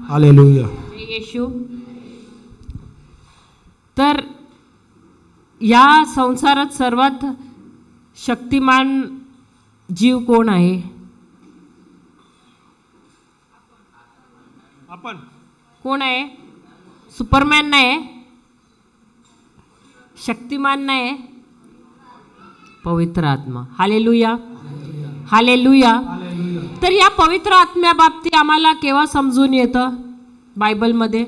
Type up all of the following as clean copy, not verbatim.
Hallelujah. येशू. तर या संसारात सर्वात शक्तिमान जीव कोण आहे? आपण. कोण आहे? सुपरमॅन नाही, शक्तिमान नाही, पवित्र आत्मा. Hallelujah, hallelujah. तर या पवित्र आत्म्याबाबतीत आम्हाला केव्हा समजून येतं बायबलमध्ये?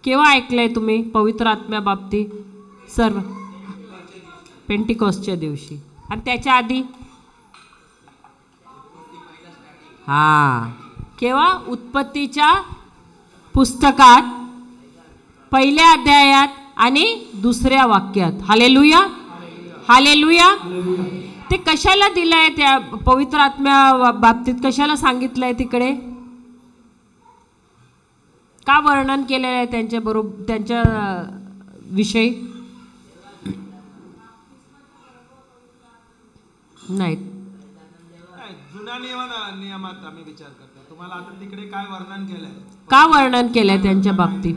केव्हा ऐकलंय तुम्ही पवित्र आत्म्याबाबतीत? सर्व पेंटिकॉस्टच्या दिवशी. आणि त्याच्या आधी केव्हा? उत्पत्तीच्या पुस्तकात पहिल्या अध्यायात आणि दुसऱ्या वाक्यात. Hallelujah, hallelujah. ते कशाला दिलंय? त्या पवित्र आत्म्या बाबतीत कशाला सांगितलंय तिकडे? का वर्णन केलेलं आहे त्यांच्या बरोबर, त्यांच्या विषयी? नाही, जुन्या नियमात आम्ही विचार करतो. तुम्हाला आता तिकडे काय वर्णन केलंय? का वर्णन केलंय त्यांच्या बाबतीत?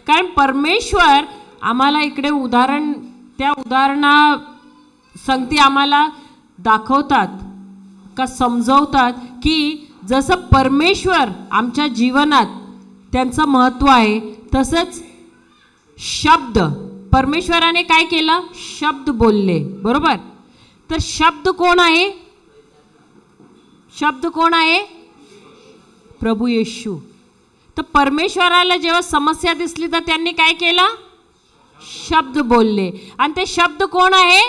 कारण परमेश्वर आम्हाला इकडे उदाहरण, त्या उदाहरणा संगती आम्हाला दाखवतात का समजवतात की जसं परमेश्वर आमच्या जीवनात त्यांचं महत्त्व आहे, तसंच शब्द, परमेश्वराने काय केलं? शब्द बोलले, बरोबर? तर शब्द कोण आहे? शब्द कोण आहे? प्रभू येशू. तर परमेश्वराला जेव्हा समस्या दिसली तर त्यांनी काय केलं? शब्द बोलले. आणि ते शब्द कोण आहे?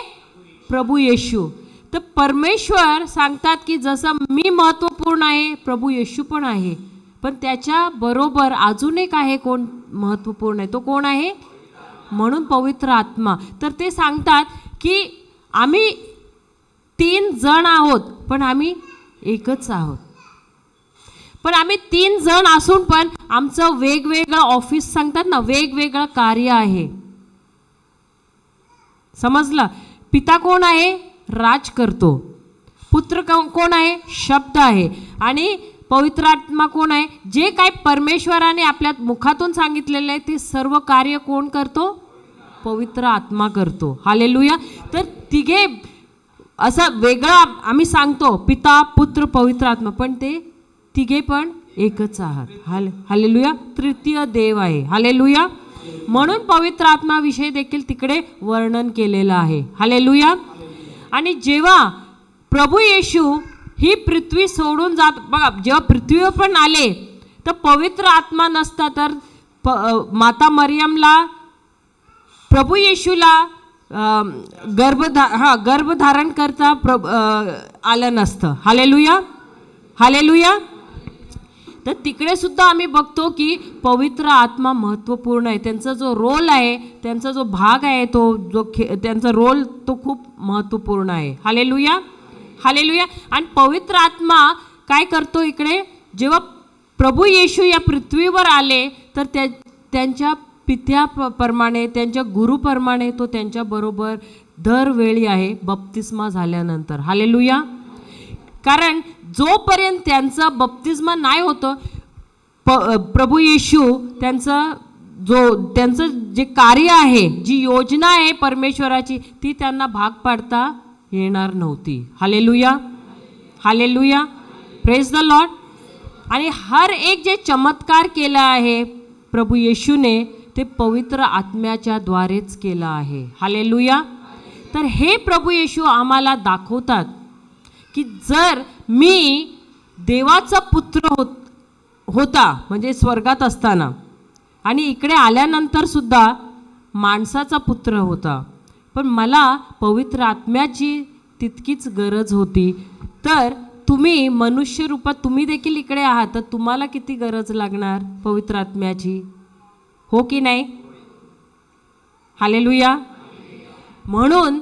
प्रभू येशू. तर परमेश्वर सांगतात की जसं मी महत्त्वपूर्ण आहे, प्रभू येशू पण आहे, पण त्याच्या बरोबर अजून एक आहे कोण महत्त्वपूर्ण आहे. तो कोण आहे? म्हणून पवित्र आत्मा. तर ते सांगतात की आम्ही 3 जण आहोत पण आम्ही एकच आहोत. पण आम्ही 3 जण असून पण आमचं वेगवेगळं ऑफिस, सांगतात ना, वेगवेगळं कार्य आहे. समजलं? पिता कोण आहे? राज करतो. पुत्र कोण आहे? शब्द आहे. आणि पवित्र आत्मा कोण आहे? जे काय परमेश्वराने आपल्या मुखातून सांगितलेलं आहे ते सर्व कार्य कोण करतो? पवित्र आत्मा करतो. हालेलुया. तर तिघे असं वेगळं आम्ही सांगतो, पिता, पुत्र, पवित्र आत्मा, पण ते तिघे पण एकच आहात. हालेलुया. तृतीय देव आहे. हालेलुया. म्हणून पवित्र आत्म्याविषयी देखील तिकडे वर्णन केलेलं आहे. हालेलुया. आणि जेव्हा प्रभू येशू ही पृथ्वी सोडून जात, बघा, जेव्हा पृथ्वीवर पण आले तर पवित्र आत्मा नसता तर माता मरियमला, प्रभू येशूला गर्भधारण करता आलं नसतं. Hallelujah, hallelujah. तर तिकडे सुद्धा आम्ही बघतो की पवित्र आत्मा महत्त्वपूर्ण आहे. त्यांचा जो रोल आहे, त्यांचा जो भाग आहे, तो जो त्यांचा रोल तो खूप महत्त्वपूर्ण आहे. Hallelujah, hallelujah. आणि पवित्र आत्मा काय करतो इकडे? जेव्हा प्रभू येशू या पृथ्वीवर आले तर त्यांच्या पित्याप्रमाणे, त्यांच्या गुरुप्रमाणे तो त्यांच्याबरोबर दरवेळी आहे बप्तिस्मा झाल्यानंतर. हालेलुया. कारण जोपर्यंत त्यांचं बप्तिस्मा नाही होतं, प्रभू येशू त्यांचं जे कार्य आहे, जी योजना आहे परमेश्वराची, ती त्यांना भाग पाडता येणार नव्हती. Hallelujah, hallelujah. Praise the Lord. आणि हर एक जे चमत्कार केला आहे प्रभू येशूने, ते पवित्र आत्म्याच्या द्वारेच केलं आहे. हालेलुया. तर हे प्रभू येशू आम्हाला दाखवतात की जर मी देवाचा पुत्र होता, म्हणजे स्वर्गात असताना, आणि इकडे आल्यानंतर सुद्धा माणसाचा पुत्र होता, पण मला पवित्र आत्म्याची तितकीच गरज होती. तर तुम्ही मनुष्य रूपात तुम्ही देखील इकडे आहात, तर तुम्हाला किती गरज लागणार पवित्र आत्म्याची? हो की नाही? हालेलुया. म्हणून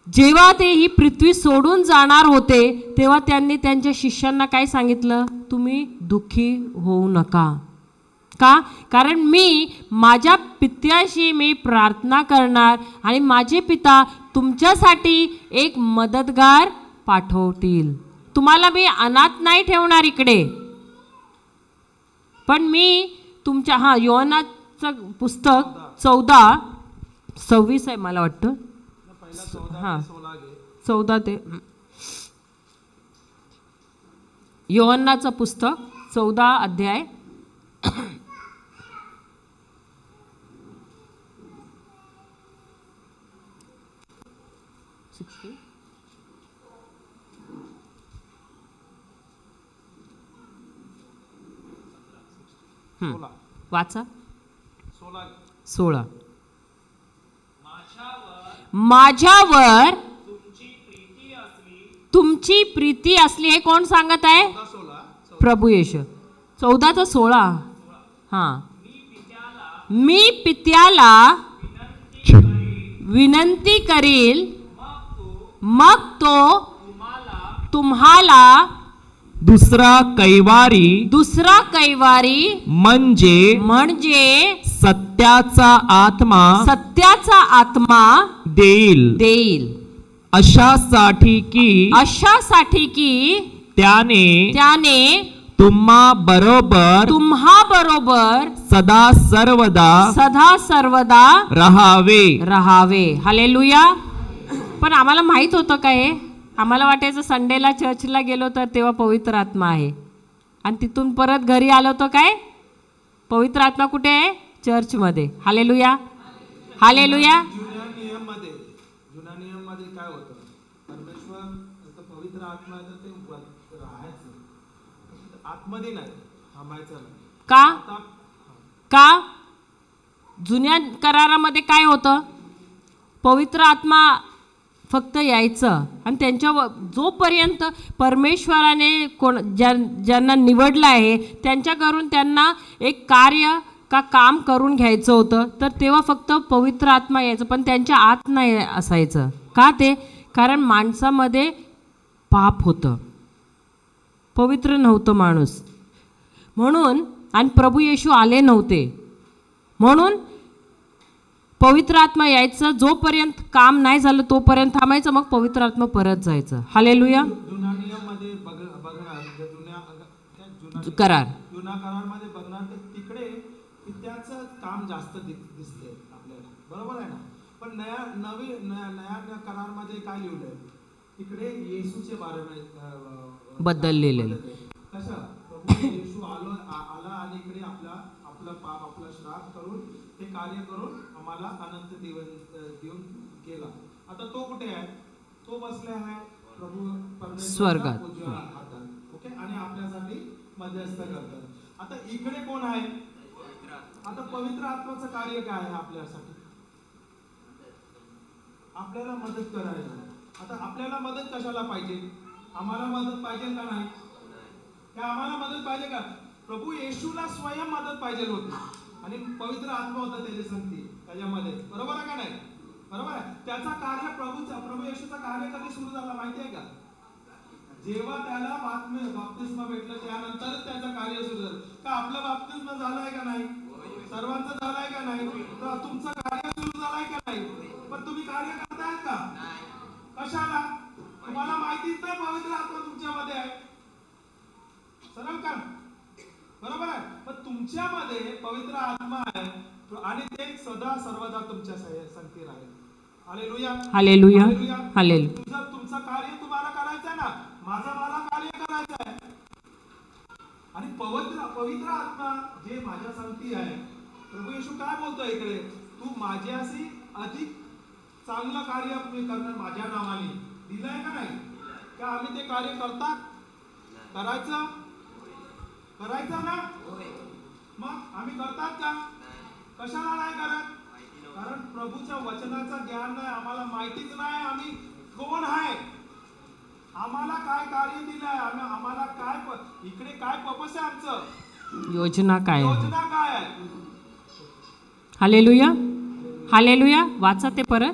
जेव्हा ते ही पृथ्वी सोडून जाणार होते तेव्हा त्यांनी त्यांच्या शिष्यांना काय सांगितलं? तुम्ही दुःखी होऊ नका. का? कारण मी माझ्या पित्याशी मी प्रार्थना करणार आणि माझे पिता तुमच्यासाठी एक मदतगार पाठवतील. तुम्हाला मी अनाथ नाही ठेवणार इकडे, पण मी तुमच्या योहानाचं पुस्तक 14:26 आहे मला वाटतं. पहिला 14 हां ते 16 घे. 14 ते योहन्नाचं पुस्तक 14 अध्याय 16 16 वाचा 16 16. माझ्यावर तुमची प्रीती असली, हे कोण सांगत आहे? 16 प्रभू येशू. 14 ते 16. हां, मी पित्याला विनंती करील, मग तो तुम्हाला दुसरा कैवारी म्हणजे सत्याचा आत्मा देईल, अशासाठी की त्याने तुम्हा बरोबर सदा सर्वदा रहावे. हालेलुया. पण आम्हाला माहित होतं का हे? आम्हाला वाटायचं संडेला चर्चला गेलो तर तेव्हा पवित्र आत्मा आहे, आणि तिथून परत घरी आलो तर काय पवित्र आत्मा कुठे आहे? चर्चमध्ये. Hallelujah, hallelujah. जुन्या नियम मध्ये काय होतं? परमेश्वर पवित्र आत्मा आहे तर ते राहायचं आतमध्ये, नाही थांबायचं नाही. का जुन्या करारामध्ये काय होतं? पवित्र आत्मा फक्त यायचं, आणि त्यांच्या जोपर्यंत परमेश्वराने ज्यांना निवडलं आहे त्यांच्याकडून त्यांना एक कार्य काम करून घ्यायचं होतं, तर तेव्हा फक्त पवित्र आत्मा यायचं, पण त्यांच्या आत नाही असायचं. का ते? कारण माणसामध्ये पाप होतं, पवित्र नव्हतं माणूस म्हणून, आणि प्रभू येशू आले नव्हते म्हणून पवित्र आत्मा यायचं. जोपर्यंत काम नाही झालं तोपर्यंत थांबायचं, मग पवित्र आत्मा परत जायचं. हालेलुया. जुन्या नियममध्ये बघणार करारामध्ये बघणार तर तिकडे पित्याचं काम जास्त दिसते आपल्याला, बरोबर आहे ना? पण नया करारामध्ये काय लिहिलंय? तिकडे येशूचे बारे बद्दल लिहिलेलं. कसं प्रभू येशू आला आणि इकडे आपलं पाप, आपला श्राप करून हे कार्य करून आम्हाला अनंत देऊन गेला. आता तो कुठे आहे? तो बसले आहे प्रभू स्वर्गात. ओके, आणि आपल्यासाठी मध्यस्थ करतात. आता इकडे कोण आहे? आता पवित्र आत्म्याचं कार्य काय आहे आपल्यासाठी? आपल्याला मदत करायला. आता आपल्याला मदत कशाला पाहिजे? आम्हाला मदत पाहिजे का नाही? का आम्हाला मदत पाहिजे का? प्रभू येशूला स्वयं मदत पाहिजे होती, आणि पवित्र आत्मा होता त्याची संगती त्याच्यामध्ये, बरोबर आहे का नाही? बरोबर आहे. त्याचा कार्य प्रभू येशूचा कार्य कधी सुरू झाला माहिती आहे का? जेव्हा त्याला बाप्तिस्मा भेटलं त्यानंतरच त्याचं कार्य सुरू झालं. का आपलं बाप्तिस्मा झालाय का नाही? सर्वांचं झालाय का नाही? तर तुमचं कार्य सुरू झालंय का नाही? पण तुम्ही कार्य करतायत का? कशाला? तुम्हाला माहितीच नाही पवित्र आत्मा तुमच्यामध्ये आहे. सरळ का? बरोबर आहे. पण तुमच्यामध्ये पवित्र आत्मा आहे, आणि ते सदा सर्वदा तुमच्या संगती राहील. Hallelujah, hallelujah, hallelujah. तुमचं कार्य तुम्हाला करायचं आहे ना, मला कार्य करायचं आहे. आणि पवित्र आत्मा जे माझ्या संगती आहे, प्रभू येशू काय बोलतोय इकडे? तू माझ्याशी अधिक चांगलं कार्य करणार माझ्या नावाने दिलंय का नाही? का आम्ही ते कार्य करायचं ना? मग आम्ही करतात का? कशाला नाही करत? कारण प्रभूच्या वचनाचं ज्ञान नाही, आम्हाला माहितीच नाही आम्ही कोण आहे, आम्हाला काय कार्य दिलंय, आम्हाला काय इकडे काय पर्पस आहे आमचं, योजना काय आहे. Hallelujah, hallelujah. वाचा ते परत.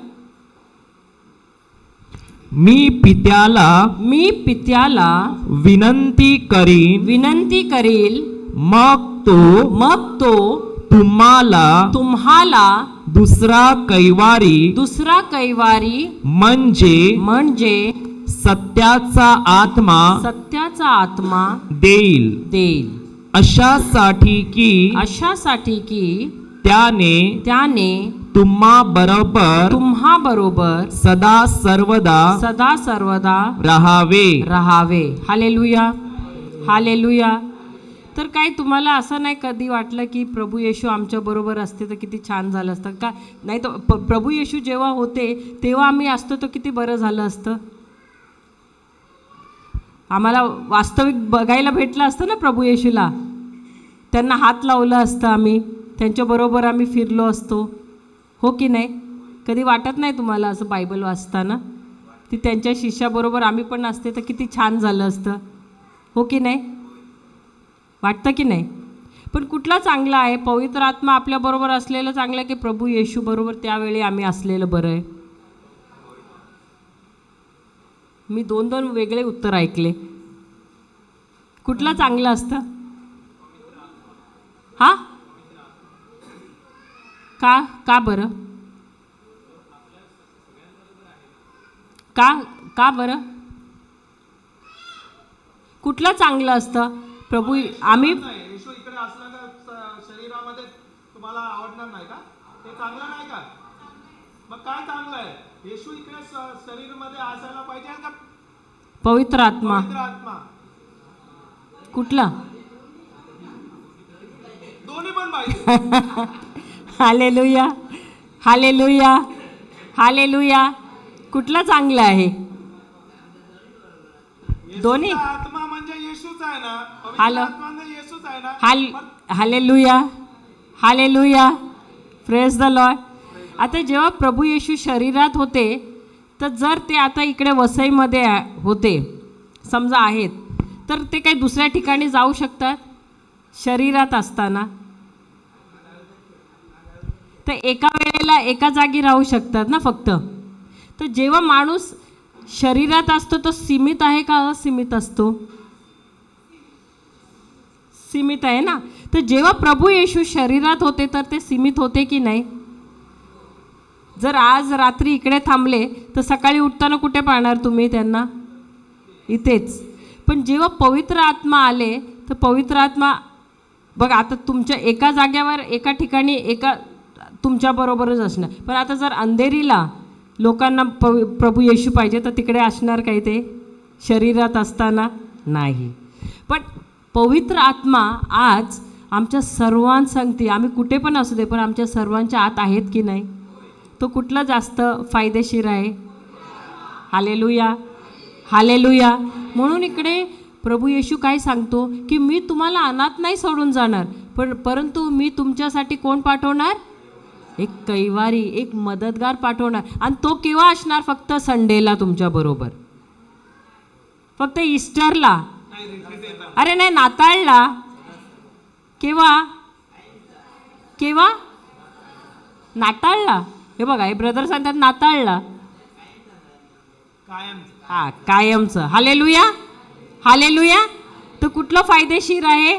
मी पित्याला विनंती करील, मग तो तुम्हाला दुसरा कैवारी म्हणजे सत्याचा सत्याचा आत्मा देईल अशासाठी की त्याने तुम्हा बरोबर सदा सर्वदा राहावे. Hallelujah, hallelujah. तर काय तुम्हाला असं नाही कधी वाटलं की प्रभू येशू आमच्या बरोबर असते तर किती छान झालं असतं का? नाही तर प्रभू येशू जेव्हा होते तेव्हा आम्ही असतो तर किती बरं झालं असतं. आम्हाला वास्तविक बघायला भेटलं असतं ना प्रभू येशूला. त्यांना हात लावलं असतं, आम्ही त्यांच्याबरोबर आम्ही फिरलो असतो, हो की नाही? कधी वाटत नाही तुम्हाला असं बायबल वाचताना ती त्यांच्या शिष्याबरोबर आम्ही पण असते तर किती छान झालं असतं, हो की नाही? वाटतं की नाही? पण कुठला चांगला आहे, पवित्र आत्मा आपल्याबरोबर असलेलं चांगलं की प्रभू येशू बरोबर त्यावेळी आम्ही असलेलं बरं आहे? मी दोन वेगळे उत्तर ऐकले. कुठलं चांगलं असतं? हा, का बरं? का बरं? कुठलं चांगलं असतं? प्रभू आम्ही येशू इकडे असला का शरीरामध्ये तुम्हाला आवडणार नाही का? ते चांगलं नाही का? मग काय चांगलं आहे? येशू इकडे शरीरामध्ये असायला पाहिजे का पवित्र आत्मा? पवित्र आत्मा कुठला? दोन्ही पण पाहिजे. Hallelujah, hallelujah, hallelujah. कुठला चांगला आहे? दोन्ही. आत्मा म्हणजे येशूच आहे ना, पवित्र हालो. आत्मा म्हणजे येशूच आहे ना. Hallelujah, hallelujah. Praise the Lord. आता जेव्हा प्रभू येशू शरीरात होते तर जर ते आता इकडे वसईमध्ये होते समजा आहेत तर ते काही दुसऱ्या ठिकाणी जाऊ शकतात शरीरात असताना? तर एका वेळेला एका जागी राहू शकतात ना फक्त. तर जेव्हा माणूस शरीरात असतो तो सीमित आहे का असीमित असतो? सीमित आहे ना. तर जेव्हा प्रभू येशू शरीरात होते तर ते सीमित होते की नाही? जर आज रात्री इकडे थांबले तर सकाळी उठताना कुठे पाहणार तुम्ही त्यांना? इथेच. पण जेव्हा पवित्र आत्मा आले तर पवित्र आत्मा बघा आता तुमच्या एका जाग्यावर एका ठिकाणी एका तुमच्याबरोबरच असणार. पण आता जर अंधेरीला लोकांना प्रभू येशू पाहिजे तर तिकडे असणार काय ते शरीरात असताना? नाही. पण पवित्र आत्मा आज आमच्या सर्वांसंगती, आम्ही कुठे पण असू दे पण आमच्या सर्वांच्या आत आहेत की नाही? तो कुठला जास्त फायदेशीर आहे? Hallelujah, hallelujah. म्हणून इकडे प्रभू येशू काय सांगतो की मी तुम्हाला अनाथ नाही सोडून जाणार, परंतु मी तुमच्यासाठी कोण पाठवणार? एक कैवारी, एक मदतगार पाठवणार. आणि तो केव्हा असणार? फक्त संडेला तुमच्याबरोबर, फक्त ईस्टरला. अरे नाही, नाताळला. केव्हा? केव्हा? नाताळला. हे बघा हे ब्रदर सांगतात नाताळला. हा, कायमचं. Hallelujah, hallelujah. तर कुठलं फायदेशीर आहे?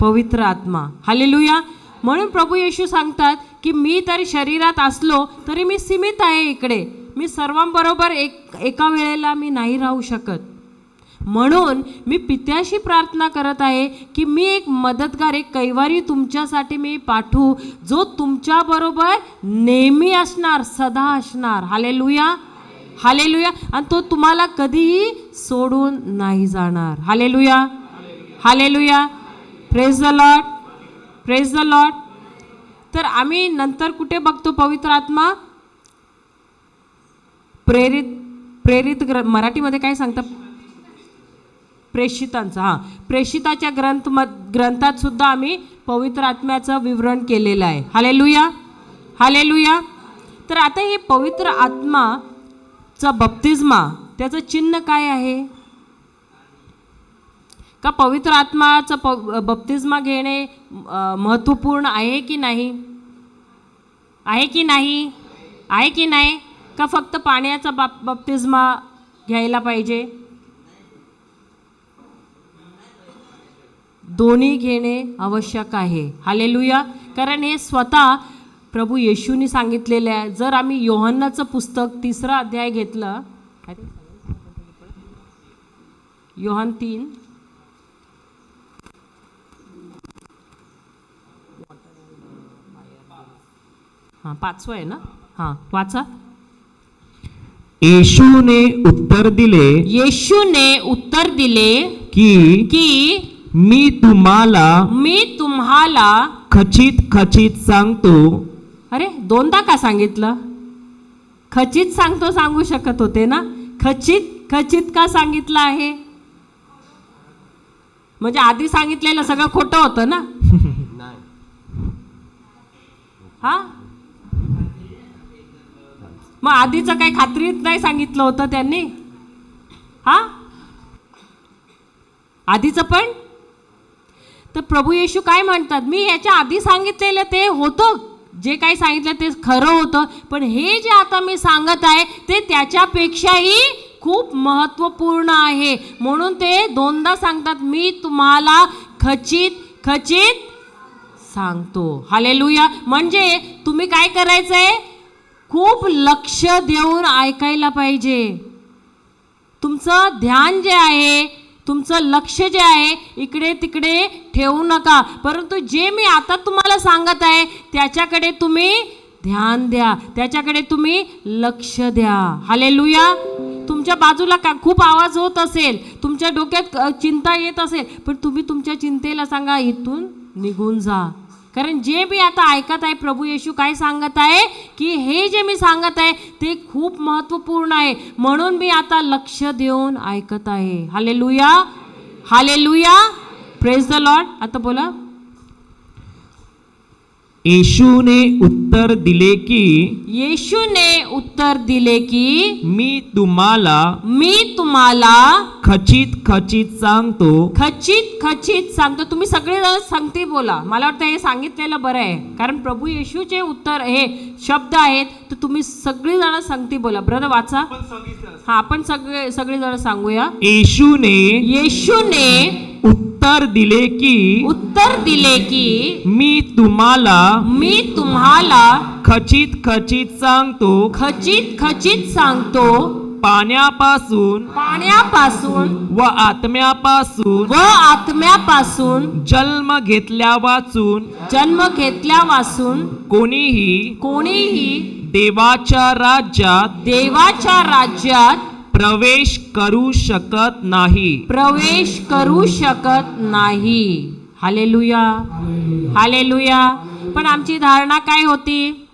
पवित्र आत्मा. हालेलुया. म्हणून प्रभू येशू सांगतात की मी तरी शरीरात असलो तरी मी सीमित आहे इकडे. मी सर्वांबरोबर एका वेळेला मी नाही राहू शकत. म्हणून मी पित्याशी प्रार्थना करत आहे की मी एक मदतगार, एक कैवारी तुमच्यासाठी मी पाठवू जो तुमच्याबरोबर नेहमी असणार, सदा असणार. Hallelujah, hallelujah. आणि तो तुम्हाला कधीही सोडून नाही जाणार. Hallelujah, hallelujah. Praise the Lord, praise the Lord. तर आम्ही नंतर कुठे बघतो पवित्र आत्मा? प्रेरित मराठीमध्ये काय सांगतात? प्रेषितांचा. हां, प्रेषिताच्या ग्रंथात सुद्धा आम्ही पवित्र आत्म्याचं विवरण केलेलं आहे. Hallelujah, hallelujah. तर आता हे पवित्र आत्माचा बप्तिस्मा त्याचं चिन्ह काय आहे? का पवित्र आत्माचं बप्तिस्मा घेणे महत्त्वपूर्ण आहे की नाही? आहे की नाही? आहे की नाही? का फक्त पाण्याचा बप्तिस्मा घ्यायला पाहिजे? दोन्ही घेणे आवश्यक आहे. हालेलुया. कारण हे स्वतः प्रभू येशूनी सांगितलेले आहे. जर आम्ही योहन्नाचं पुस्तक 3 अध्याय घेतलं, योहान 3 हां 5 आहे ना. हां वाचा. येशूने उत्तर दिले, येशूने उत्तर दिले की मी तुम्हाला खचित खचित सांगतो. अरे दोनदा का सांगितलं? खचित सांगतो सांगू शकत होते ना. खचित खचित का सांगितलं आहे? म्हणजे आधी सांगितलेलं सगळं खोटं होतं ना. हा मग आधीचं काही खात्रीत नाही सांगितलं होतं त्यांनी. हा आधीचं पण. तर प्रभू येशू काय म्हणतात, मी याच्या आधी सांगितलेलं ते होतं, जे काही सांगितलं ते खरं होतं, पण हे जे आता मी सांगत आहे ते त्याच्यापेक्षाही खूप महत्त्वपूर्ण आहे. म्हणून ते दोनदा सांगतात, मी तुम्हाला खचित खचित सांगतो. हालेलुया. म्हणजे तुम्ही काय करायचंय, खूप लक्ष देऊन ऐकायला पाहिजे. तुमचं ध्यान जे आहे, तुमचं लक्ष जे आहे इकडे तिकडे ठेवू नका, परंतु जे मी आता तुम्हाला सांगत आहे त्याच्याकडे तुम्ही ध्यान द्या, त्याच्याकडे तुम्ही लक्ष द्या. हालेलुया. तुमच्या बाजूला खूप आवाज होत असेल, तुमच्या डोक्यात चिंता येत असेल, पण तुम्ही तुमच्या चिंतेला सांगा इथून निघून जा. कारण जे मी आता ऐकत आहे, प्रभू येशू काय सांगत आहे की हे जे मी सांगत आहे ते खूप महत्त्वपूर्ण आहे, म्हणून मी आता लक्ष देऊन ऐकत आहे. Hallelujah. Hallelujah. Praise the Lord. आता बोला. येशूने उत्तर दिले की मी तुम्हाला खचित खचित सांगतो. खचित खचित सांगतो. तुम्ही सगळे जण संगती बोला. मला वाटतं हे सांगितलेलं बरं आहे, कारण प्रभू येशूचे उत्तर हे शब्द आहेत, तर तुम्ही सगळी जण संगती बोला. ब्रदर वाचा. हा आपण सगळे जण सांगूया. येशूने उत्तर दिले की मी तुम्हाला खचित खचित सांगतो. पाण्यापासून व आत्म्यापासून जन्म घेतल्या वाचून कोणीही देवाच्या राज्यात प्रवेश करू शकत नाही. हालेलुया. हालेलुया. पण आमची धारणा काय होती,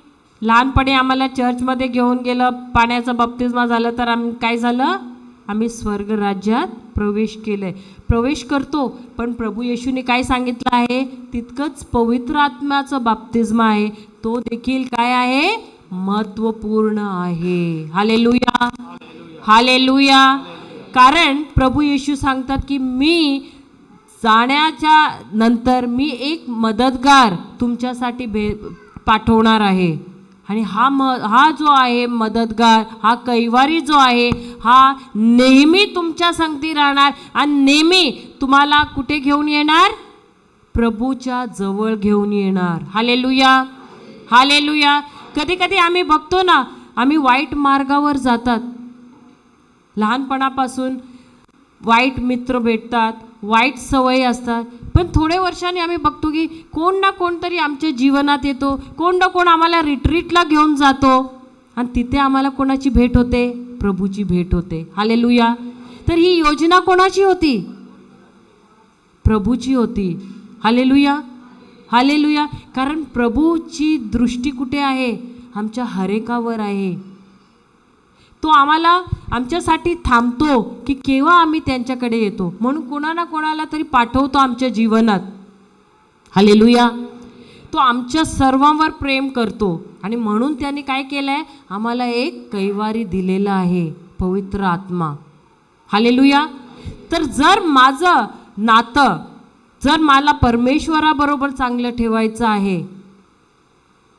लहानपणी आम्हाला चर्चमध्ये घेऊन गेलं, पाण्याचा बप्तिस्मा झालं, तर काय झालं, आम्ही स्वर्ग राज्यात प्रवेश करतो. पण प्रभू येशूने काय सांगितलं आहे, तितकंच पवित्र आत्म्याचं बप्तिस्मा आहे, तो देखील काय आहे, महत्त्वपूर्ण आहे. हालेलुया. हालेलुया. कारण प्रभू येशू सांगतात की मी जाण्याच्या नंतर मी एक मदतगार तुमच्यासाठी पाठवणार आहे, आणि हा जो आहे मदतगार, हा कैवारी जो आहे, हा नेहमी तुमच्या संगती राहणार आणि नेहमी तुम्हाला कुठे घेऊन येणार, प्रभूच्या जवळ घेऊन येणार. हालेलुया. हालेलुया. कधी कधी आम्ही बघतो ना, आम्ही वाईट मार्गावर जातात, लहानपणापासून वाईट मित्र भेटतात, वाईट सवयी असतात, पण थोड्या वर्षांनी आम्ही बघतो की कोण ना कोणतरी आमच्या जीवनात येतो, कोण ना कोण आम्हाला रिट्रीटला घेऊन जातो, आणि तिथे आम्हाला कोणाची भेट होते, प्रभूची भेट होते. हालेलुया. तर ही योजना कोणाची होती, प्रभूची होती. हालेलुया. हालेलुया. कारण प्रभूची दृष्टी कुठे आहे, आमच्या हरेकावर आहे. तो आम्हाला आमच्यासाठी थांबतो की केव्हा आम्ही त्यांच्याकडे येतो, म्हणून कोणाला कोणाला तरी पाठवतो आमच्या जीवनात. हालेलुया. तो आमच्या सर्वांवर प्रेम करतो, आणि म्हणून त्याने काय केलं आहे, आम्हाला एक कैवारी दिलेला आहे, पवित्र आत्मा. हालेलुया. तर जर माझं नातं, जर मला परमेश्वराबरोबर चांगलं ठेवायचं आहे,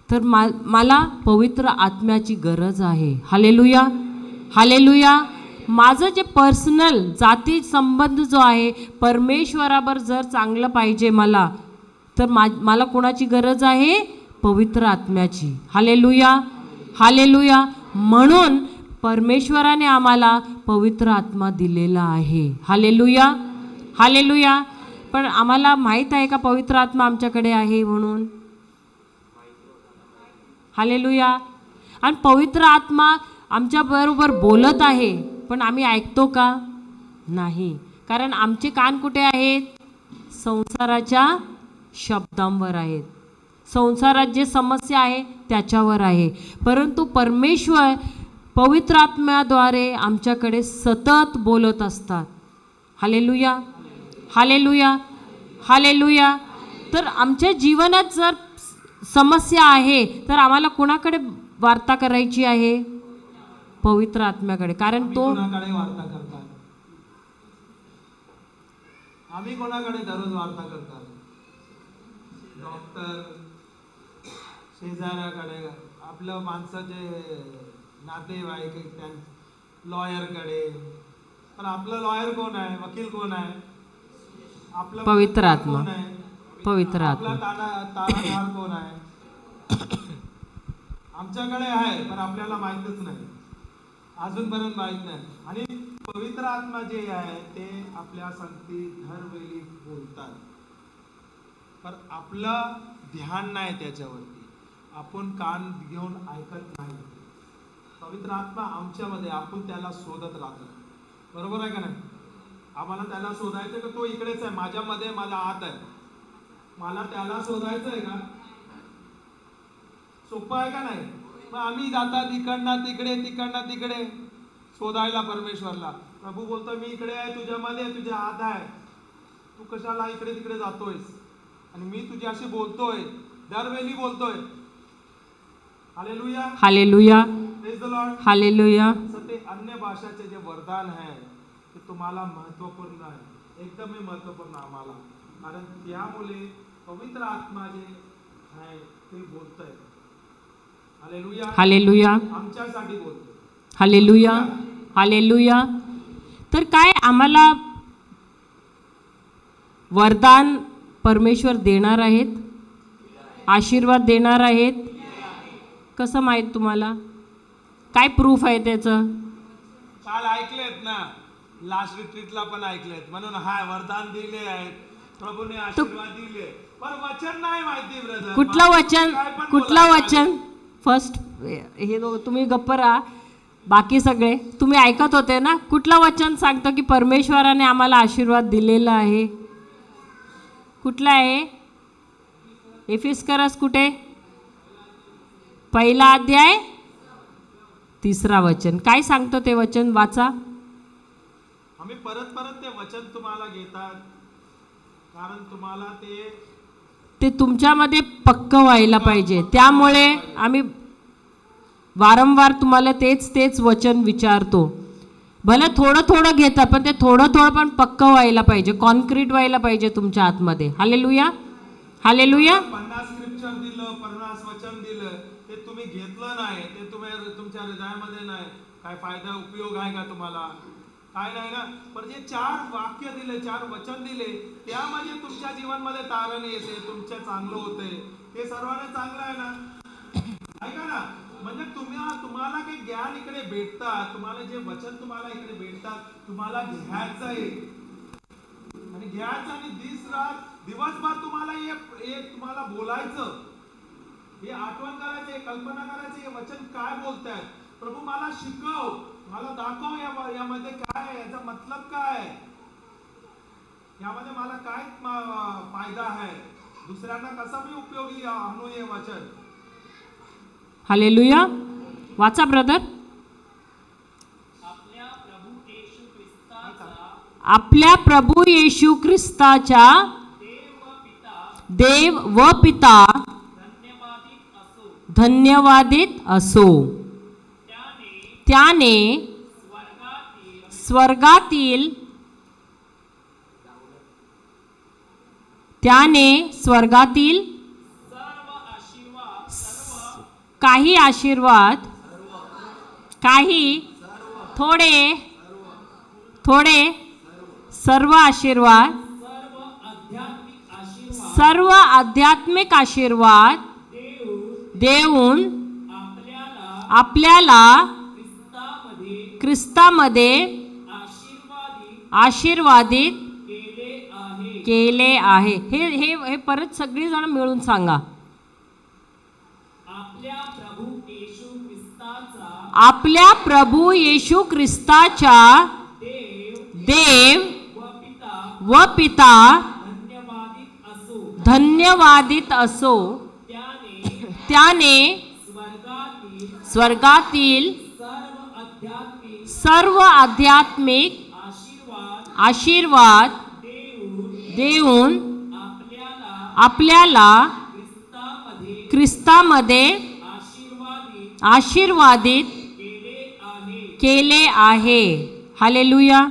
तर मला पवित्र आत्म्याची गरज आहे. हालेलुया. हालेलुया. माझं जे पर्सनल जाती संबंध जो आहे परमेश्वराबर जर चांगलं पाहिजे मला, तर मला कोणाची गरज आहे, पवित्र आत्म्याची. हालेलुया. हालेलुया. म्हणून परमेश्वराने आम्हाला पवित्र आत्मा दिलेला आहे. Hallelujah, hallelujah. पण आम्हाला माहीत आहे का पवित्र आत्मा आमच्याकडे आहे म्हणून? हालेलुया. आणि पवित्र आत्मा आमच्याबरोबर बोलत आहे, पण आम्ही ऐकतो का? नाही. कारण आमचे कान कुठे आहेत? संसाराच्या शब्दांवर आहेत, संसारात जे समस्या आहे त्याच्यावर आहे. परंतु परमेश्वर पवित्र आत्म्याद्वारे आमच्याकडे सतत बोलत असतात. Hallelujah, hallelujah, hallelujah. तर आमच्या जीवनात जर समस्या आहे तर आम्हाला कोणाकडे वार्ता करायची आहे? पवित्र आत्म्याकडे. कारण तो कोणाकडे वार्ता करतात? आम्ही कोणाकडे दररोज वार्ता करतात? डॉक्टर, शेजाऱ्याकडे, आपलं माणसाचे नातेवाईक, लॉयरकडे. पण आपलं लॉयर कोण आहे? वकील कोण आहे? आपलं पवित्र आत्मा. कोण आहे? पवित्र आपला आत्मा. तारणहार कोण आहे? आमच्याकडे आहे, पण आपल्याला माहितच नाही, अजूनपर्यंत माहित नाही. आणि पवित्र आत्मा जे आहे ते आपल्या संगती दरवेळी बोलतात, पण आपलं ध्यान नाही त्याच्यावरती, आपण कान घेऊन ऐकत नाही. पवित्र आत्मा आमच्यामध्ये, आपण त्याला शोधत राहतो. बरोबर आहे का नाही? आम्हाला त्याला शोधायचं का तो इकडेच आहे माझ्यामध्ये, माझा आत आहे, मला त्याला शोधायचं आहे का? सोपं आहे का नाही? मग आम्ही जातात इकडनं तिकडे, तिकडनं तिकडे शोधायला परमेश्वरला. प्रभू बोलतो मी इकडे आहे, तुझ्यामध्ये, तुझ्या आत आहे, तू कशाला इकडे तिकडे जातोयस? आणि मी तुझ्याशी बोलतोय, दरवेळी बोलतोय. Hallelujah, hallelujah, praise the Lord, hallelujah. ते अन्य भाषाचे जे वरदान आहे ते तुम्हाला महत्त्वपूर्ण आहे, एकदम महत्त्वपूर्ण आम्हाला. कारण त्यामुळे पवित्र आत्मा जे आहे ते बोलतंय. हालेलुया, हालेलुया, आमच्यासाठी बोलतोय. Hallelujah, hallelujah. तर काय आम्हाला वरदान परमेश्वर देणार आहेत, आशीर्वाद देणार आहेत. कसं माहीत तुम्हाला? काय प्रूफ आहे त्याचं? काल ऐकलेत ना, लास्ट रिट्रीटला पण ऐकलेत, म्हणून हाय वरदान दिले आहेत, प्रभूने आशीर्वाद दिले, पण वचन नाही माहिती ब्रदर. कुठलं वचन? कुठलं वचन? फर्स्ट हे तुम्ही गप्प राहा, बाकी सगळे तुम्ही ऐकत होते ना. कुठलं वचन सांगतं की परमेश्वराने आम्हाला आशीर्वाद दिलेला आहे? कुठलं आहे? एफिसकरस कुठे? पहिला अध्याय 3 वचन. काय सांगतो ते वचन? वाचा. आम्ही परत परत ते वचन तुम्हाला घेतात, कारण तुम्हाला ते तुमच्यामध्ये पक्क व्हायला पाहिजे. त्यामुळे आम्ही वारंवार तुम्हाला तेच वचन विचारतो. भले थोडं थोडं घेतात, पण ते थोडं पण पक्क व्हायला पाहिजे, कॉन्क्रीट व्हायला पाहिजे तुमच्या आतमध्ये. Hallelujah, hallelujah. 50 स्क्रिप्चर दिलं, 50 वचन दिलं, ते तुम्ही घेतलं नाही, ते तुमच्या हृदयामध्ये नाही, काय फायदा उपयोग आहे का तुम्हाला? काय नाही ना. पण जे 4 वाक्य दिले, 4 वचन दिले, त्यामध्ये तुमच्या जीवनामध्ये तारण येते, तुमच्या चांगलं होते, ते सर्वांना चांगलं आहे ना. ऐका ना, म्हणजे तुम्हाला काही ज्ञान इकडे भेटतात, तुम्हाला जे वचन तुम्हाला इकडे भेटतात, तुम्हाला घ्यायचं आहे आणि घ्यायचं आणि दिवसभर तुम्हाला हे तुम्हाला बोलायचं, हे आठवण करायचे, कल्पना करायची, हे वचन काय बोलतायत. प्रभू मला शिकव, मला दाखव, यामध्ये काय आहे, याचा मतलब काय आहे, यामध्ये मला काय फायदा आहे, दुसऱ्यांना कसं मी उपयोगी आणू हे वचन. हालेलुया. वाचा ब्रदर. आपल्या प्रभू येशू ख्रिस्ताच्या देव व पिता धन्यवादित असो. त्याने स्वर्गातील काही आशीर्वाद, काही थोडे सर्व आशीर्वाद, सर्व आध्यात्मिक आशीर्वाद देऊन आपल्याला ख्रिस्तामध्ये आशीर्वादित केले आहे. हे हे हे परत सगळी जण मिळून सांगा. आपल्या प्रभू येशू ख्रिस्ताच्या देव व पिता धन्यवादित असो. त्याने स्वर्गातील सर्व आध्यात्मिक आशीर्वाद देऊन आपल्याला ख्रिस्तामध्ये आशीर्वादित केले आहे. Hallelujah,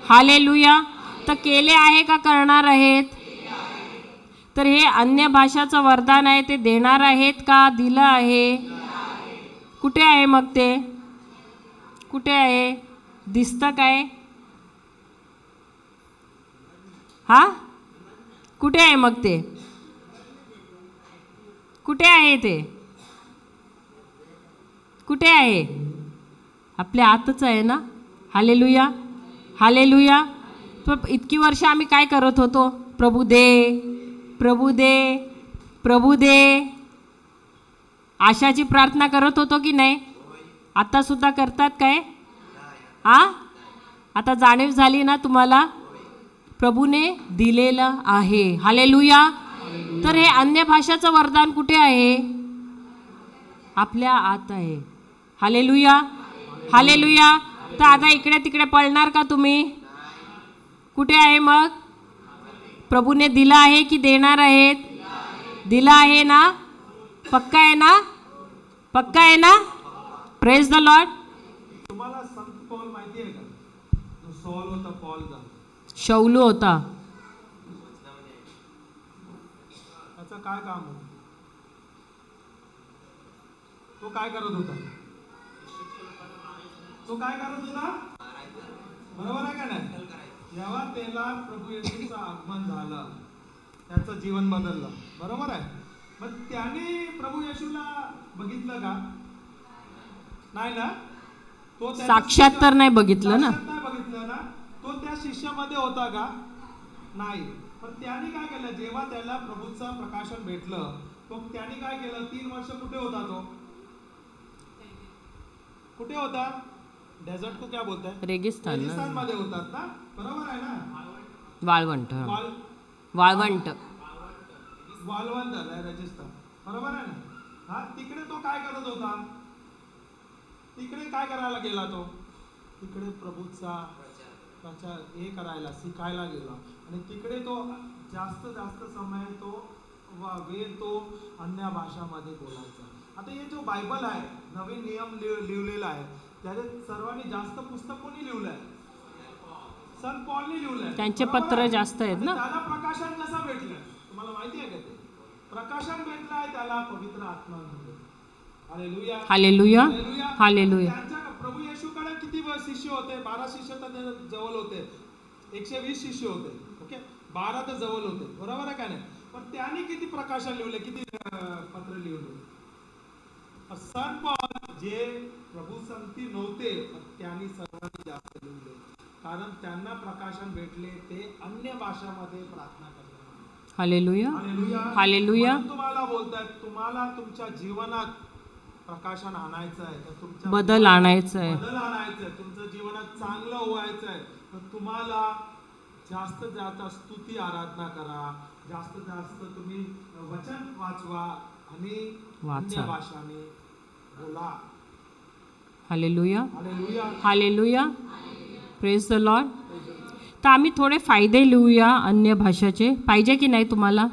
hallelujah. तर केले आहे का करणार आहेत? तर हे अन्य भाषाचं वरदान आहे ते देणार आहेत का दिलं आहे? कुठे आहे मग ते? कुठे आहे? दिसतं काय? हा, कुठे आहे मग ते? कुठे आहे ते? कुठे आहे? आपल्या आतच आहे ना. Hallelujah, hallelujah. तर इतकी वर्ष आम्ही काय करत होतो? प्रभू दे, प्रभू दे, प्रभू दे, आशाची प्रार्थना करत होतो की नाही? आता सुद्धा करतात काय? आता जाणीव झाली ना तुम्हाला? प्रभूने दिलेलं आहे. हालेलुया. तर हे अन्य भाषाचं वरदान कुठे आहे? आपल्या आत आहे. Hallelujah, hallelujah. तर आता इकडे तिकडे पळणार का तुम्ही? कुठे आहे मग? प्रभूने दिला आहे की देणार आहेत? दिला आहे ना? पक्का आहे ना? पक्का आहे ना? Praise the Lord. तुम्हाला संत पौल माहिती आहे का? जो सॉल होता, पॉलचा शौलू होता. त्याचं काय काम होतं? तो काय करत होता? तो काय करत होता? बरोबर आहे का नाही? जेव्हा त्याला प्रभू येशूचं आगमन झालं, त्याचं जीवन बदललं. बरोबर आहे. मग त्याने प्रभू येशूला बघितलं का? नाही ना. तो साक्षात तर नाही बघितलं ना. नाही बघितलं ना. तो त्या शिष्यामध्ये होता का? नाही. पण त्याने काय केलं? जेव्हा त्याला प्रभूचं प्रकाशन भेटलं, तो त्याने काय केलं? 3 वर्ष कुठे होता तो? कुठे होता? डेझर्ट को क्या बोलते हैं? रेगिस्तान. रेगिस्तान मध्ये होतात ना. बरोबर आहे ना. वाळवंट. वाळवंट झालंय राजस्थान. बरोबर आहे ना. हा, तिकडे तो काय करत होता? तिकडे काय करायला गेला तो? तिकडे प्रभूचा प्रचार हे करायला, शिकायला गेला. आणि तिकडे तो जास्त समय तो वेळ तो अन्य भाषामध्ये बोलायचा. आता हे जो बायबल आहे, नवीन नियम लिहिलेला आहे, त्याचे सर्वांनी जास्त पुस्तक कोणी लिहिलंय? संत पॉलनी लिहिलंय. त्यांचे पत्र जास्त आहेत ना. त्याला प्रकाशन कसं भेटलंय तुम्हाला माहिती आहे का? ते प्रकाशन भेटलंय त्याला पवित्र आत्म्यामध्ये. Hallelujah, hallelujah, hallelujah. त्यांच्या प्रभू येशूकडे किती शिष्य होते? 12 शिष्य तर जवळ होते. 120 शिष्य होते. ओके, 12 तर जवळ होते. बरोबर आहे का नाही? पण त्यांनी किती प्रकाशन लिहिले? किती पत्र लिहिले? संत पॉल जे प्रभू संगती नव्हते, त्यांनी सर्वांनी जास्त लिहिले. कारण त्यांना प्रकाशन भेटले ते अन्य भाषामध्ये प्रार्थना करतात. Hallelujah, hallelujah, hallelujah. तुम्हाला बोलतायत, तुम्हाला तुमच्या जीवनात प्रकाशन आणायचं आहे, तर तुमच्या बदल आणायचं आहे, बदल आणायचं आहे, तुमचं जीवनात चांगलं व्हायचं आहे, तर तुम्हाला जास्त जास्त स्तुती आराधना करा. जास्त तुम्ही वचन वाचवा आणि अन्य भाषाने बोला. Hallelujah, hallelujah, hallelujah. Praise the Lord. तर आम्ही थोडे फायदे लिहूया अन्य भाषाचे. पाहिजे की नाही तुम्हाला?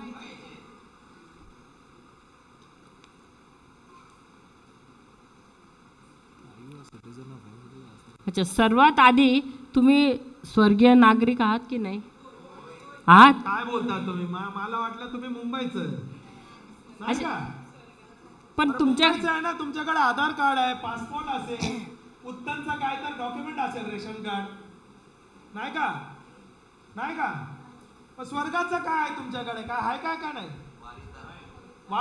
अच्छा, सर्वात आधी तुम्ही स्वर्गीय नागरिक आहात की नाही? आहात. काय बोलता तुम्ही? मला वाटलं तुम्ही मुंबईचं नाही का? पण तुमच्या आहे ना, तुमच्याकडे आधार कार्ड आहे, पासपोर्ट असेल, उत्तमचा काय तर डॉक्युमेंट असेल, रेशन कार्ड, नाही का? नाही का? पण स्वर्गाचं काय आहे तुमच्याकडे? काय आहे काय का नाही?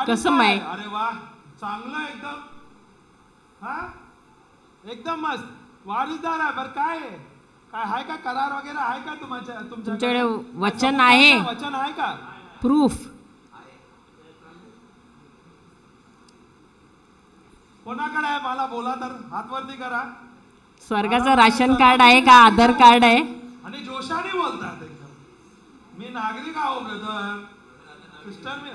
कसं माहित? अरे वा, चांगलं एकदम. हा, एकदम मस्त. वारसदार आहे. बरं काय आहे? काय आहे का करार वगैरे आहे का तुमच्याकडे वचन आहे? वचन आहे का? प्रूफ कोणाकडे आहे मला बोला तर हातवरती करा. स्वर्गाचं राशन कार्ड आहे का? आधार कार्ड आहे? आणि जोशाने बोलतात एकदम. मी नागरिक आहो ब्रदर सिस्टर. मी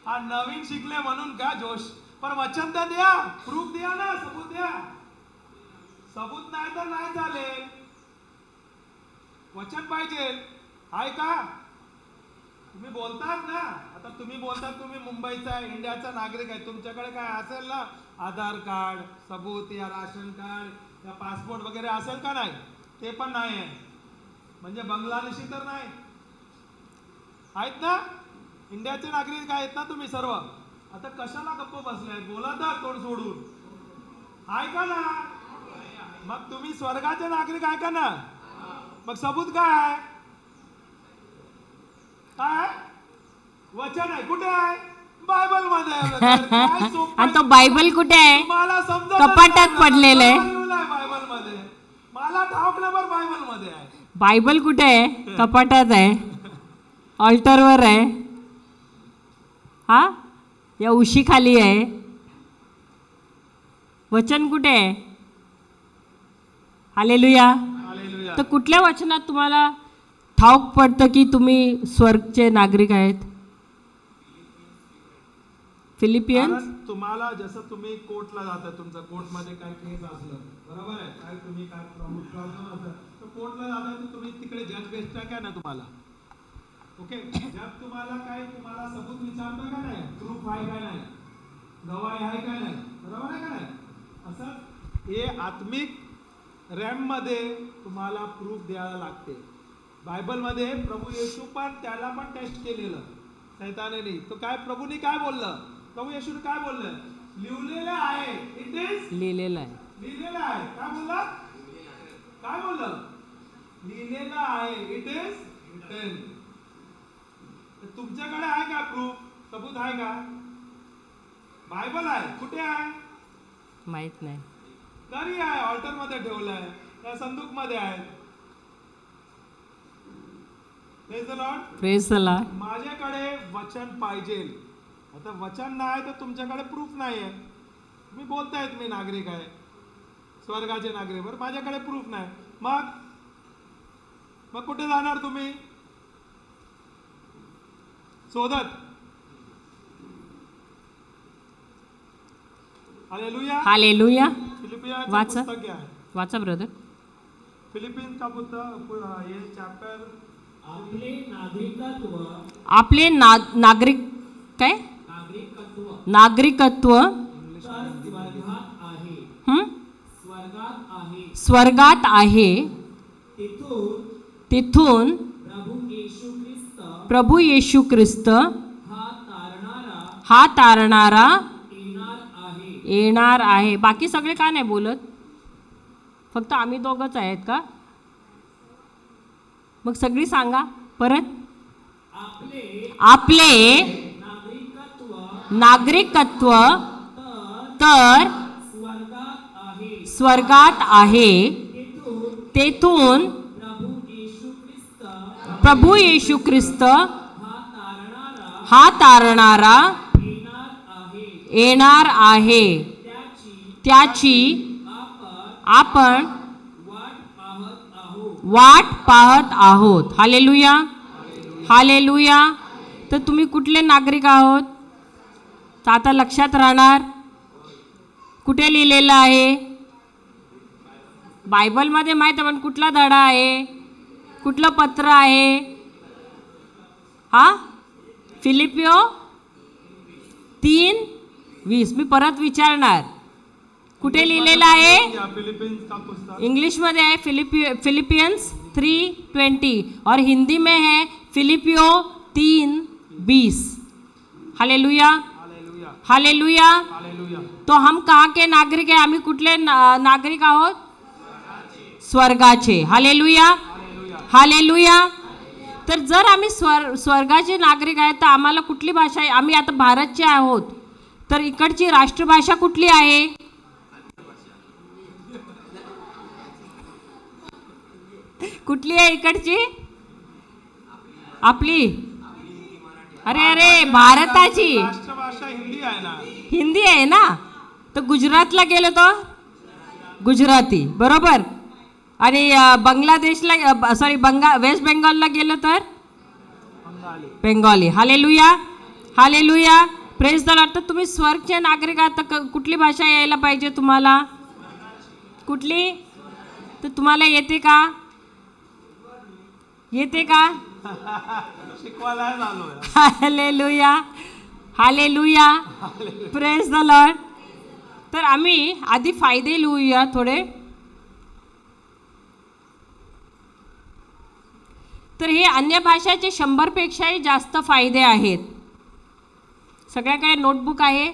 हा नवीन शिकले म्हणून का जोश? पण वचन तर द्या, प्रूफ द्या ना, सबूत द्या. सबूत नाही तर नाही चालेल. वचन पाहिजे. आहे का? तुम्ही बोलतात ना, आता तुम्ही बोलतात तुम्ही मुंबईचा आहे, इंडियाचा नागरिक आहे, तुमच्याकडे काय असेल ना आधार कार्ड, सबूत या राशन कार्ड या पासपोर्ट वगैरे असेल का? नाही, ते पण नाही आहे. म्हणजे बांगलादेशी तर नाही आहेत ना, इंडियाचे नागरिक आहेत ना तुम्ही सर्व. आता कशाला गप्प बसलाय? बोला तर तोंड सोडून. आहे का ना? मग तुम्ही स्वर्गाचे नागरिक आहे का ना? मग सबूत काय आहे? काय वचन आहे? कुठे आहे? बायबल मध्ये आहे. आणि तो बायबल कुठे आहे? तुम्हाला समजा कपाटात पडलेलं आहे. बायबल मध्ये मला ठाऊक नंबर बायबल मध्ये आहे. बायबल कुठे आहे? कपाटात आहे, ऑल्टरवर आहे, हा या उशी खाली आहे. वचन कुठे आहे? हालेलुया. हालेलुया. तर कुठल्या वचनात तुम्हाला ठाऊक पडतं की तुम्ही स्वर्गचे नागरिक आहेत? फिलिपियन्स. कारण तुम्हाला जसं तुम्ही कोर्टला जाता, तुमचा कोर्टमध्ये काय केस असलं, बरोबर आहे, काय तुम्ही काय प्रॉब्लेम असेल तर कोर्टला जाता, तर तुम्ही तिकडे जज भेटता का ना तुम्हाला? ओके, जज तुम्हाला काय तुम्हाला सबूत विचारतो का नाही? प्रूफ आहे का नाही? गवाही आहे का नाही? बरोबर आहे का नाही? असं हे आत्मिक रॅम मध्ये तुम्हाला प्रूफ द्यायला लागते. बायबलमध्ये प्रभू येशू पण त्याला पण टेस्ट केलेलं सैतानाने. तो काय प्रभूने काय बोललं? प्रभू येशूने काय बोललं? लिहिलेलं आहे. इट इज लिहिलेलं आहे. लिहिलेलं आहे. काय बोलला? काय बोललं? लिहिलेलं आहे. It is written. तुमच्याकडे आहे का प्रूफ? सबूत आहे का? बायबल आहे. कुठे आहे? माहित नाही. घरी आहे, ऑल्टर मध्ये ठेवलंय, त्या संदूक मध्ये आहे. Praise the Lord. Praise the Lord. माझ्याकडे वचन पाहिजे. आता वचन नाही तर तुमच्याकडे प्रूफ नाही आहे. तुम्ही बोलतायत मी नागरिक आहे, स्वर्गाचे नागरिक, बरं माझ्याकडे प्रूफ नाही. मग कुठे जाणार तुम्ही? शोधत. हालेलुया. हालेलुया. फिलिपियन वाचा. पुस्तक आहे. वाचा ब्रदर. फिलिपिन का पुस्तक ये चॅप्टर. आपले नागरिक काय? नागरिकत्व स्वर्गात आहे. तिथून प्रभू येशू ख्रिस्त हा तारणारा येणार आहे. बाकी सगळे का नाही बोलत? फक्त आम्ही दोघंच आहेत का? मग सगळी सांगा परत. आपले नागरिकत्व तर स्वर्गात आहे. तेथून प्रभू येशू ख्रिस्त हा तारणारा येणार आहे. त्याची आपण वाट पाहत आहोत. हालेलुया. हालेलुया. तर तुम्ही कुठले नागरिक आहोत? तर आता लक्षात राहणार. कुठे लिहिलेलं आहे? बायबलमध्ये माहीत आहे, पण कुठला धडा आहे? कुठलं पत्र आहे? हा फिलिपियो 3:20. मी परत विचारणार, कुठे लिहिलेलं आहे? इंग्लिश में है फिलिपियंस 3:20 और हिंदी में है फिलिपियो 3:20. हालेलुया. हालेलुया. तो हम कहाँ के नागरिक है? आम्ही कुठले नागरिक आहोत? स्वर्गाचे. हालेलुया. हालेलुया. तर जर आम्ही स्वर्गाचे नागरिक आहेत तर आम्हाला कुठली भाषा आहे? आम्ही आता भारतचे आहोत, तर इकडची राष्ट्रभाषा कुठली आहे? कुठली आहे इकडची? आपली? अरे अरे भारताची राष्ट्रभाषा हिंदी आहे ना. हिंदी आहे ना. तर गुजरातला गेलो तर गुजराती, बरोबर. आणि बांगलादेशला सॉरी वेस्ट बेंगॉलला गेलं तर Bengali. Hallelujah, hallelujah, praise the Lord. तर तुम्ही स्वर्गचे नागरिक आहात, तर कुठली भाषा यायला पाहिजे तुम्हाला? कुठली? तर तुम्हाला येते का? येते का? शिकवायला आलोय. Hallelujah, hallelujah, praise the Lord. तर आम्ही आधी फायदे लिहूया थोडे. तर हे अन्य भाषाचे 100पेक्षाही जास्त फायदे आहेत. सगळ्यांकडे नोटबुक आहे,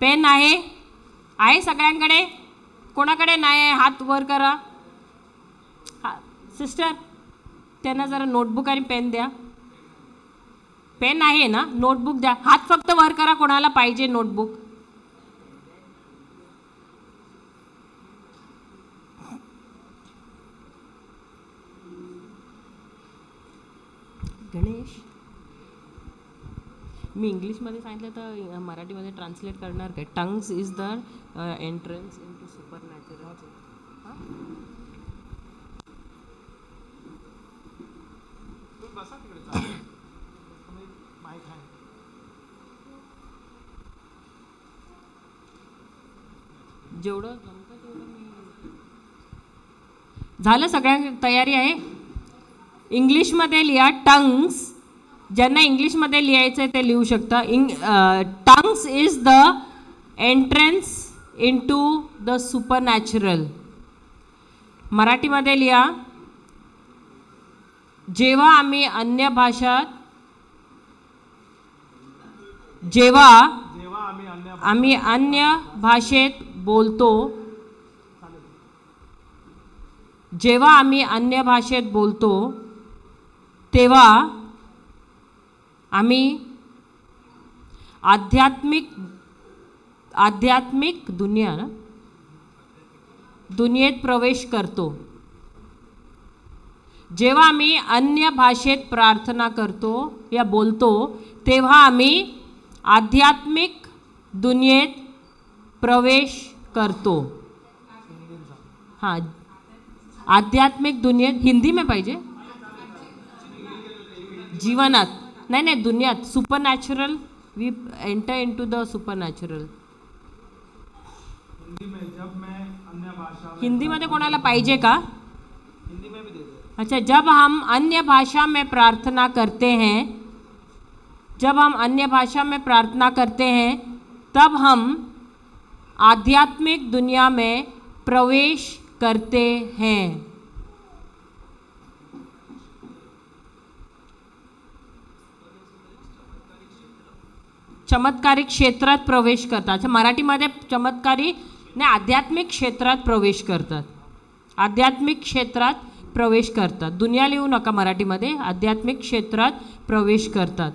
पेन आहे, आहे सगळ्यांकडे? कोणाकडे नाही आहे हात वर करा. सिस्टर, त्यांना जरा नोटबुक आणि पेन द्या. पेन आहे ना, नोटबुक द्या. हात फक्त वर करा कोणाला पाहिजे नोटबुक. गणेश, मी इंग्लिशमध्ये सांगितलं तर मराठीमध्ये ट्रान्सलेट करणार काय? Tongues is the entrance into supernatural. बसा तिकडे चालेल. माईक आहे. जेवढं जमतं तेवढं मी. झालं? सगळ्या तयारी आहे? इंग्लिशमध्ये लिहा टंग्स. ज्यांना इंग्लिशमध्ये लिहायचं आहे ते लिहू शकता. Tongues is the entrance into the supernatural. मराठीमध्ये लिहा, जेव्हा आम्ही अन्य भाषात आम्ही अन्य भाषेत बोलतो, जेव्हा आम्ही अन्य भाषेत बोलतो तेव्हा आम्ही आध्यात्मिक दुनियेत प्रवेश करतो. जेव्हा आम्ही अन्य भाषेत प्रार्थना करतो या बोलतो तेव्हा आम्ही आध्यात्मिक दुनियेत प्रवेश करतो. हां, आध्यात्मिक दुनियेत. हिंदी में पाहिजे? जीवनात नाही नाही, दुनियात. Supernatural, we enter into the supernatural. हिंदीमध्ये कोणाला पाहिजे का? हिंदी में भी दे दो. अच्छा, जब हम अन्य भाषा में प्रार्थना करते हैं, जब हम अन्य भाषा में प्रार्थना करते हैं तब हम आध्यात्मिक दुनिया में प्रवेश करते हैं. चमत्कारिक क्षेत्रात प्रवेश करतात. अच्छा, मराठीमध्ये चमत्कारी नाही, आध्यात्मिक क्षेत्रात प्रवेश करतात. आध्यात्मिक क्षेत्रात प्रवेश करतात. दुनिया लिहू नका मराठीमध्ये. आध्यात्मिक क्षेत्रात प्रवेश करतात.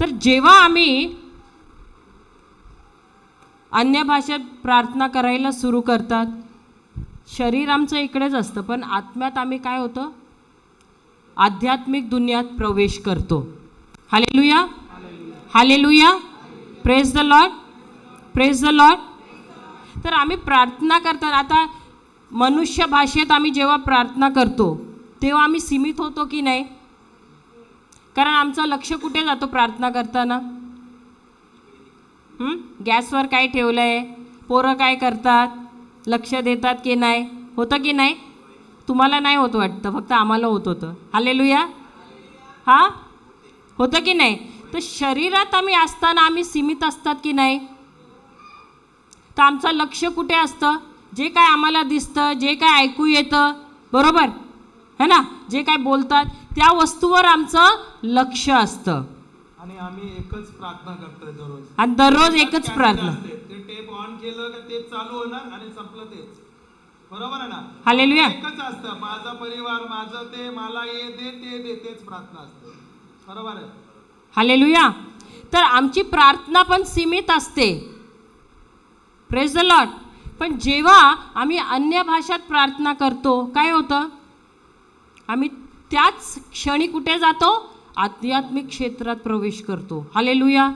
तर जेव्हा आम्ही अन्य भाषेत प्रार्थना करायला सुरू करतात, शरीर आमचं इकडेच असतं पण आत्म्यात आम्ही काय होतं? आध्यात्मिक दुनियात प्रवेश करतो. Hallelujah, hallelujah, praise the Lord, praise the Lord. तर आम्ही प्रार्थना करताना आता मनुष्य भाषेत आम्ही जेव्हा प्रार्थना करतो तेव्हा आम्ही सीमित होतो की नाही? कारण आमचं लक्ष कुठे जातो प्रार्थना करताना? गॅसवर काय ठेवलं आहे, पोरं काय करतात, लक्ष देतात की नाही? होतं की नाही? तुम्हाला नाही होत वाटतं, फक्त आम्हाला होत होतं. हालेलुया, हां, होतं की नाही? तर शरीरात आम्ही असताना आम्ही सीमित असतात की नाही? तर आमचं लक्ष कुठे असतं? जे काय आम्हाला दिसतं, जे काय ऐकू येतं, बरोबर है ना, जे काय बोलतात त्या वस्तूवर आमचं लक्ष असतं. आणि आम्ही एकच प्रार्थना करतोय दररोज. आणि दररोज एकच प्रार्थना. ते टेप ऑन केलं का तेच चालू होणार आणि संपलं तेच. बरोबर आहे ना? हालेलुया. एकच असतं, माझा परिवार, माझं ते, मला हे दे, ते दे, तेच प्रार्थना असते. बरोबर आहे? हालेलुया. तर आमची प्रार्थना पण सीमित असते. Praise the Lord. पण जेव्हा आम्ही अन्य भाषेत प्रार्थना करतो काय होतं? आम्ही त्याच क्षणी कुठे जातो? आध्यात्मिक क्षेत्रात प्रवेश करतो. Hallelujah,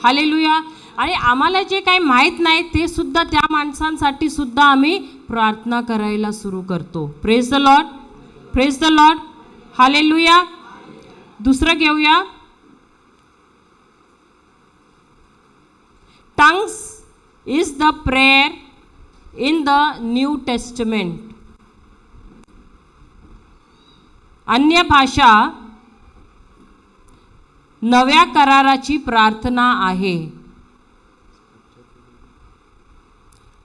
hallelujah. आणि आम्हाला जे काही माहीत नाही ते सुद्धा त्या माणसांसाठी सुद्धा आम्ही प्रार्थना करायला सुरू करतो. Praise the Lord, praise the Lord, hallelujah. दुसरं घेऊया. Tongues is the prayer in the new testament. अन्य भाषा नव्या कराराची प्रार्थना आहे.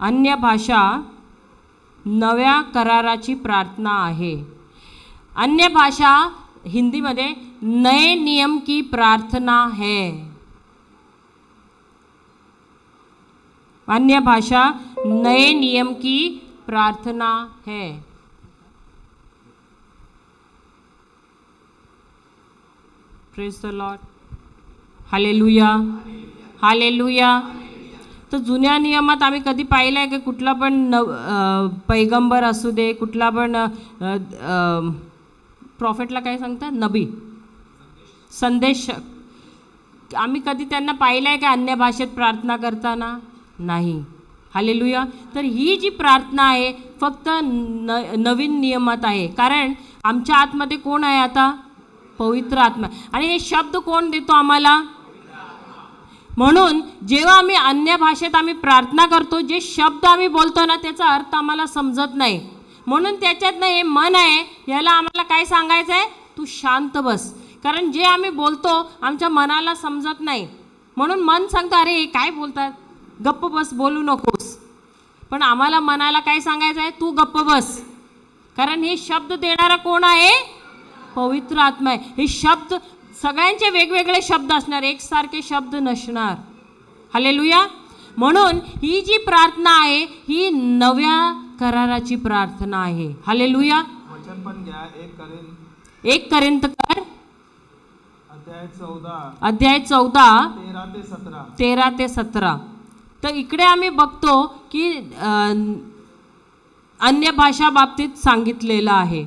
अन्य भाषा नव्या कराराची प्रार्थना आहे. अन्य भाषा हिंदीमध्ये नए नियम की प्रार्थना है. अन्य भाषा नए नियम की प्रार्थना है. Praise the Lord, hallelujah, hallelujah. तर जुन्या नियमात आम्ही कधी पाहिलं आहे की कुठला पण पैगंबर असू दे, कुठला पण प्रॉफेटला काय सांगतात, नबी, संदेश, आम्ही कधी त्यांना पाहिलं आहे का अन्य भाषेत प्रार्थना करताना? नाही. हालेलुया. तर ही जी प्रार्थना आहे फक्त नवीन नियमात आहे. कारण आमच्या आतमध्ये कोण आहे आता? पवित्र आत्मा. आणि हे शब्द कोण देतो आम्हाला? म्हणून जेव्हा आम्ही अन्य भाषेत आम्ही प्रार्थना करतो, जे शब्द आम्ही बोलतो ना त्याचा अर्थ आम्हाला समजत नाही. म्हणून त्याच्यातनं हे मन आहे, याला आम्हाला काय सांगायचं आहे? तू शांत बस. कारण जे आम्ही बोलतो आमच्या मनाला समजत नाही. म्हणून मन सांगतं अरे हे काय बोलतात, गप्प बस, बोलू नकोस. पण आम्हाला मनाला काय सांगायचं आहे? तू गप्प बस. कारण हे शब्द देणारा कोण आहे? पवित्र आत्मा आहे. हे शब्द सगळ्यांचे वेगवेगळे शब्द असणार, एकसारखे शब्द नसणार. हालेलुया. म्हणून ही जी प्रार्थना आहे ही नव्या कराराची प्रार्थना आहे. हालेलुया. वचन पण घ्या. 1 कोरिंथकर अध्याय 14 13 ते 17. तर इकडे आम्ही बघतो की अन्य भाषा बाबतीत सांगितलेलं आहे.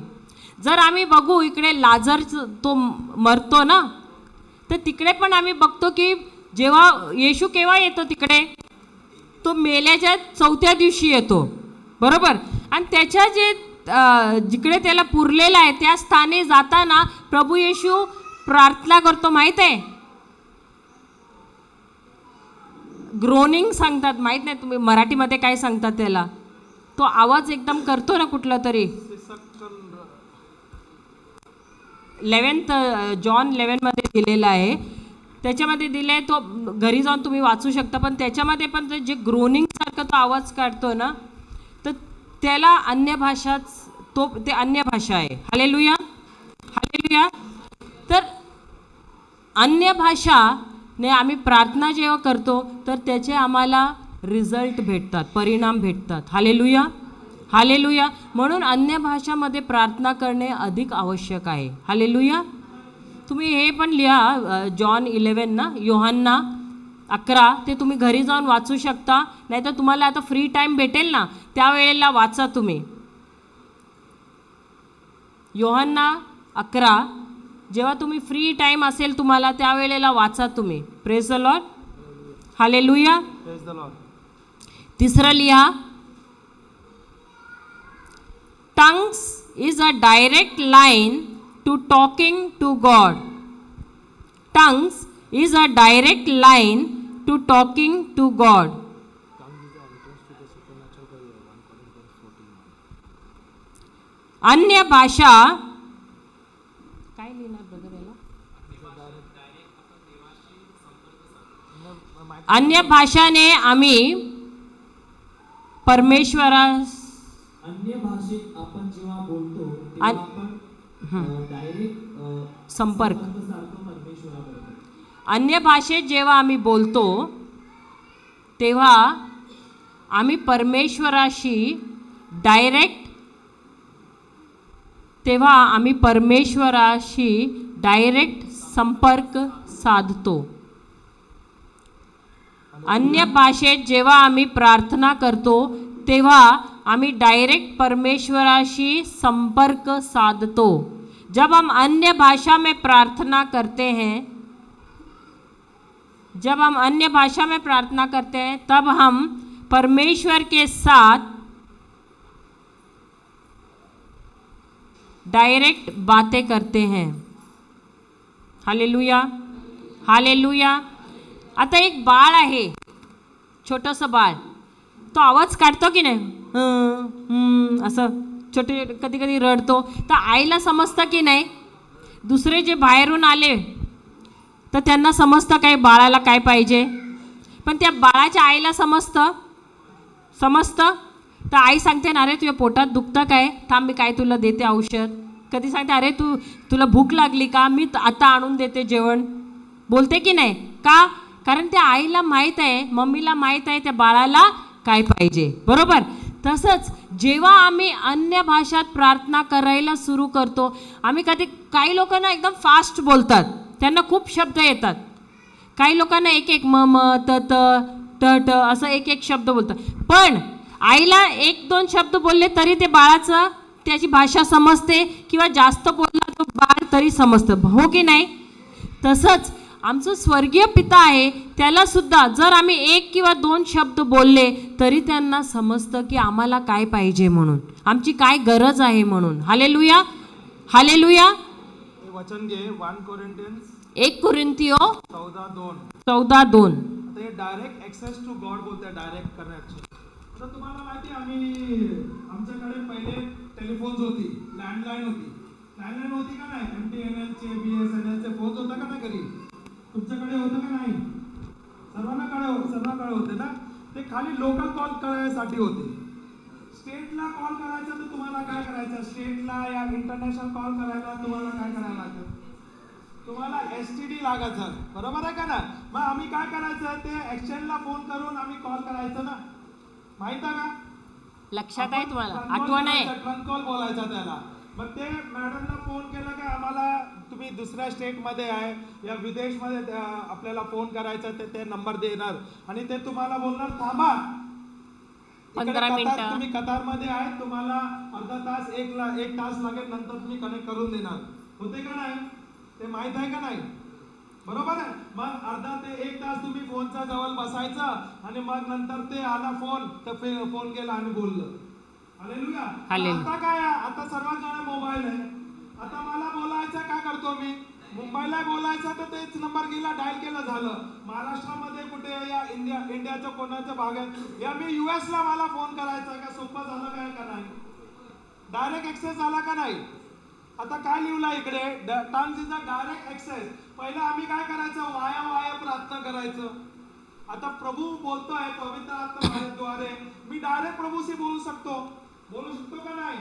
जर आम्ही बघू इकडे लाजर तो मरतो ना, तर तिकडे पण आम्ही बघतो की जेव्हा येशू केव्हा येतो तिकडे? तो मेल्याच्या 4थ्या दिवशी येतो, बरोबर. आणि त्याच्या जे जिकडे त्याला पुरलेलं आहे त्या स्थानी जाताना प्रभू येशू प्रार्थना करतो, माहीत आहे? ग्रोनिंग सांगतात, माहीत नाही तुम्ही मराठीमध्ये काय सांगतात त्याला? तो आवाज एकदम करतो ना कुठला तरी. 11 जॉन 11 मध्ये दिलेला आहे. त्याच्यामध्ये दिलं आहे, तो घरी जाऊन तुम्ही वाचू शकता. पण त्याच्यामध्ये पण जे ग्रोनिंग सारखा तो आवाज काढतो ना, तर त्याला अन्य भाषाच ते अन्य भाषा आहे. Hallelujah, hallelujah. तर अन्य भाषाने आम्ही प्रार्थना जेव्हा करतो तर त्याचे आम्हाला रिझल्ट भेटतात, परिणाम भेटतात. Hallelujah, hallelujah. म्हणून अन्य भाषामध्ये प्रार्थना करणे अधिक आवश्यक आहे. हालेलुया. तुम्ही हे पण लिहा, जॉन 11 ना, योहान्ना 11, ते तुम्ही घरी जाऊन वाचू शकता. नाहीतर तुम्हाला आता फ्री टाईम भेटेल ना त्यावेळेला वाचा तुम्ही. योहान्ना 11 जेव्हा तुम्ही फ्री टाईम असेल तुम्हाला त्यावेळेला वाचा तुम्ही. Praise the Lord, hallelujah. Praise the Lord. तिसरं लिहा, tongues is a direct line to talking to God. Tongues is a direct line to talking to God. अन्य भाषा काय लिहिणार बघा याला? अन्य भाषाने आम्ही परमेश्वरास अन्य भाषेत आपण जेव्हा बोलतो तेव्हा आपण डायरेक्ट संपर्क परमेश्वराबरोबर. अन्य भाषेत जेव्हा आम्ही बोलतो तेव्हा आम्ही परमेश्वराशी डायरेक्ट संपर्क साधतो. अन्य भाषेत जेव्हा आम्ही प्रार्थना करतो तेव्हा आम्ही डायरेक्ट परमेश्वराशी संपर्क साधतो. जब हम अन्य भाषा में प्रार्थना करते हैं, जब हम अन्य भाषा में प्रार्थना करते हैं तब हम परमेश्वर के साथ डायरेक्ट बातें करते हैं। Hallelujah, hallelujah. आता एक बाळ आहे, छोटंसं बाळ, तो आवाज काढतो की नाही, असं छोटे, कधी कधी रडतो, तर आईला समजतं की नाही? दुसरे जे बाहेरून आले तर त्यांना समजतं काय बाळाला काय पाहिजे, पण त्या बाळाच्या आईला समजतं तर आई सांगते ना, अरे तुझ्या पोटात दुखतं काय, थांब मी काय तुला देते औषध. कधी सांगते, अरे तुला भूक लागली का, मी आता आणून देते जेवण. बोलते की नाही? का? कारण त्या आईला माहीत आहे, मम्मीला माहीत आहे त्या बाळाला काय पाहिजे. बरोबर. तसंच जेव्हा आम्ही अन्य भाषात प्रार्थना करायला सुरू करतो, आम्ही काही लोकांना एकदम फास्ट बोलतात, त्यांना खूप शब्द येतात. काही लोकांना एक एक म त ट असं एक एक शब्द बोलतात. पण आईला एक दोन शब्द बोलले तरी ते बाळाचं त्याची भाषा समजते, किंवा जास्त बोलला तो बाळ तरी समजतं. हो की नाही? तसंच आमचं स्वर्गीय पिता आहे, त्याला सुद्धा जर आम्ही एक किंवा दोन शब्द बोलले तरी त्यांना समजतं की आम्हाला काय पाहिजे म्हणून, आमची काय गरज आहे म्हणून. Hallelujah, hallelujah. हे वचन घे, 1 कोरिंथियो 14:2. 14:2. आता हे डायरेक्ट ॲक्सेस टू गॉड बोलते, डायरेक्ट कनेक्शन. आता तुम्हाला माहिती आहे, आमच्याकडे पहिले टेलिफोन्स होती, लँडलाईन होती का नाही? MTNLचे, BSNLचे फोन्स होता का नाही घरी? तुमच्याकडे होतं का नाही? सर्वांकडे होते ना. ते खाली लोकल कॉल करायसाठी होते. स्टेटला कॉल करायचा तर तुम्हाला काय करायचं, स्टेटला या इंटरनॅशनल कॉल करायला तुम्हाला काय करायला लागतं? तुम्हाला STD लागायचं. बरोबर आहे का ना? मग आम्ही काय करायचं, ते एक्सचेंजला फोन करून आम्ही कॉल करायचं ना, माहित आहे का? लक्षात आहे तुम्हाला? आठवण आहे? ट्रंक कॉल बोलायचा त्याला. मग ते मॅडमला फोन केला की आम्हाला तुम्ही दुसऱ्या स्टेटमध्ये आहे या विदेशमध्ये आपल्याला फोन करायचा, ते नंबर देणार आणि ते तुम्हाला बोलणार थांबा 15 मिनिटं. तुम्ही कतारमध्ये आहे, तुम्हाला अर्धा तास एक तास लागेल, नंतर तुम्ही कनेक्ट करून देणार. होते का नाही? ते माहित आहे का नाही? बरोबर आहे. मग अर्धा ते एक तास तुम्ही फोनच्या जवळ बसायचं आणि मग नंतर ते आला फोन, तर फोन केला आणि बोललं. हालेलुया. आता काय आहे, आता सर्वांकडे मोबाईल आहे. आता मला बोलायचं काय करतो मी, मुंबईला बोलायचं तर तेच नंबर गेला, डायल केलं, झालं. महाराष्ट्रामध्ये कुठे या इंडियाच्या कोणाच्या भागात या मी US ला मला फोन करायचा का, सोपं झालं काय का नाही? डायरेक्ट ऍक्सेस झाला का नाही? आता काय लिहिलं इकडे, terms is a direct access. पहिलं आम्ही काय करायचं, वाया प्रार्थना करायचं. आता प्रभू बोलतोय पवित्र आत्म्याद्वारे, मी डायरेक्ट प्रभूशी बोलू शकतो का नाही?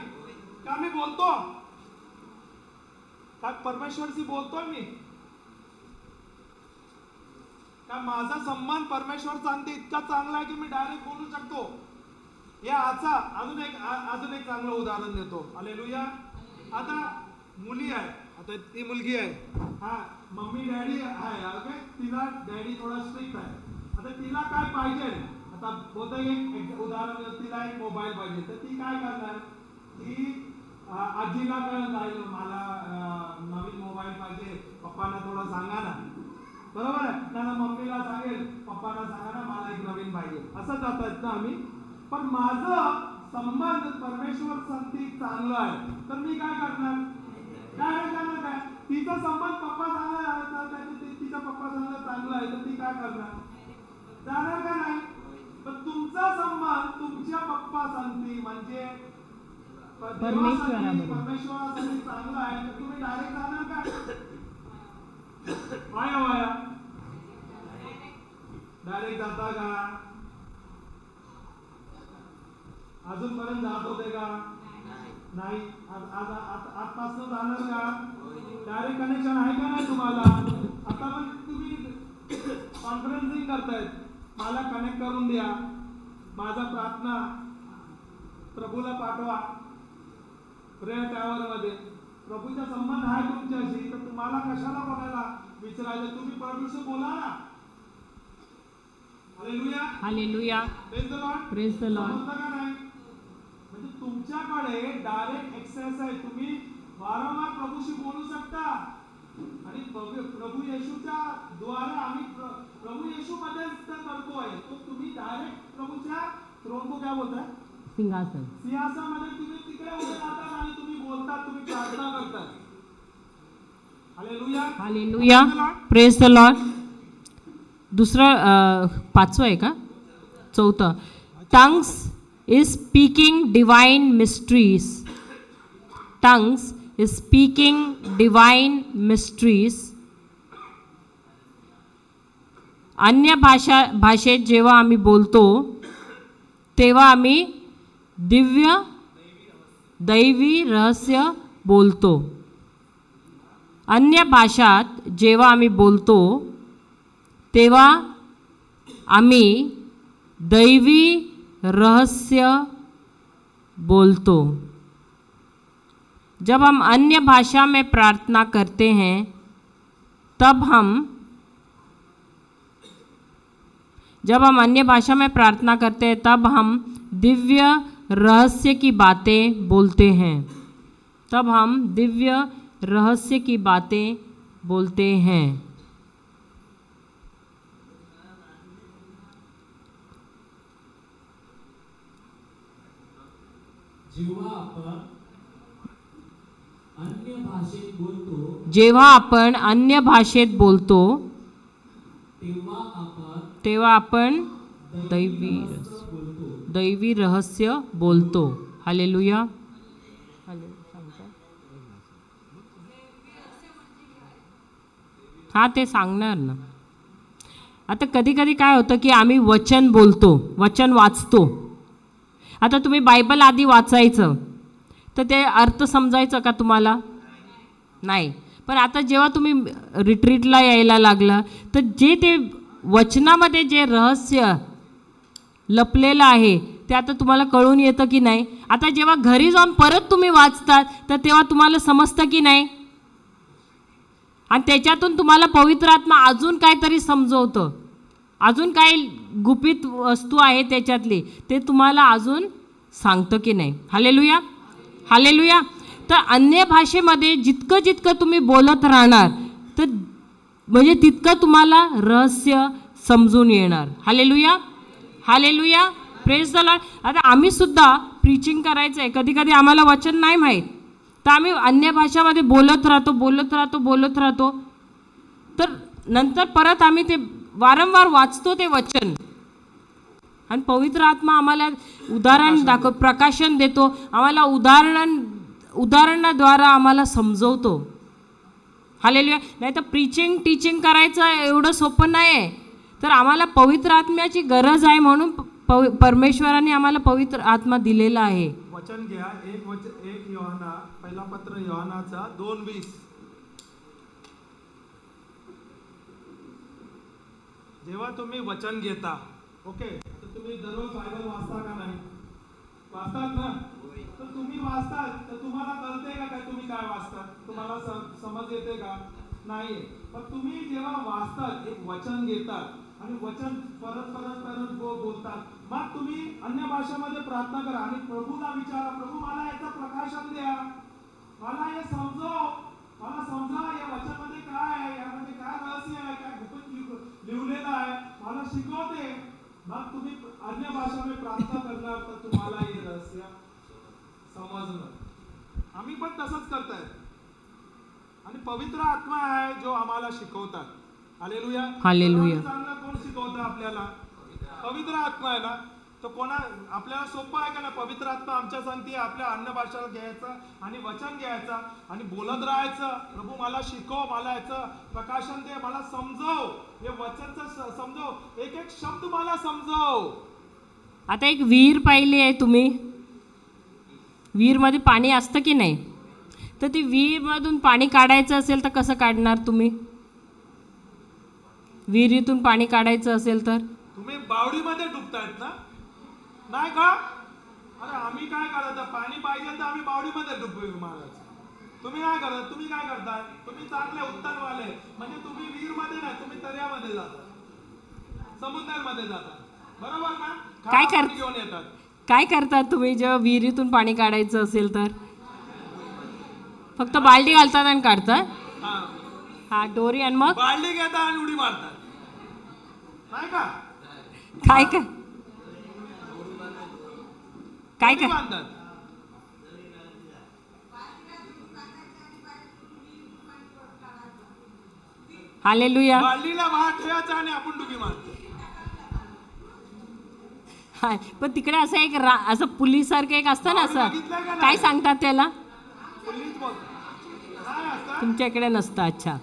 का मी बोलतो का परमेश्वरशी बोलतोय मी? का माझा संबंध परमेश्वर सांगते इतका चांगला आहे की मी डायरेक्ट बोलू शकतो? या अजून एक चांगलं उदाहरण देतो. हालेलुया. आता मुली आहे, आता ती मुलगी आहे, हा मम्मी डॅडी आहे, ओके, तिला डॅडी थोडा स्ट्रिक्ट आहे. आता तिला काय पाहिजे, आता बोलता एक उदाहरण, तिला एक मोबाईल पाहिजे, तर ती काय करणार? ती आजीला काय जाईल, मला नवीन मोबाईल पाहिजे, पप्पांना थोडं सांगा ना. बरोबर आहे ना? मम्मीला सांगेल, पप्पांना सांगा ना मला एक नवीन पाहिजे. असं जातात ना आम्ही. पण माझं संबंध परमेश्वर संगती चांगलं आहे, तर मी काय करणार? काय काय तिचा संबंध पप्पा सांगणार, तिचा पप्पा सांगणं चांगलं आहे, तर ती काय करणार? जाणार का नाही? पण तुमचा संबंध तुमच्या पप्पा संगती म्हणजे परमेश्वरासाठी चांगलं आहे, तर तुम्ही डायरेक्ट जाणार का? वाया डायरेक्ट जाता का? अजूनपर्यंत जात होते का? नाही. आजपासून जाणार का? डायरेक्ट कनेक्शन आहे का नाही तुम्हाला? आता पण तुम्ही कॉन्फरन्सिंग करतायत, मला कनेक्ट करून द्या, माझा प्रार्थना प्रभूला पाठवा प्रेयर टॉवर मध्ये. प्रभूचा संबंध आहे तुमच्याशी, तर तुम्हाला कशाला कोणाला विचारायचं? तुम्ही प्रभूशी बोला ना. Hallelujah, hallelujah. Praise the Lord, praise the Lord. समजलं का नाही? म्हणजे तुमच्याकडे डायरेक्ट ऍक्सेस आहे. तुम्ही वारंवार प्रभूशी बोलू शकता आणि प्रभू येशूच्या द्वारे आम्ही प्रभू येशू मध्ये करतोय तो तुम्ही डायरेक्ट प्रभूच्या थ्रोन को क्या बोलताय सिंहासन. सिंहासनामध्ये तुम्ही तिकडे उभे राहतात आणि तुम्ही बोलतात तुम्ही प्रार्थना करतात. Hallelujah. Hallelujah. Praise the Lord. दुसरं 5वं आहे का 4थं. Tongues is speaking divine mysteries. Tongues is speaking divine mysteries. अन्य भाषेत जेव्हा आम्ही बोलतो तेव्हा आम्ही दैवी रहस्य बोलतो. अन्य भाषात जेव्हा आम्ही बोलतो तेव्हा आम्ही दैवी रहस्य बोलतो. जब हम अन्य भाषा में प्रार्थना करते हैं तब हम अन्य भाषा में प्रार्थना करते हैं तब हम दिव्य रहस्य की बातें बोलते हैं. तब हम दिव्य रहस्य की बातें बोलते हैं. जेव्हा आपण अन्य भाषेत बोलतो जेव्हा आपण अन्य भाषेत बोलतो तेव्हा आपण दैवी रहस्य बोलतो. हालेलुया. हां ते सांगणार ना. आता कधी कधी काय होतं की आम्ही वचन बोलतो, वचन वाचतो. आता तुम्ही बायबल आधी वाचायचं तर ते अर्थ समजायचं का तुम्हाला? नाही. पण आता जेव्हा तुम्ही रिट्रीटला यायला लागला तर जे ते वचनामध्ये जे रहस्य लपलेलं आहे ते आता तुम्हाला कळून येतं की नाही? आता जेव्हा घरी जाऊन परत तुम्ही वाचतात तर तेव्हा तुम्हाला समजतं की नाही? आणि त्याच्यातून तुम्हाला पवित्र आत्मा अजून काहीतरी समजवतं, अजून काही गुपित वस्तू आहे त्याच्यातली ते तुम्हाला अजून सांगतं की नाही? हालेलुया. हालेलुया. तर अन्य भाषेमध्ये जितकं तुम्ही बोलत राहणार तर म्हणजे तितकं तुम्हाला रहस्य समजून येणार. Hallelujah. Hallelujah. Praise the Lord. आता आम्ही सुद्धा प्रीचिंग करायचं आहे, कधी कधी आम्हाला वचन नाही माहीत तर आम्ही अन्य भाषामध्ये बोलत राहतो. तर नंतर परत आम्ही ते वारंवार वाचतो ते वचन आणि पवित्र आत्मा आम्हाला उदाहरण प्रकाशन देतो, आम्हाला उदाहरणाद्वारा आम्हाला समजवतो. हालेलुया. नाही तर टीचिंग करायचं एवढं सोपं नाही आहे. तर आम्हाला पवित्र आत्म्याची गरज आहे म्हणून परमेश्वराने आम्हाला पवित्र आत्मा दिलेला आहे. वचन घ्या. एक योहाना पहिला पत्र योहानाचा 2:20. जेव्हा तुम्ही वचन घेता ओके तर तुम्ही दररोज बायबल वाचता का नाही? वाचतात ना. तर तुम्ही वाचतात तर तुम्हाला कळते का काय तुम्ही काय वाचतात? तुम्हाला समज येते का? नाही. पण तुम्ही जेव्हा वाचतात एक वचन घेतात आणि वचन परत बोलतात, मग तुम्ही अन्य भाषेमध्ये प्रार्थना करा आणि प्रभूला विचारा, प्रभू मला याचं प्रकाशन द्या, मला हे समजव, मला समजा या वचनामध्ये काय आहे, यामध्ये काय रहस्य आहे, काय गुपित लिहिलेलं आहे, मला शिकवते. मग तुम्ही अन्य भाषेमध्ये प्रार्थना करणार तर तुम्हाला हे रहस्य समजणार. आम्ही पण तसंच करताय आणि पवित्र आत्मा आहे जो आम्हाला शिकवतात. हालेलुया. हालेलुया. चांगला कोण शिकवतं आपल्याला? पवित्र आत्मा आहे ना. तो आपल्याला सोपं आहे का ना? पवित्र आत्मा आमच्या सांगते आपल्या अन्य भाषेला घ्यायचं आणि वचन घ्यायचं आणि बोलत राहायचं, प्रभू मला शिकव, मला याचं प्रकाशन दे, मला समजव, हे वचनचं समजव, एक एक शब्द मला समजव. आता एक विहीर पाहिली आहे तुम्ही? विहीरमध्ये पाणी असतं की नाही? तर ती विहीरमधून पाणी काढायचं असेल तर कसं काढणार तुम्ही? विहिरीतून पाणी काढायचं असेल तर तुम्ही बावडीमध्ये डुबतायत ना? नाही का? अरे आम्ही काय करायचं? पाणी पाहिजे तर आम्ही बावडीमध्ये डुबू महाराज. तुम्ही काय करता? तुम्ही काय करताय? तुम्ही चांगले उत्तरवाले म्हणजे तुम्ही विहीरमध्ये नाही, तुम्ही दर्यामध्ये जाता, समुद्रामध्ये जाता, बरोबर ना? घेऊन येतात. काय करतात तुम्ही जेव्हा विहिरीतून पाणी काढायचं असेल तर? फक्त बालडी घालतात आणि काढतात. हा, हा दोरी आणि मग बालडी घेतात आणि उडी मारतात, नाही का? काय काय काय उडी काय बांधतात. हालेलुया. बालडीला भात ठेवायचा आणि आपण डुबी मारतो. हाय, पण तिकडे असं एक असं पुलीसारखं एक असतं ना असं, बघितलंय का नाही? काय सांगतात त्याला? पोलीस बोलतात. काय असतं? तुमच्या इकडे नसतं. अच्छा.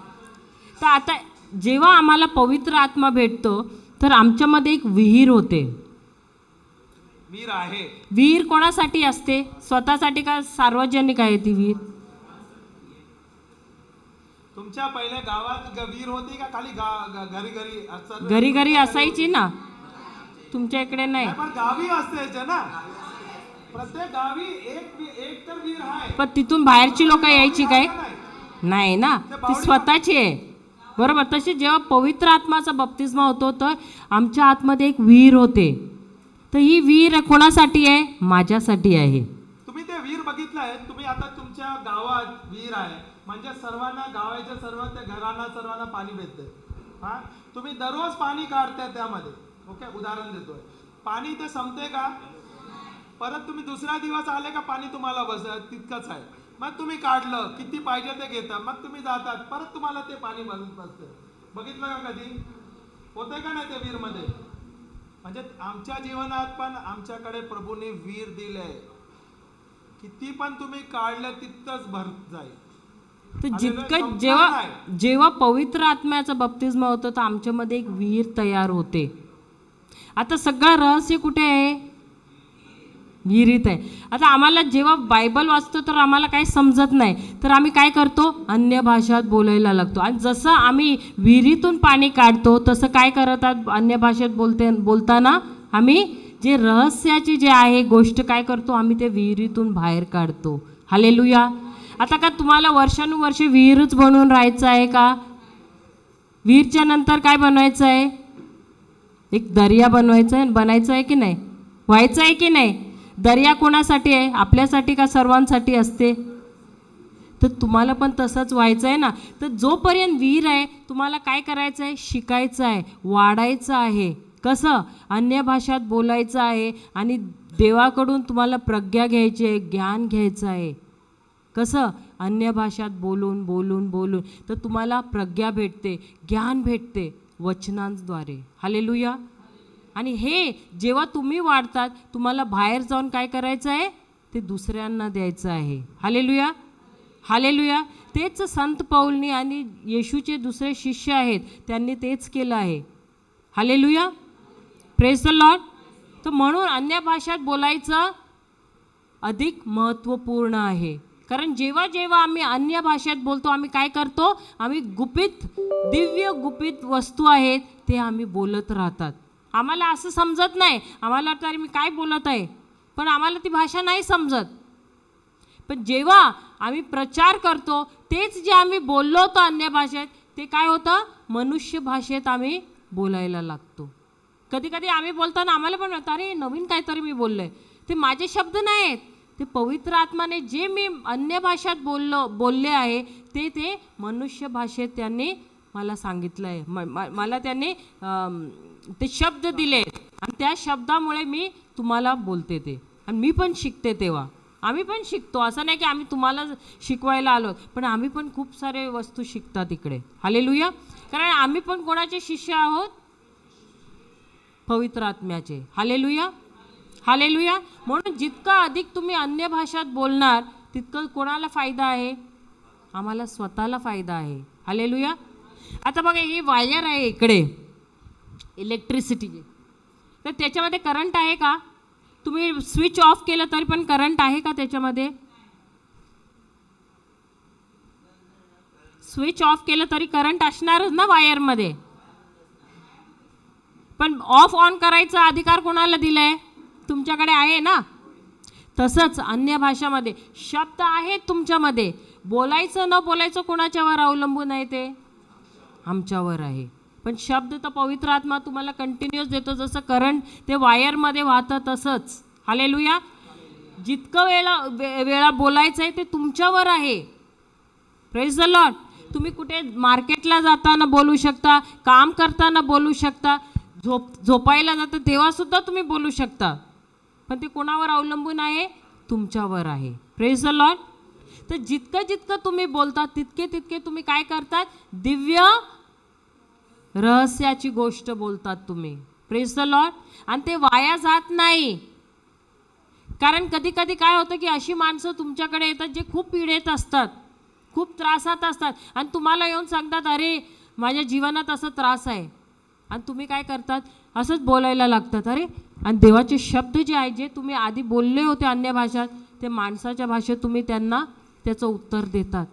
तर आता जेव्हा आम्हाला पवित्र आत्मा भेटतो तर आमच्यामध्ये एक विहीर होते. वीर आहे. विहीर कोणासाठी असते? स्वतःसाठी का सार्वजनिक आहे ती विहीर? तुमच्या पहिल्या गावात वीर होती का खाली घरी घरी असं? घरी घरी असायची ना, तुमच्या इकडे नाही. नाही, पण गावी असते ना, प्रत्येक गावी एक तर वीर आहे. पण तिथून बाहेरची लोक यायची काय? नाही ना, ती स्वतःची आहे. बरोबर. तशी जेव्हा पवित्र आत्माचा बप्तिस्मा होतो तर आमच्या आतमध्ये एक विहीर होते. तर ही विहीर कोणासाठी आहे? माझ्यासाठी आहे. तुम्ही ते वीर बघितलंय? तुम्ही आता तुमच्या गावात वीर आहे म्हणजे सर्वांना, गावाच्या सर्व त्या घरांना सर्वांना पाणी भेटते. हा, तुम्ही दररोज पाणी काढताय त्यामध्ये. ओके, उदाहरण देतोय. पाणी ते संपते का? परत तुम्ही दुसरा दिवस आले का पाणी तुम्हाला बस तितकंच आहे. मग तुम्ही काढलं, किती पाहिजे ते घेता, मग तुम्ही जातात, परत तुम्हाला ते पाणी भरून बसते. बघितलं का कधी? होतंय का नाही ते वीर मध्ये? म्हणजे आमच्या जीवनात पण आमच्याकडे प्रभूने वीर दिले. किती पण तुम्ही काढलं तितकंच भरत जाईल. तर जितकं जेव्हा पवित्र आत्म्याचा बप्तिस्मा होतो तर आमच्यामध्ये एक विहीर तयार होते. आता सगळं रहस्य कुठे आहे? विहिरीत आहे. आता आम्हाला जेव्हा बायबल वाचतो तर आम्हाला काही समजत नाही, तर आम्ही काय करतो? अन्य भाषात बोलायला लागतो. आणि जसं आम्ही विहिरीतून पाणी काढतो तसं काय करतात? अन्य भाषेत बोलताना आम्ही जे रहस्याची जे आहे गोष्ट काय करतो? आम्ही ते विहिरीतून बाहेर काढतो. हालेलुया. आता का तुम्हाला वर्षानुवर्षे विहीरच बनवून राहायचं आहे का? विहीरच्या नंतर काय बनवायचं आहे? एक दर्या बनवायचा आहे. बनायचं आहे की नाही? व्हायचं आहे की नाही? दर्या कोणासाठी आहे? आपल्यासाठी का सर्वांसाठी असते? तर तुम्हाला पण तसंच व्हायचं आहे ना. तर जोपर्यंत विहीर आहे तुम्हाला काय करायचं आहे? शिकायचं आहे, वाढायचं आहे. कसं? अन्य भाषात बोलायचं आहे आणि देवाकडून तुम्हाला प्रज्ञा घ्यायची आहे, ज्ञान घ्यायचं आहे. कसं? अन्य भाषात बोलून बोलून बोलून तर तुम्हाला प्रज्ञा भेटते, ज्ञान भेटते वचनांद्वारे. हालेलुया. आणि हे जेव्हा तुम्ही वाढतात तुम्हाला बाहेर जाऊन काय करायचं आहे? ते दुसऱ्यांना द्यायचं आहे. हालेलुया. हालेलुया. तेच संत पौलनी आणि येशूचे दुसरे शिष्य आहेत त्यांनी तेच केलं आहे. हालेलुया. Praise the Lord. तर म्हणून अन्य भाषात बोलायचं अधिक महत्त्वपूर्ण आहे. कारण जेव्हा जेव्हा आम्ही अन्य भाषेत बोलतो आम्ही काय करतो? आम्ही गुपित, दिव्य गुपित वस्तू आहेत ते आम्ही बोलत राहतात. आम्हाला असं समजत नाही, आम्हाला वाटतं अरे मी काय बोलत आहे, पण आम्हाला ती भाषा नाही समजत. पण जेव्हा आम्ही प्रचार करतो तेच जे आम्ही बोललो होतो अन्य भाषेत ते काय होतं? मनुष्य भाषेत आम्ही बोलायला लागतो. कधी कधी आम्ही बोलताना आम्हाला पण वाटतं अरे नवीन काहीतरी मी बोललो आहे. ते माझे शब्द नाही आहेत, ते पवित्र आत्माने जे मी अन्य भाषेत बोलले आहे ते मनुष्य भाषेत त्यांनी मला सांगितलं आहे. मला त्यांनी ते शब्द दिले आणि त्या शब्दामुळे मी तुम्हाला बोलते ते. आणि मी पण शिकते. तेव्हा आम्ही पण शिकतो. असं नाही की आम्ही तुम्हाला शिकवायला आलो, पण आम्ही पण खूप सारे वस्तू शिकतात इकडे. हालेलुया. कारण आम्ही पण कोणाचे शिष्य आहोत? पवित्र आत्म्याचे. हालेलुया. हालेलुया. म्हणून जितका अधिक तुम्ही अन्य भाषात बोलणार तितकं कोणाला फायदा आहे? आम्हाला स्वतःला फायदा आहे. हालेलुया. आता बघा ही वायर आहे इकडे इलेक्ट्रिसिटीची, तर त्याच्यामध्ये करंट आहे का? तुम्ही स्विच ऑफ केलं तरी पण करंट आहे का त्याच्यामध्ये? स्विच ऑफ केलं तरी करंट असणारच ना वायरमध्ये. पण ऑफ ऑन करायचा अधिकार कोणाला दिलाय? तुमच्याकडे आहे ना. तसंच अन्य भाषामध्ये शब्द आहेत तुमच्यामध्ये, बोलायचं न बोलायचं कोणाच्यावर अवलंबून आहे? ते आमच्यावर आहे. पण शब्द तर पवित्र आत्मा तुम्हाला कंटिन्युअस देतो. जसं करंट ते वायरमध्ये वाहतं तसंच. हालेलुया. जितकं वेळा बोलायचं आहे ते तुमच्यावर आहे. Praise the Lord. तुम्ही कुठे मार्केटला जाताना बोलू शकता, काम करताना बोलू शकता, झोपायला जाता तेव्हा सुद्धा तुम्ही बोलू शकता. पण ते कोणावर अवलंबून आहे? तुमच्यावर आहे. Praise the Lord. तर जितकं जितकं तुम्ही बोलता तितके तितके तुम्ही काय करतात? दिव्य रहस्याची गोष्ट बोलतात तुम्ही. Praise the Lord. आणि ते वाया जात नाही. कारण कधी कधी काय होतं की अशी माणसं तुमच्याकडे येतात जे खूप पीडित असतात, खूप त्रासात असतात आणि तुम्हाला येऊन सांगतात, अरे माझ्या जीवनात असा त्रास आहे. आणि तुम्ही काय करतात? असंच बोलायला लागतात. अरे, आणि देवाचे शब्द जे आहेत, जे तुम्ही आधी बोलले होते अन्य भाषात, ते माणसाच्या भाषेत तुम्ही त्यांना त्याचं उत्तर देतात.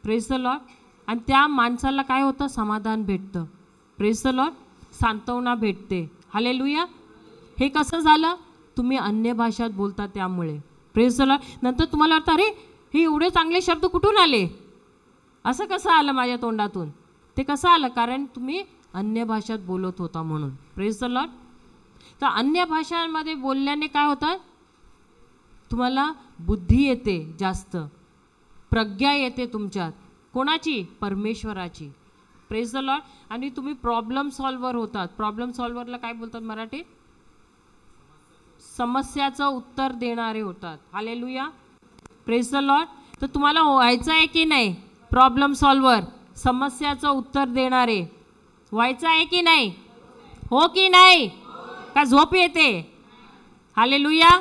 Praise the Lord. आणि त्या माणसाला काय होतं? समाधान भेटतं. Praise the Lord. सांत्वना भेटते. हालेलुया. हे कसं झालं? तुम्ही अन्य भाषात बोलता त्यामुळे. Praise the Lord. नंतर तुम्हाला वाटतं, अरे हे एवढे चांगले शब्द कुठून आले? असं कसं आलं माझ्या तोंडातून? ते कसं आलं? कारण तुम्ही अन्य भाषात बोलत होता म्हणून. Praise the Lord. तर अन्य भाषांमध्ये बोलल्याने काय होतं? तुम्हाला बुद्धी येते, जास्त प्रज्ञा येते तुमच्यात. कोणाची? परमेश्वराची. Praise the Lord. आणि तुम्ही प्रॉब्लेम सॉल्व्हर होतात. प्रॉब्लेम सॉल्व्हरला काय बोलतात मराठीत? समस्याचं उत्तर देणारे होतात. हालेलुया. Praise the Lord. तर तुम्हाला व्हायचं आहे की नाही प्रॉब्लेम सॉल्व्हर? समस्याचं उत्तर देणारे व्हायचं आहे की नाही? हो की नाही? का झोप येते? हालेलुया.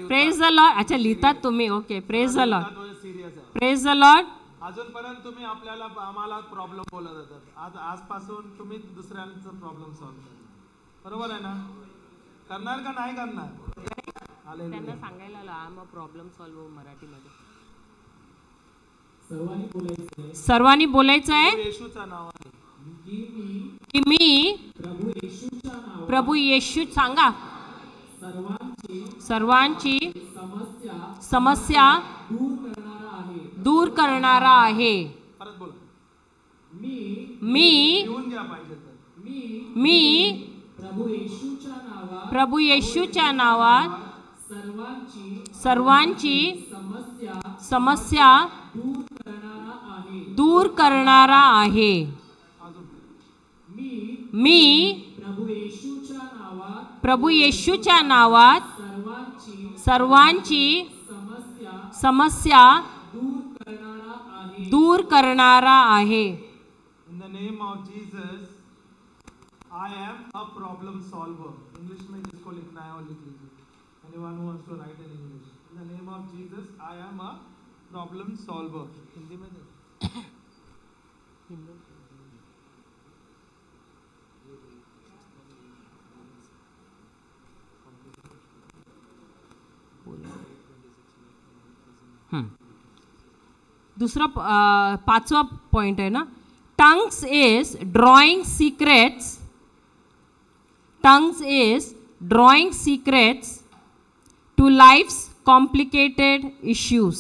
Praise the Lord. अच्छा, लिहितात तुम्ही. Okay. Praise the Lord. Serious आहे. Praise the Lord. अजूनपर्यंत तुम्ही आम्हाला प्रॉब्लेम बोलत होतात. आजपासून तुम्ही दुसऱ्यांचं प्रॉब्लेम सॉल्व्ह करा. बरोबर आहे ना? करणार का नाही करणार? त्यांना सांगायला लावा प्रॉब्लेम सॉल्व्ह मराठीमध्ये. सर्वांनी बोलायचं आहे सर्वांनी बोलायचं आहे येशूच्या नावाने की मी प्रभू येशूच्या नावात प्रभू येशू सांगा सर्वांची समस्या दूर करणारा आहे. परत बोला. मी लिहून घ्या पाहिजे तर. मी प्रभू येशूच्या नावात सर्वांची समस्या दूर करणारा आहे. अजून मी प्रभू येशूच्या नावात सर्वांची समस्या दूर करणारा आहे. In the name of Jesus I am a problem solver. English में जिसको लिखना है वो लिख लीजिए. Anyone who wants to write in English. In the name of Jesus I am a problem solver. Hindi में दुसरा पाचवा पॉइंट आहे ना. Tongues is drawing secrets. Tongues is drawing secrets to life's complicated issues.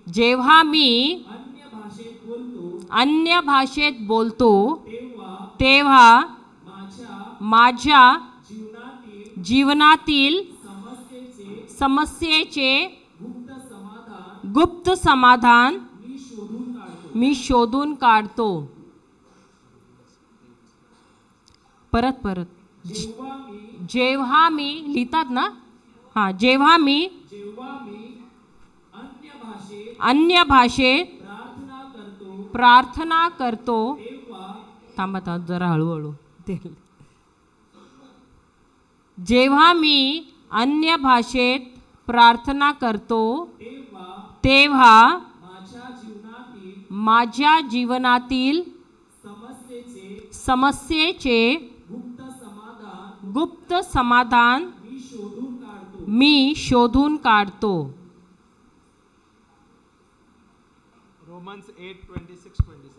जेव्हा मी अन्य भाषेत बोलतो तेव्हा माझ्या जीवनातील समस्येचे गुप्त समाधान मी शोधून काढतो. परत जेव्हा मी लिहितात ना. हां, जेव्हा मी अन्य भाषेत प्रार्थना करतो. थांबा जरा हळूहळू. जेव्हा मी अन्य भाषेत प्रार्थना करतो तेव्हा माझ्या जीवनातील समस्येचे गुप्त समाधान मी शोधून काढतो. रोमन्स 8:26-27.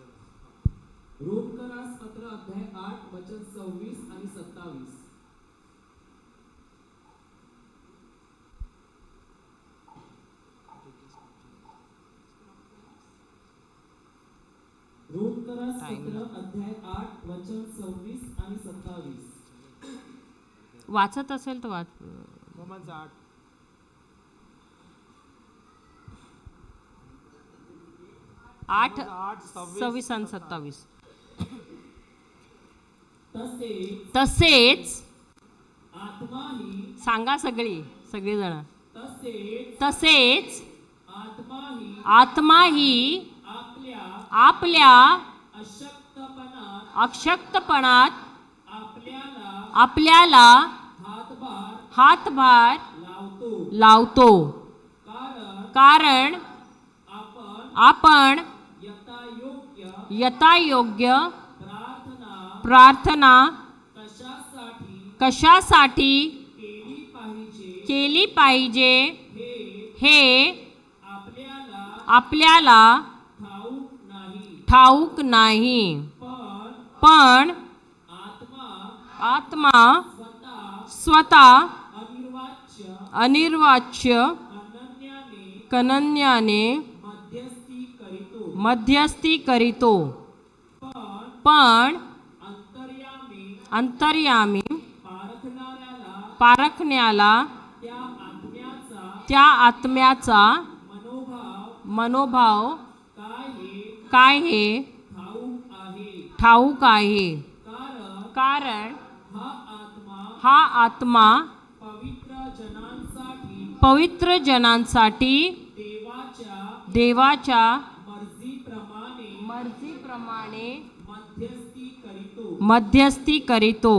रोमकरास 17 अध्याय 8 वचन 26 आणि 27. रोमकरास करास पत्र अध्याय 8 वचन 26 आणि 27. वाचत असेल तर वाच. रोमन्स 8. आठ 8:26 26 आणि 27. तसेच तसेच आत्माही सांगा सगळेजण. तसेच आत्माही आपल्या आपल्या अशक्तपणात अशक्तपणात आपल्याला आपल्याला हातभार हातभार लावतो. लावतो. कारण आपण यथायोग्य प्रार्थना कशासाठी केली पाहिजे हे आपल्याला ठाऊक नाही. पण आत्मा स्वतः अनिर्वाच्य कनन्याने मध्यस्थी करीतो. पण अंतर्यामी पारखण्याला त्या आत्म्याचा मनोभाव काय हे ठाऊक आहे. कारण हा आत्मा पवित्र जनांसाठी देवाच्या मर्जीप्रमाणे मध्यस्थी करीतो.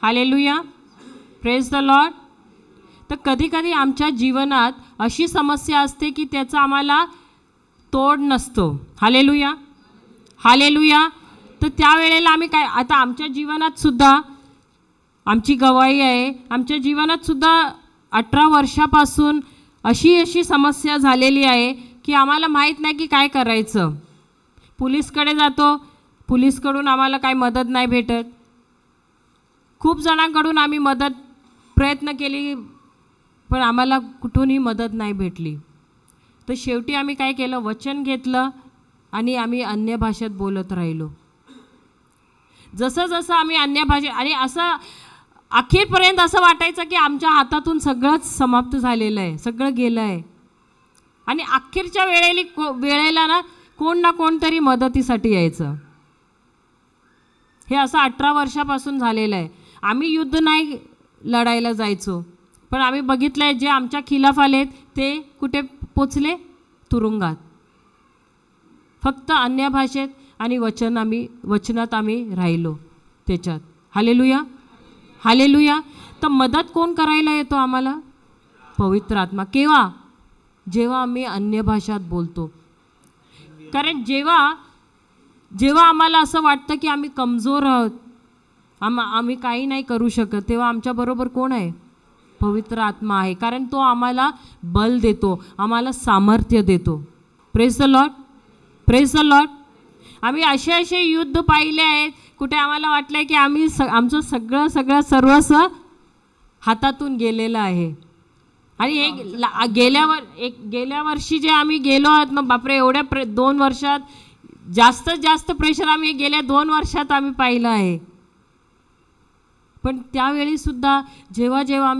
हालेलुया. Praise the Lord. तर कधी कधी आमच्या जीवनात अशी समस्या असते की त्याचा आम्हाला तोड नसतो. हालेलुया. हालेलुया. तर त्यावेळेला आम्ही काय, आता आमच्या जीवनात सुद्धा आमची गवाही आहे. आमच्या जीवनात सुद्धा 18 वर्षापासून अशी समस्या झालेली आहे की आम्हाला माहीत नाही की काय करायचं. पोलीसकडे जातो, पोलीसकडून आम्हाला काही मदत नाही भेटत. खूप जणांकडून आम्ही प्रयत्न केली पण आम्हाला कुठूनही मदत नाही भेटली. तर शेवटी आम्ही काय केलं, वचन घेतलं आणि आम्ही अन्य भाषेत बोलत राहिलो. जसं आम्ही अन्य भाषेत, आणि असं अखेरपर्यंत असं वाटायचं की आमच्या हातातून सगळंच समाप्त झालेलं आहे, सगळं गेलं आहे. आणि अखेरच्या वेळेला ना कोणतरी मदतीसाठी यायचं. हे असं 18 वर्षापासून झालेलं आहे. आम्ही युद्ध नाही लढायला जायचो, पण आम्ही बघितलं आहे जे आमच्या खिलाफ आलेत ते कुठे पोचले, तुरुंगात. फक्त अन्य भाषेत आणि वचनात आम्ही राहिलो त्याच्यात. हालेलुया. हालेलुया. तर मदत कोण करायला येतो आम्हाला? पवित्र आत्मा. केव्हा? जेव्हा आम्ही अन्य भाषात बोलतो. कारण जेव्हा आम्हाला असं वाटतं की आम्ही कमजोर आहोत, आम्ही काही नाही करू शकत, तेव्हा आमच्याबरोबर कोण आहे? पवित्र आत्मा आहे. कारण तो आम्हाला बल देतो, आम्हाला सामर्थ्य देतो. Praise the Lord. Praise the Lord. आम्ही असे युद्ध पाहिले आहेत कुठे आम्हाला वाटलं की आमचं सगळं सर्वस्व हातातून गेलेलं आहे. आणि गेल्या वर्षी जे आम्ही गेलो आहोत ना, बापरे, एवढ्या 2 वर्षात जास्त प्रेशर आम्ही गेल्या 2 वर्षात आम्ही पाहिलं आहे. पण त्यावेळीसुद्धा जेव्हा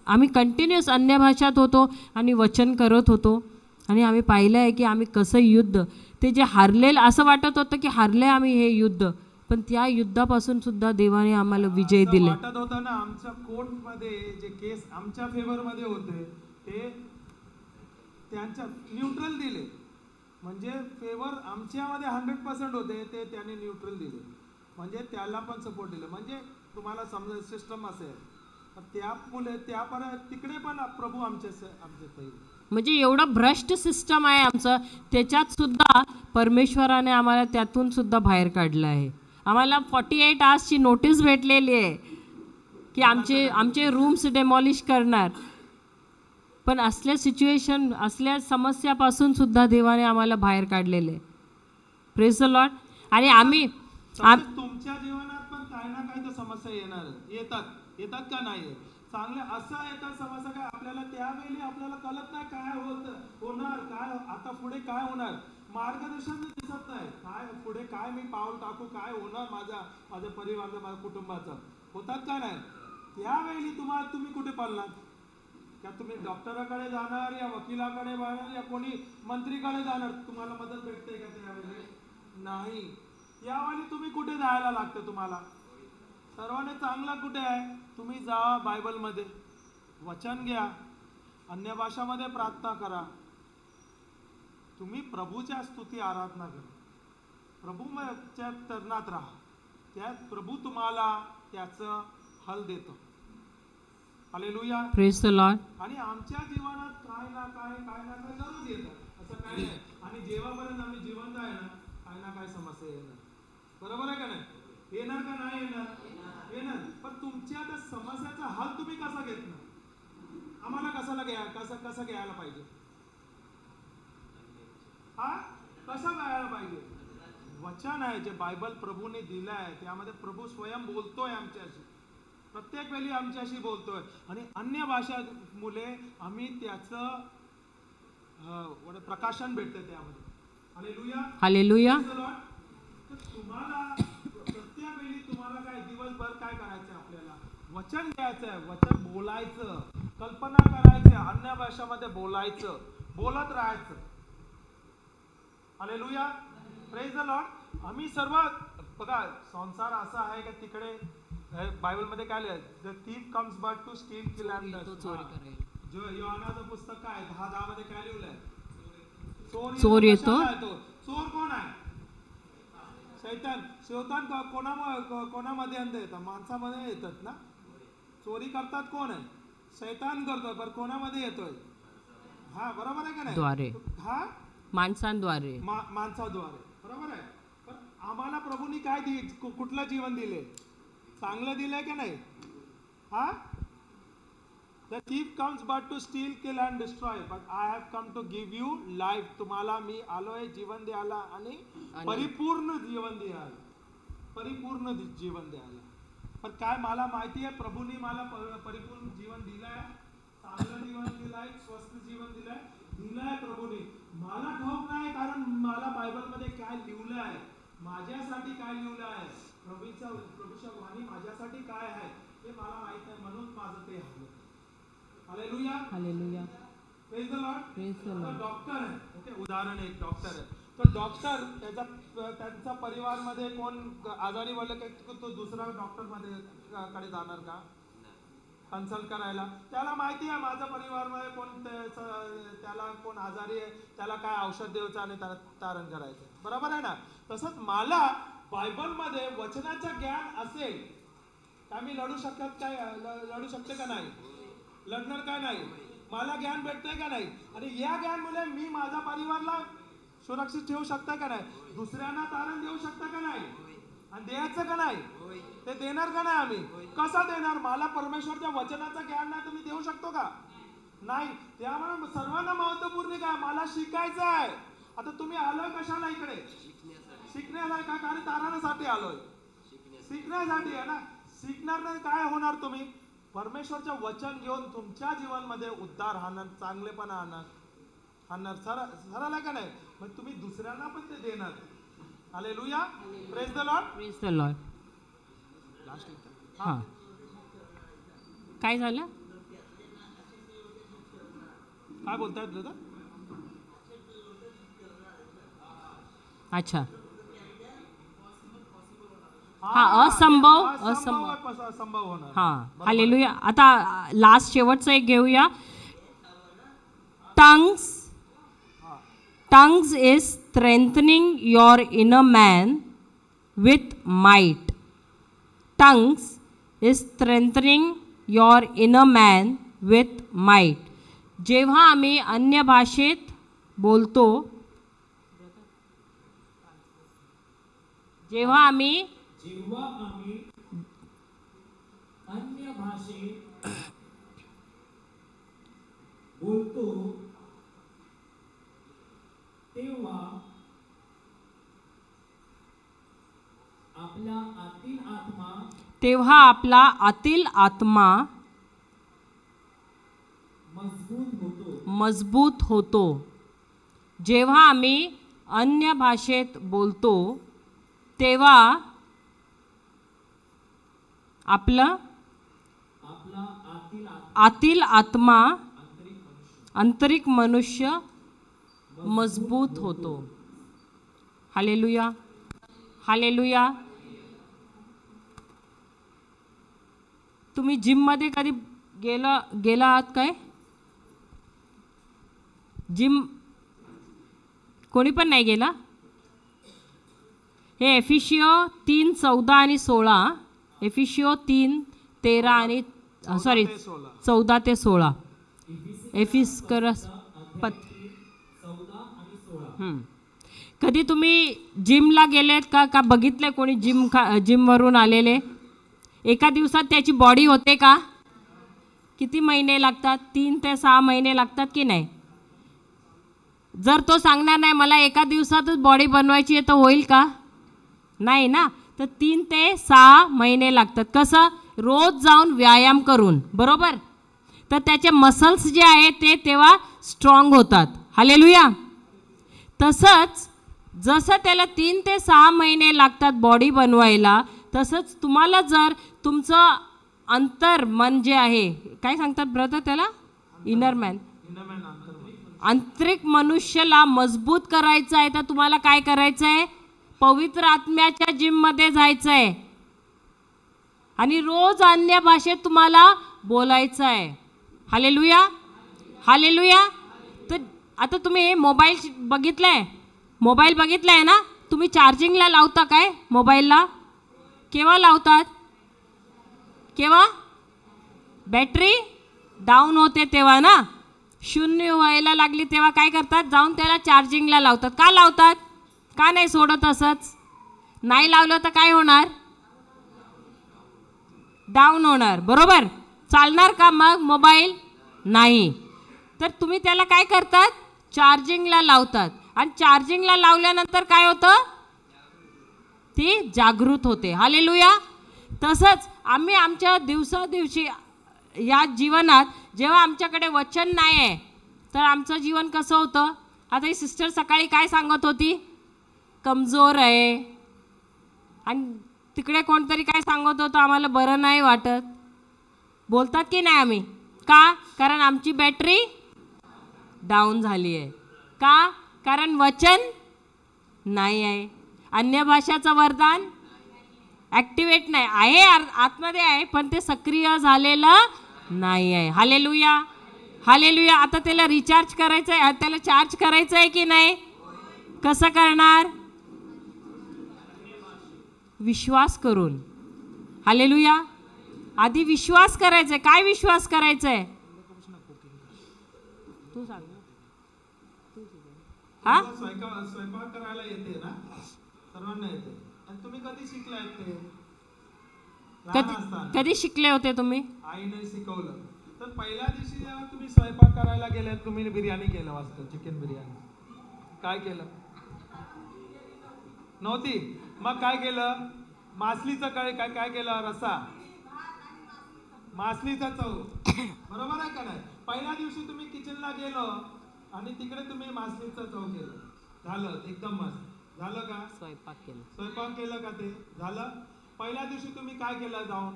आम्ही कंटिन्युअस अन्य भाषात होतो आणि वचन करत होतो, आणि आम्ही पाहिलं आहे की आम्ही कसं युद्ध, ते जे हारलेलं असं वाटत होतं की हारले आम्ही हे युद्ध, पण त्या युद्धापासून सुद्धा देवाने आम्हाला विजय दिले. वाटत होतं ना, आमच्या कोर्टमध्ये जे केस आमच्या फेवरमध्ये होते ते त्यांच्या न्यूट्रल दिले. म्हणजे फेवर आमच्यामध्ये 100% होते ते त्यांनी न्यूट्रल दिले. म्हणजे त्याला पण सपोर्ट दिले. म्हणजे तुम्हाला समजा सिस्टम असेल तिकडे पण प्रभू आमच्या म्हणजे एवढं भ्रष्ट सिस्टम आहे आमचं, त्याच्यात सुद्धा परमेश्वराने आम्हाला त्यातून सुद्धा बाहेर काढलं आहे. आम्हाला 48 आवर्सची नोटीस भेटलेली आहे की आमचे रूम्स डेमॉलिश करणार. पण असल्या समस्यापासून सुद्धा देवाने आम्हाला बाहेर काढलेले. Praise the Lord. आणि आम्ही तुमच्या जीवनात पण काही ना काही तर समस्या येतात का नाही? चांगले असं येतात समस्या काय आपल्याला त्यावेळी आपल्याला कळत नाही काय होणार, काय आता पुढे काय होणार. मार्गदर्शन दिसत नाही, काय पुढे काय मी पाऊल टाकू, काय होणार माझ्या परिवाराचं, माझ्या कुटुंबाचं, होतात का नाही. त्यावेळी तुम्ही कुठे पळणार? का तुम्ही डॉक्टराकडे जाणार या वकिलाकडे जाणार या कोणी मंत्रीकडे जाणार? तुम्हाला मदत भेटते का त्यावेळी? नाही. यावेळी तुम्ही कुठे जायला लागतं तुम्हाला? सर्वांनी चांगलं कुठे आहे? तुम्ही जा बायबलमध्ये, वचन घ्या, अन्य भाषामध्ये प्रार्थना करा, तुम्ही प्रभूच्या स्तुती आराधना करा, प्रभूच्या तरणात राहा, त्यात प्रभू तुम्हाला त्याचं फल देतो. हालेलुया. Praise the Lord. आणि आमच्या जीवनात काय ना काय जरूर येतं, असं काय नाही. आणि जेव्हापर्यंत आम्ही जिवंत आहे ना, काय ना काय समस्या येणार. बरोबर आहे का नाही? येणार का नाही येणार? येणार. पण तुमच्या त्या समस्याचा हल तुम्ही कसा घेतला? आम्हाला कसं घ्यायला पाहिजे? कसं घ्यायला पाहिजे? वचन आहे जे बायबल प्रभूने दिलं आहे, त्यामध्ये प्रभू स्वयं बोलतोय आमच्याशी, प्रत्येक वेळी आमच्याशी बोलतोय. आणि अन्य भाषा मुले आम्ही त्याचं प्रकाशन भेटतं त्यामध्ये. हालेलुया. हालेलुया. तर तुम्हाला प्रत्येक वेळी तुम्हाला काय दिवसभर काय करायचं? आपल्याला वचन घ्यायचं आहे, वचन बोलायचं, कल्पना करायचं, अन्य भाषामध्ये बोलायचं, बोलत राहायचं. हालेलुया. Praise the Lord. आम्ही सर्व बघा, संसार असा आहे की तिकडे बायबलमध्ये काय लिहिलंय? The thief comes but to steal, kill and destroy. जो योहानाचं पुस्तक आहे 10:10 मध्ये काय लिहिलंय? चोर येतो. चोर कोण आहे? शैतान. शैतान कोणामध्ये अंधे येतात? माणसामध्ये येतात ना. चोरी करतात कोण आहे? शैतान करतोय. पण कोणामध्ये येतोय? हा, बरोबर आहे का नाही? द्वारे. हा, माणसांद्वारे. माणसाद्वारे. बरोबर आहे. पण आम्हाला प्रभूंनी काय कुठलं जीवन दिले? चांगलं दिलंय का नाही? हा. The thief comes but to steal, kill and destroy, but I have come to give you life. तुम्हाला मी आलोय जीवन द्यायला आणि परिपूर्ण जीवन द्यायला, परिपूर्ण जीवन द्यायला. पण काय मला माहिती आहे, प्रभूंनी मला परिपूर्ण जीवन दिलंय, चांगलं जीवन दिलंय, स्वस्थ जीवन दिलंय प्रभूंनी. मला ठाऊक नाही, कारण मला बायबलमध्ये काय लिहिलं आहे, माझ्यासाठी काय लिहिलं आहे, प्रभूच्या वाणी माझ्यासाठी काय आहे हे मला माहित नाही, म्हणून माझं ते हवं. Hallelujah. Hallelujah. Praise the Lord. Praise the Lord. Doctor आहे, ओके, उदाहरण एक डॉक्टर आहे. तो डॉक्टर त्यांचा परिवारमध्ये कोण आजारी पडलं की तो दुसरा डॉक्टर कडे जाणार का कन्सल्ट करायला? त्याला माहिती आहे माझ्या परिवारमध्ये कोण त्याला कोण आजारी आहे, त्याला काय औषध द्यायचं आणि त्याला तारण करायचं. बरोबर आहे ना? तसंच मला बायबलमध्ये वचनाचं ज्ञान असेल तर मी लढू शकते का नाही? लढणार का नाही? मला ज्ञान भेटतंय का नाही? आणि या ज्ञानमुळे मी माझ्या परिवाराला सुरक्षित ठेवू शकता का नाही? दुसऱ्यांना तारण देऊ शकता का नाही? आणि द्यायचं का नाही? ते देणार का नाही? आम्ही कसं देणार? मला परमेश्वरच्या वचनाचं ज्ञान नाही, तुम्ही देऊ शकतो का? नाही. त्यामुळे सर्वांना महत्वपूर्ण काय? मला शिकायचं आहे. आता तुम्ही आलोय कशाला इकडे? शिकण्यासाठी का? कारण तारणासाठी आलोय, शिकण्यासाठी आहे ना. शिकणार नाही काय होणार? तुम्ही परमेश्वरचं वचन घेऊन तुमच्या जीवनामध्ये उद्धार आणणार, चांगलेपणा आणणार. सरळ आहे का नाही? मग तुम्ही दुसऱ्यांना पण ते देणार. Hallelujah. Praise the Lord. Praise the Lord. हां, काय झालं? काय बोलतायत दादा? अच्छा. हा, असंभव होणार. हा. हालेलुया. आता लास्ट शेवटचं एक घेऊया. Tongues is strengthening your inner man with might. Tongues is strengthening your inner man with might. जेव्हा आम्ही अन्य भाषेत बोलतो, जेव्हा आम्ही अन्य भाषेत बोलतो तेव्हा आपला आतील आत्मा मजबूत होतो. जेव्हा आम्ही अन्य भाषेत बोलतो तेव्हा आपलं आपला आतील आत्मा आंतरिक मनुष्य मजबूत होतो. Hallelujah, hallelujah. तुम्ही जिममध्ये कधी गेला आहात काय? जिम कोणी पण नाही गेला? हे एफिशियो 3:14 आणि 16, एफिशियो 3:13 आणि 14 ते 16. एफिस्करस कधी तुम्ही जिमला गेलेत का बघितले कोणी जिमवरून आलेले? एका दिवसात त्याची बॉडी होते का? किती महिने लागतात? 3 ते 6 महिने लागतात की नाही? जर तो सांगणार नाही मला एका दिवसातच बॉडी बनवायची आहे तर होईल का? नाही ना. तर 3 ते 6 महिने लागतात. कसं? रोज जाऊन व्यायाम करून, बरोबर? तर त्याचे मसल्स जे आहेत ते तेव्हा स्ट्रॉंग होतात. हालेलुया. तसंच जसं त्याला 3 ते 6 महिने लागतात बॉडी बनवायला, तसंच तुम्हाला जर तुमचं अंतर मन जे आहे, काय सांगतात ब्रदर त्याला? इनर मॅन, आंतरिक मनुष्याला मजबूत करायचं आहे तर तुम्हाला काय करायचं आहे? पवित्र आत्म्याच्या जिममध्ये जायचं आहे आणि रोज अन्य भाषेत तुम्हाला बोलायचं आहे. Hallelujah, hallelujah. तर आता तुम्ही मोबाईल बघितलाय, मोबाईल बघितलाय ना? तुम्ही चार्जिंगला लावता काय मोबाईलला? केव्हा लावतात? केव्हा? बॅटरी डाऊन होते तेव्हा ना, 0 व्हायला लागली तेव्हा काय करतात? जाऊन त्याला चार्जिंगला लावतात. का लावतात? का नाही सोडत असंच? नाही लावलं तर काय होणार? डाऊन होणार, बरोबर? चालणार का मग मोबाईल? नाही. तर तुम्ही त्याला काय करतात? चार्जिंगला लावतात. आणि चार्जिंगला लावल्यानंतर काय होतं? ती जागृत होते. हालेलुया. तसंच आम्ही आमच्या दिवसादिवशी या जीवनात जेव्हा आमच्याकडे वचन नाही आहे तर आमचं जीवन कसं होतं? आता ही सिस्टर सकाळी काय सांगत होती? कमजोर आहे. आणि तिकडे कोणतरी काय सांगत होतं? आम्हाला बरं नाही वाटत. बोलतात की नाही आम्ही? का? कारण आमची बॅटरी डाऊन झाली आहे. का? कारण वचन नाही आहे. अन्य भाषाचं वरदान ॲक्टिवेट नाही आहे, आतमध्ये आहे पण ते सक्रिय झालेलं नाही आहे. Hallelujah, hallelujah. आता त्याला रिचार्ज करायचं आहे, त्याला चार्ज करायचं आहे की नाही? कसं करणार? विश्वास करून. हालेलुया. आधी विश्वास करायचा आहे. काय विश्वास करायचा आहे? तू सांग. हा? स्वयंपाक करायला येते ना? सर्वांना येते. आणि तुम्ही कधी शिकलाय ते? कधी शिकले होते तुम्ही? आईने शिकवलं. तर पहिल्या दिवशी जेव्हा तुम्ही स्वयंपाक करायला गेले, तुम्ही बिर्याणी केलं वाटतं, चिकन बिर्याणी. काय केलं? नव्हती. मग काय केलं? मासलीचं काय काय काय केलं? रस्सा, मासलीचा चव, बरोबर आहे का नाही? पहिल्या दिवशी तुम्ही किचनला गेलो आणि तिकडे तुम्ही मासलीचं चव केलं. झालं एकदम मस्त. झालं का? स्वयंपाक केलं. स्वयंपाक केलं का? ते झालं. पहिल्या दिवशी तुम्ही काय केलं? जाऊन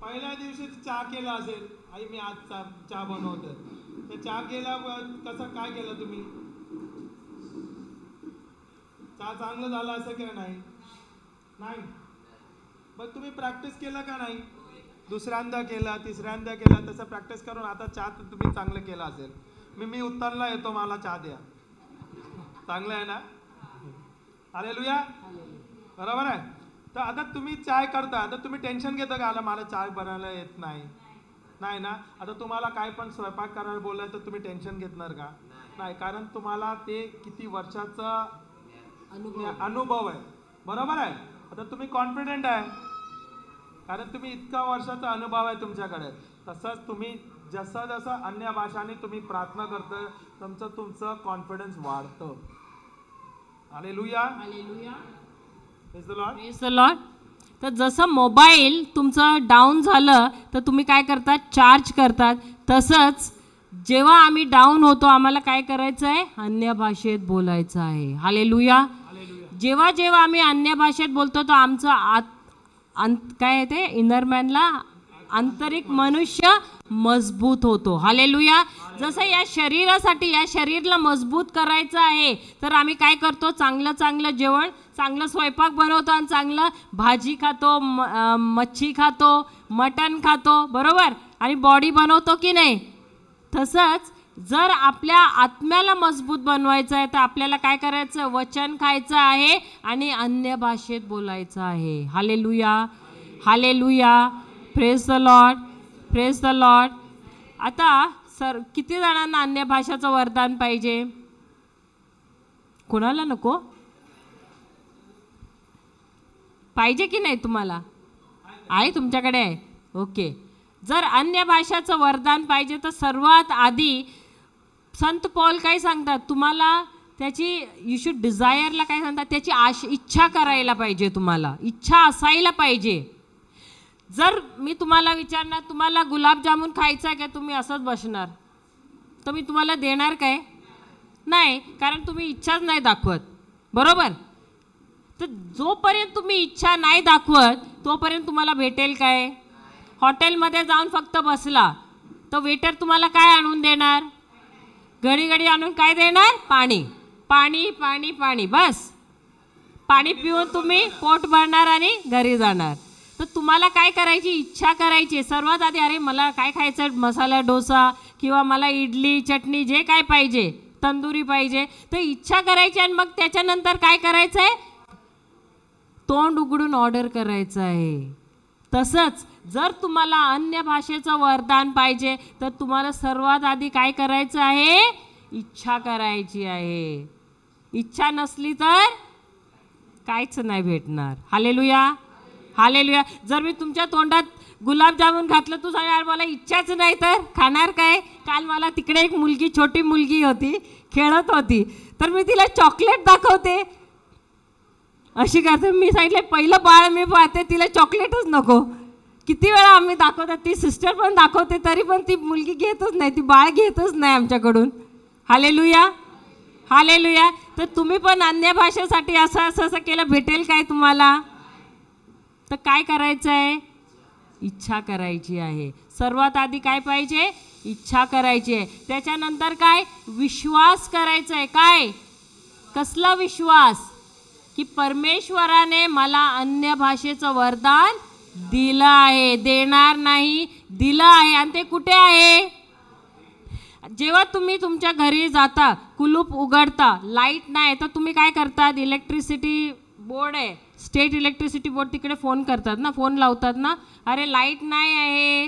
पहिल्या दिवशी चहा केला असेल. आई मी आज चहा बनवते. तर चहा केला कसं काय केलं तुम्ही? चहा चांगलं झालं असं की नाही? नाही. मग तुम्ही प्रॅक्टिस केलं का नाही? दुसऱ्यांदा केला, तिसऱ्यांदा केला, तसं प्रॅक्टिस करून आता चहा तर तुम्ही चांगलं केलं असेल. मी उत्तरला येतो, मला चहा द्या. चांगलं आहे ना? हालेलुया. बरोबर आहे. तर आता तुम्ही चाय करता, आता तुम्ही टेन्शन घेता का? मला चाय बनायला येत नाही, नाही ना? आता तुम्हाला काय पण स्वयंपाक करायला बोललाय तर तुम्ही टेन्शन घेतणार का? नाही. कारण तुम्हाला ते किती वर्षाचा अनुभव आहे, बरोबर आहे. आता तुम्ही कॉन्फिडेंट आहे कारण तुम्ही इतका वर्षाचा अनुभव आहे तुमच्याकडे. तसंच तुम्ही जसं जसं अन्य भाषांनी तुम्ही प्रार्थना करता तुमचं कॉन्फिडन्स वाढतं. Hallelujah, hallelujah. Praise the Lord, praise the Lord. तर जसं मोबाईल तुमचं डाऊन झालं तर तुम्ही काय करतात? चार्ज करतात. तसंच जेव्हा आम्ही डाऊन होतो आम्हाला काय करायचं आहे? अन्य भाषेत बोलायचं आहे. हालेलुया. जेव्हा जेव्हा आम्ही अन्य भाषेत बोलतो तर आमचं काय आहे ते इनरमॅनला आंतरिक मनुष्य मजबूत होतो. हालेलुया. जसं या शरीरासाठी या शरीराला मजबूत करायचं आहे तर आम्ही काय करतो? चांगलं चांगलं जेवण, चांगलं स्वयंपाक बनवतो आणि चांगलं भाजी खातो, मच्छी खातो, मटण खातो, बरोबर, आणि बॉडी बनवतो की नाही? तसंच जर आपल्या आत्म्याला मजबूत बनवायचं आहे तर आपल्याला काय करायचं? वचन खायचं आहे आणि अन्य भाषेत बोलायचं आहे. Hallelujah. Hallelujah. Praise the Lord. Praise the Lord. आता किती जणांना अन्य भाषाचं वरदान पाहिजे? कोणाला नको पाहिजे की नाही? तुम्हाला आहे, तुमच्याकडे आहे. ओके. जर अन्य भाषाचं वरदान पाहिजे तर सर्वात आधी संत पौल काय सांगतात तुम्हाला? त्याची यू शुड डिझायरला काय सांगतात? त्याची इच्छा करायला पाहिजे. तुम्हाला इच्छा असायला पाहिजे. जर मी तुम्हाला विचारणार तुम्हाला गुलाबजामुन खायचा आहे का, तुम्ही असंच बसणार तर मी तुम्हाला देणार काय? नाही, कारण तुम्ही इच्छाच नाही दाखवत, बरोबर. तर जोपर्यंत तुम्ही इच्छा नाही दाखवत तोपर्यंत तुम्हाला भेटेल काय? हॉटेलमध्ये जाऊन फक्त बसला तर वेटर तुम्हाला काय आणून देणार? घडी घडी आणून काय देणार? पाणी पाणी पाणी पाणी. बस पाणी पिऊन तुम्ही पोट भरणार आणि घरी जाणार. तर तुम्हाला काय करायची? इच्छा करायची सर्वात आधी. अरे मला काय खायचं? मसाला डोसा किंवा मला इडली चटणी जे काय पाहिजे, तंदुरी पाहिजे, तर इच्छा करायची. आणि मग त्याच्यानंतर काय करायचं आहे? तोंड उघडून ऑर्डर करायचं आहे. तसंच जर तुम्हाला अन्य भाषेचं वरदान पाहिजे तर तुम्हाला सर्वात आधी काय करायचं आहे? इच्छा करायची आहे. इच्छा नसली तर काहीच नाही भेटणार. हालेलुया. हालेलुया. जर मी तुमच्या तोंडात गुलाबजामुन घातलं, तू सांगणार मला इच्छाच नाही तर खाणार काय? काल मला तिकडे एक मुलगी, छोटी मुलगी होती, खेळत होती, तर मी तिला चॉकलेट दाखवते, अशी करते. मी सांगितले पहिलं बाळ मी पाहते, तिला चॉकलेटच नको. किती वेळा आम्ही दाखवतात, ती सिस्टर पण दाखवते, तरी पण ती मुलगी घेतच नाही, ती बाळ घेतच नाही आमच्याकडून. हालेलुया. हालेलुया. तर तुम्ही पण अन्य भाषेसाठी असं केलं भेटेल काय तुम्हाला? तर काय करायचं आहे? इच्छा करायची आहे. सर्वात आधी काय पाहिजे? इच्छा करायची आहे. त्याच्यानंतर काय? विश्वास करायचा आहे. काय? कसला विश्वास? की परमेश्वराने मला अन्य भाषेचं वरदान दिलं आहे, देणार नाही, दिलं आहे. आणि ते कुठे आहे? जेव्हा तुम्ही तुमच्या घरी जाता, कुलूप उघडता, लाईट नाही तर तुम्ही काय करतात? इलेक्ट्रिसिटी बोर्ड आहे, स्टेट इलेक्ट्रिसिटी बोर्ड, तिकडे फोन करतात ना, फोन लावतात ना, अरे लाईट नाही आहे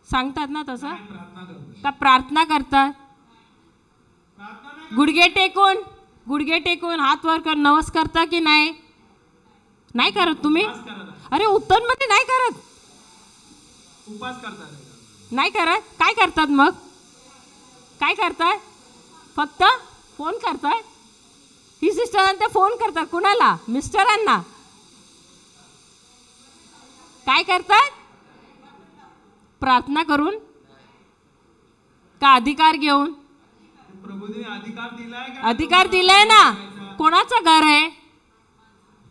सांगतात ना. तसं का प्रार्थना करतात? गुडघे टेकून हात वर कर नवस करता की नाही? नाही करत तुम्ही? अरे उत्तरमध्ये नाही करत, उपास करतात. नाही करत. काय करतात मग? काय करताय? फक्त फोन करताय. ही सिस्टरांना फोन करतात. कुणाला? मिस्टरांना. काय करतात? प्रार्थना करून का अधिकार घेऊन? प्रभूने अधिकार दिलाय का? अधिकार दिलाय ना. कोणाचं घर आहे?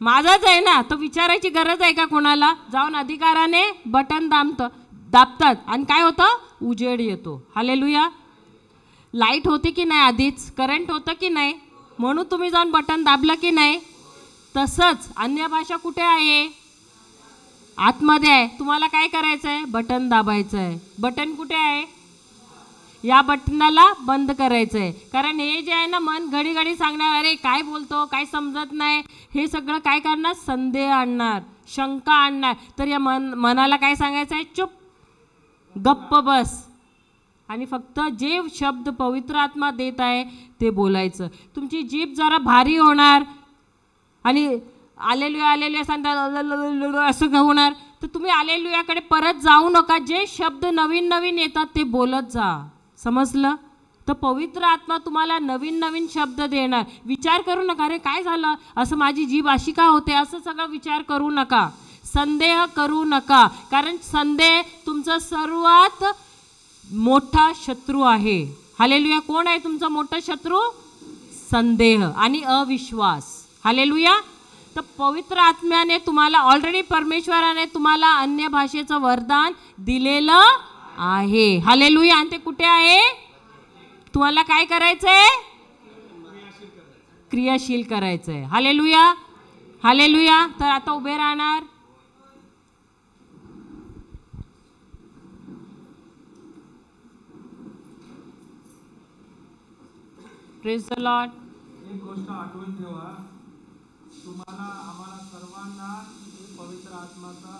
माझंच आहे ना. तो विचारायची गरज आहे का कोणाला? जाऊन अधिकाराने बटन दाबतात आणि काय होतं? उजेड येतो. हालेलुया. लाईट होती की नाही? आधीच करंट होतं की नाही? म्हणून तुम्ही जाऊन बटन दाबलं की नाही? तसंच अन्य भाषा कुठे आहे? आतमध्ये आहे. तुम्हाला काय करायचं आहे? बटन दाबायचं आहे. बटन कुठे आहे? या बटनाला बंद करायचं आहे. कारण हे जे आहे ना, मन घडी घडी सांगणार अरे काय बोलतो, काय समजत नाही, हे सगळं काय करणार? संदेह आणणार, शंका आणणार. तर या मनाला काय सांगायचं आहे? चुप, गप्प बस आणि फक्त जे शब्द पवित्र आत्मा देत आहे ते बोलायचं. तुमची जीभ जरा भारी होणार आणि आलेलुया आलेलुया सांगतात असं होणार, तर तुम्ही आलेलुयाकडे परत जाऊ नका. जे शब्द नवीन नवीन येतात ते बोलत जा. समजलं? तर पवित्र आत्मा तुम्हाला नवीन नवीन शब्द देणार. विचार करू नका अरे काय झालं, असं माझी जीभ अशी का होते, असं सगळं विचार करू नका. संदेह करू नका, कारण संदेह तुमचं सर्वात मोठा शत्रू आहे. हालेलुया. कोण आहे तुमचा मोठा शत्रू? संदेह आणि अविश्वास. हालेलुया. तर पवित्र आत्म्याने तुम्हाला ऑलरेडी परमेश्वराने तुम्हाला अन्य भाषेचं वरदान दिलेलं आहे. हालेलुया. आणि ते कुठे आहे? तुम्हाला काय करायचंय? क्रियाशील करायचंय. हालेलुया. हालेलुया. तर आता उभे राहणार. Praise the Lord. एक गोष्ट आठवून ठेवा, तुम्हाला आम्हाला सर्वांना पवित्र आत्माचा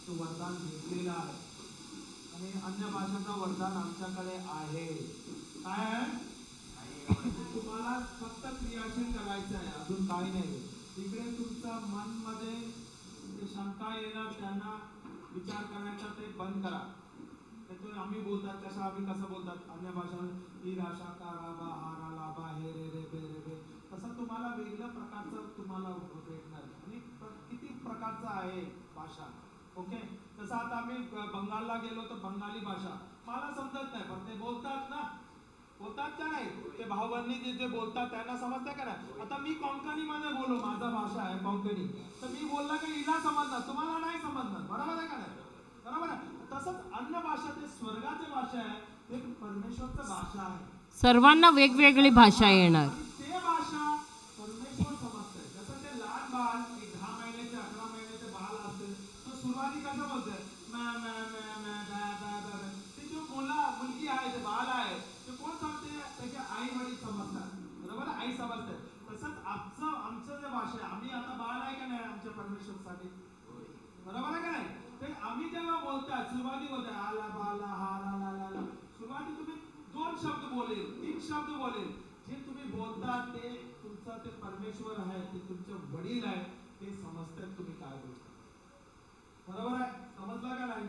वरदान भेटलेला आहे आणि अन्य भाषेचं वरदान आमच्याकडे आहे. काय आहे? तुम्हाला फक्त क्रियाशील करायचं आहे, अजून काही नाही. तिकडे तुमच्या मनमध्ये ते शंका येणार, त्यांना विचार करायचा ते बंद करा. त्यातून आम्ही बोलतात कसं, आम्ही कसं बोलतात अन्य भाषा, ही भाषा का राबा हारा लाभा हे रे रे बे रे बे, तसं तुम्हाला वेगळ्या प्रकारचं तुम्हाला भेटणार. आणि किती प्रकारचं आहे भाषा. ओके. तसं आता आम्ही बंगालला गेलो तर बंगाली भाषा मला समजत नाही, पण ते बोलतात ना, बोलतात का नाही? ते भाऊबंदी जे जे बोलतात त्यांना समजतं का नाही? आता मी कोंकणी मध्ये बोलो, माझा भाषा आहे कोंकणी, तर मी बोलला की हिला समजणार, तुम्हाला नाही समजणार. बरोबर आहे का नाही? बरोबर आहे. तसंच अन्य भाषा ते स्वर्गाची भाषा आहे, ते परमेश्वरची भाषा आहे. सर्वांना वेगवेगळी भाषा येणार. ते भाषा परमेश्वर समजतंय. जसं ते लहान बाळ, एक 10 महिन्याचे 11 महिन्याचे बाळ असते, तो सुरुवाती कसं बोलतोय, मॅ मॅ मॅ मॅ बॅ बॅ बॅ. ते जो मुलगी आहे, ते बाळ आहे, ते कोण समजते? त्याच्या आई वडील समजतात. बरोबर. आई समजते. तसंच आमचं जे भाषा आहे, आम्ही आता बाळ आहे का नाही आमच्या परमेश्वरसाठी? बरोबर आहे का नाही? ते आम्ही जेव्हा बोलतात, सुरुवाती बोलताय आला बाला हा ला ला ला ला, सुरुवाती तुम्ही 2 शब्द बोलेल, 3 शब्द बोलेल. जे तुम्ही बोलतात ते तुमचं ते परमेश्वर आहे, ते तुमचे वडील आहे, ते समजतात तुम्ही काय बोलता. बरोबर आहे? समजलं का नाही?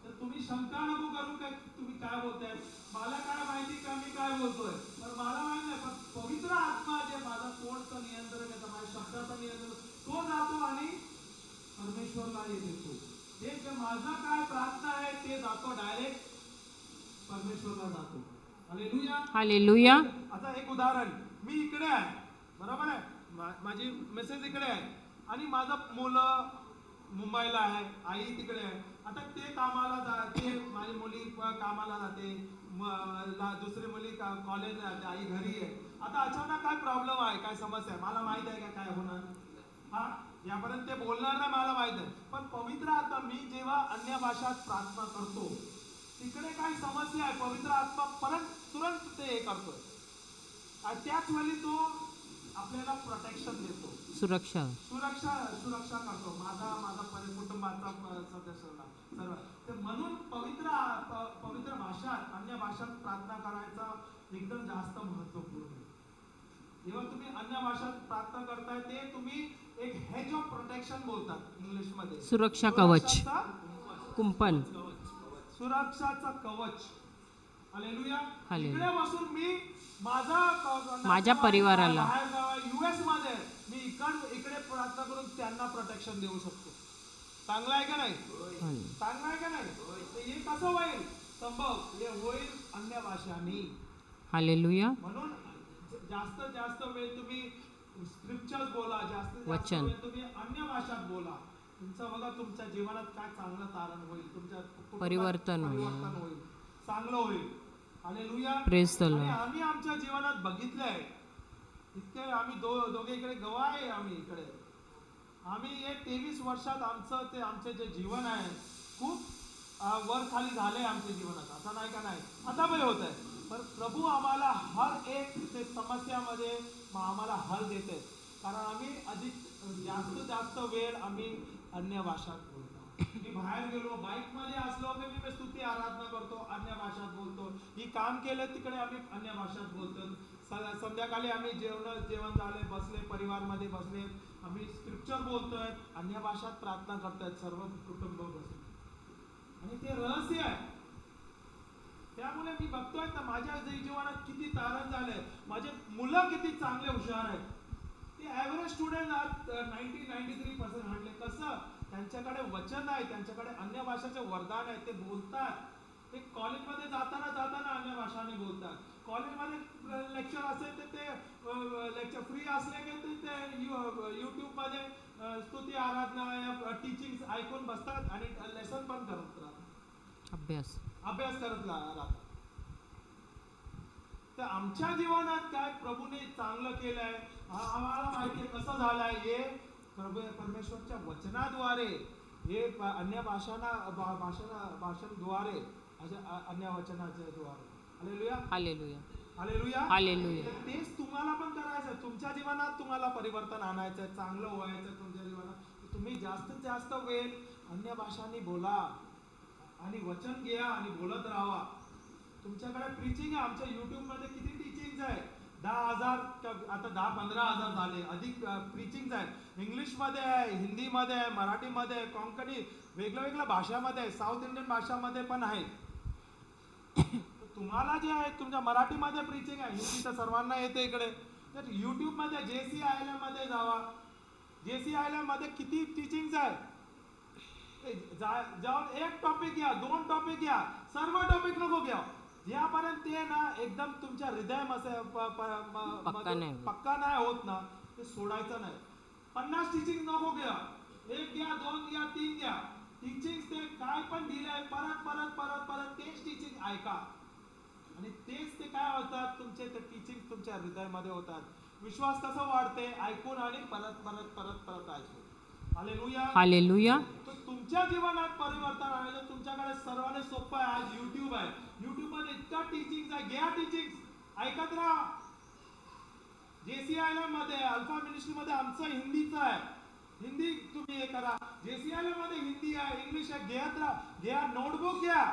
तर तुम्ही शंका नको करू काय तुम्ही काय बोलताय. मला काय माहिती का मी काय बोलतोय, तर मला माहिती नाही. पण पवित्र आत्मा जे माझा तोंडचं नियंत्रण येतं, माझ्या शब्दाचं नियंत्रण, तो जातो आणि परमेश्वरला देतो. ते जे माझा काय प्रार्थना आहे ते जातो डायरेक्ट परमेश्वरला जातो. हालेलुया. हालेलुया. आता एक उदाहरण, मी इकडे आहे, बरोबर आहे, माझी मेसेज इकडे आहे आणि माझं मुलं मुंबईला आहे, आई तिकडे आहे. आता ते कामाला जाते, माझी मुली कामाला जाते, दुसरी मुली कॉलेजला जाते, आई घरी आहे. आता अचानक काय प्रॉब्लेम आहे, काय समस्या आहे, मला माहित आहे का काय होणार? हा, यापर्यंत ते बोलणार नाही, मला माहित आहे. पण पवित्र आत्मा, मी जेव्हा अन्य भाषात प्रार्थना करतो तिकडे काय समस्या आहे, पवित्र आत्मा तुरंत ते हे करतोय आणि त्याच वेळी तो आपल्याला प्रोटेक्शन देतो, सुरक्षा करतो. माझा कुटुंबाचा सदस्यांना सर्व. तर म्हणून पवित्र भाषात, अन्य भाषात प्रार्थना करायचा एकदम जास्त महत्वपूर्ण आहे. जेव्हा तुम्ही अन्य भाषात प्रार्थना करताय ते तुम्ही एक हेज ऑफ प्रोटेक्शन बोलतात इंग्लिश मध्ये, सुरक्षा कवच, कुंपण, सुरक्षाचा कवच. हालेलुया. हालेलुया. इकडे बसून मी माझ्या परिवाराला, US मध्ये मी इकडे प्रार्थना करून त्यांना प्रोटेक्शन देऊ शकतो. चांगलं आहे का नाही? चांगलं आहे का नाही? हे कसं होईल? संभव हे होईल अन्य भाषांनी. हालेलुया. म्हणून जास्त वेळ तुम्ही स्क्रिप्चर्स बोला, जास्त वचन वेळ तुम्ही अन्य भाषात बोला. तुमचं बघा तुमच्या जीवनात काय चांगलं तारण होईल, तुमच्या परिवर्तन होईल, चांगलं होईल. हालेलुया. Praise the Lord. आम्ही आमच्या जीवनात बघितलंय इतके, आम्ही दोघे इकडे गवाह आहे. आम्ही 23 वर्षात आमचे जे जीवन आहे खूप वर खाली झाले आमच्या जीवनात. आता नाही का नाही, आता पण होत आहे. पण प्रभू आम्हाला हर एक समस्यामध्ये आम्हाला हल देते, कारण आम्ही अधिक जास्त वेळ आम्ही अन्य भाषात बोलतो. मी बाहेर गेलो, बाईक मध्ये असलो की मी स्तुती आराधना करतो, अन्य भाषात बोलतो. ही काम केलं तिकडे आम्ही अन्य भाषात बोलतो. संध्याकाळी आम्ही जेवण झाले, बसले, परिवारमध्ये बसले, आम्ही स्क्रिप्चर बोलतोय, अन्य भाषात प्रार्थना करतायत सर्व कुटुंब बसले. आणि ते रहस्य आहे. त्यामुळे मी बघतोय ना माझ्या जीवनात किती तारण झालंय. माझे मुलं किती चांगले हुशार आहेत. ते ॲव्हरेज स्टुडंट आज 93% आणले. कसं? त्यांच्याकडे वचन आहे, त्यांच्याकडे अन्य भाषेचे वरदान आहे, ते बोलतात. ते कॉलेजमध्ये जाताना अन्य भाषाने बोलतात. कॉलेजमध्ये लेक्चर असेल तर ते लेक्चर फ्री असले की ते यूट्यूबमध्ये स्तुती आराधना या टीचिंग ऐकून बसतात आणि लेसन पण करत राहतात, अभ्यास करत राहतात. तर आमच्या जीवनात काय प्रभूने चांगलं केलंय आम्हाला माहिती कसं झालंय, हे परमेश्वरच्या वचनाद्वारे, हे अन्य भाषांद्वारे, अन्य वचनाच्या द्वारे. Hallelujah, hallelujah, hallelujah, hallelujah. तेच तुम्हाला पण करायचं. तुमच्या जीवनात तुम्हाला परिवर्तन आणायचंय, चांगलं व्हायचं तुमच्या जीवनात. तुम्ही जास्तीत जास्त वेळ अन्य भाषांनी बोला आणि वचन घ्या आणि बोलत राहा. तुमच्याकडे प्रीचिंग आहे. आमच्या युट्यूब मध्ये किती टीचिंग आहे, 10,000 आता 10-15,000 झाले अधिक प्रीचिंग आहे. इंग्लिश मध्ये आहे, हिंदी मध्ये आहे, मराठी मध्ये आहे, कोंकणी, वेगवेगळ्या भाषामध्ये आहे, साऊथ इंडियन भाषामध्ये पण आहे. तुम्हाला जे आहे तुमच्या मराठीमध्ये प्रीचिंग आहे, हिंदी तर सर्वांना येते इकडे. तर युट्यूब मध्ये JC आयलंड मध्ये जावा. JC आयलंड मध्ये किती टीचिंग आहे. जाऊन एक टॉपिक घ्या, 2 टॉपिक घ्या, सर्व टॉपिक नको घ्या. ज्यापर्यंत ते ना एकदम तुमच्या हृदयामध्ये पक्का नाही होत ना, ते सोडायचं नाही. 50 टीचिंग नको घ्या, 1 घ्या, 2 घ्या, 3 घ्या. टीचिंग ते काय पण दिलंय परत परत परत परत तेच टीचिंग ऐका आणि तेच ते काय होतात तुमचे ते टीचिंग तुमच्या हृदयामध्ये होतात. विश्वास कसं वाढते, ऐकून आणि परत परत परत परत ऐकून. Hallelujah, hallelujah. तुमच्या जीवनात परिवर्तन आणायचं तुमच्याकडे सर्वांना सोपं आहे. आज युट्यूब आहे, युट्यूब मध्ये इतका टीचिंग आहे, घ्या टीचिंग ऐकत राहा. JC आयलंड मध्ये, अल्फा मिनिस्ट्री मध्ये आमचं हिंदीचं आहे, हिंदी तुम्ही हे करा. JC आयलंड मध्ये हिंदी आहे, इंग्लिश आहे, घेत राहा. घ्या, नोटबुक घ्या.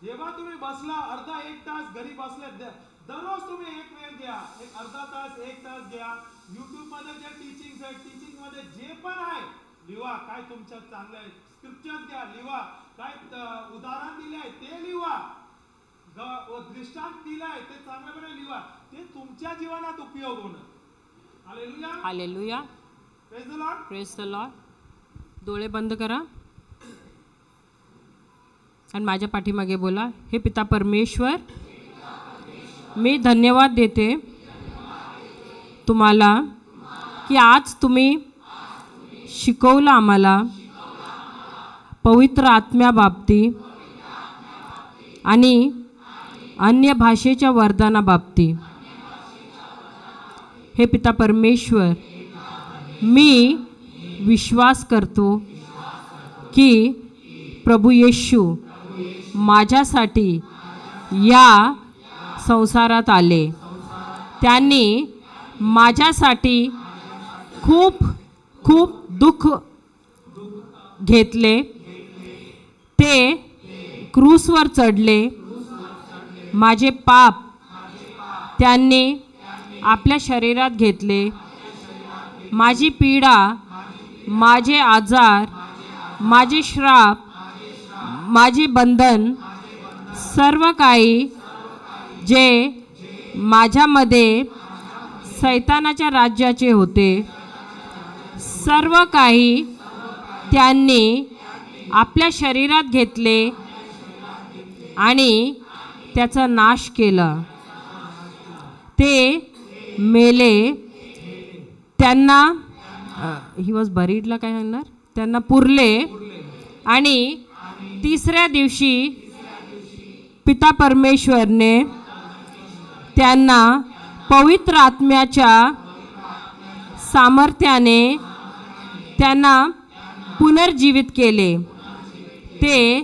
जेव्हा तुम्ही बसला अर्धा 1 तास घरी बसले, दररोज तुम्ही एक वेळ घ्या, एक अर्धा तास 1 तास घ्या. युट्यूब मध्ये जे टीचिंग आहे, टीचिंग मध्ये जे पण आहे लिहा. काय तुमच्या चांगलं आहे स्क्रिप्चर्स घ्या, लिहा. काय उदाहरण दिलंय ते लिहा, दृष्टांत दिलाय ते चांगल्यापणे लिहा. ते तुमच्या जीवनात उपयोग होणार. Hallelujah, hallelujah. Praise the Lord, praise the Lord. डोळे बंद करा आणि माझ्या पाठीमागे बोला, हे पिता परमेश्वर, मी धन्यवाद देते तुम्हाला की आज तुम्ही शिकवलं आम्हाला पवित्र आत्म्याबाबतीत आणि अन्य भाषेच्या वरदानाबाबतीत. हे पिता परमेश्वर, मी विश्वास करतो की प्रभू येशू माझ्यासाठी या संसारात आले. त्यांनी माझ्यासाठी खूप खूप दुःख घेतले. ते क्रूसवर चढले. माझे पाप त्यांनी आपल्या शरीरात घेतले. माझी पीडा, माझे आजार, माझे श्राप, माझे बंधन, सर्व काही जे माझ्यामध्ये सैतानाच्या राज्याचे होते, सर्व काही त्यांनी आपल्या शरीरात घेतले आणि त्याचा नाश केला. ते मेले. त्यांना ही वॉज बरीडला काय सांगणार, त्यांना पुरले आणि 3ऱ्या दिवशी पिता परमेश्वरने त्यांना पवित्र आत्म्याच्या सामर्थ्याने त्यांना पुनर्जीवित केले. ते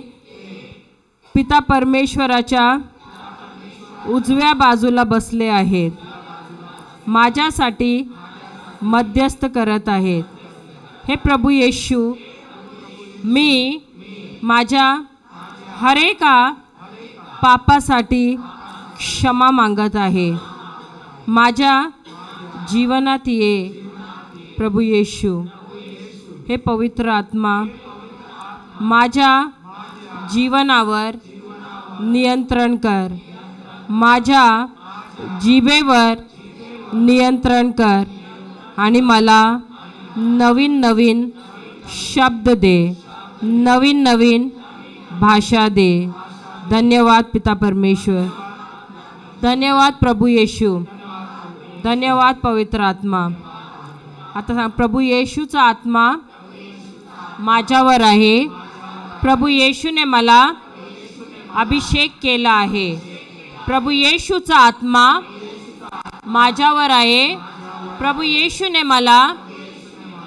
पिता परमेश्वराच्या उजव्या बाजूला बसले आहेत, माझ्यासाठी मध्यस्थ करत आहेत. हे प्रभू येशू, मी माझ्या हरेका पापासाठी क्षमा मागत आहे. माझ्या जीवनात ये प्रभू येशू. हे पवित्र आत्मा माझ्या जीवनावर नियंत्रण कर. माझ्या जिभेवर नियंत्रण कर आणि मला नवीन नवीन शब्द दे, नवीन नवीन भाषा दे. धन्यवाद पिता परमेश्वर, धन्यवाद प्रभू येशू, धन्यवाद पवित्र आत्मा. आता सांग, प्रभू येशूचा आत्मा माझ्यावर आहे. प्रभू येशूने मला अभिषेक केला आहे. प्रभू येशूचा आत्मा माझ्यावर आहे. प्रभू येशूने मला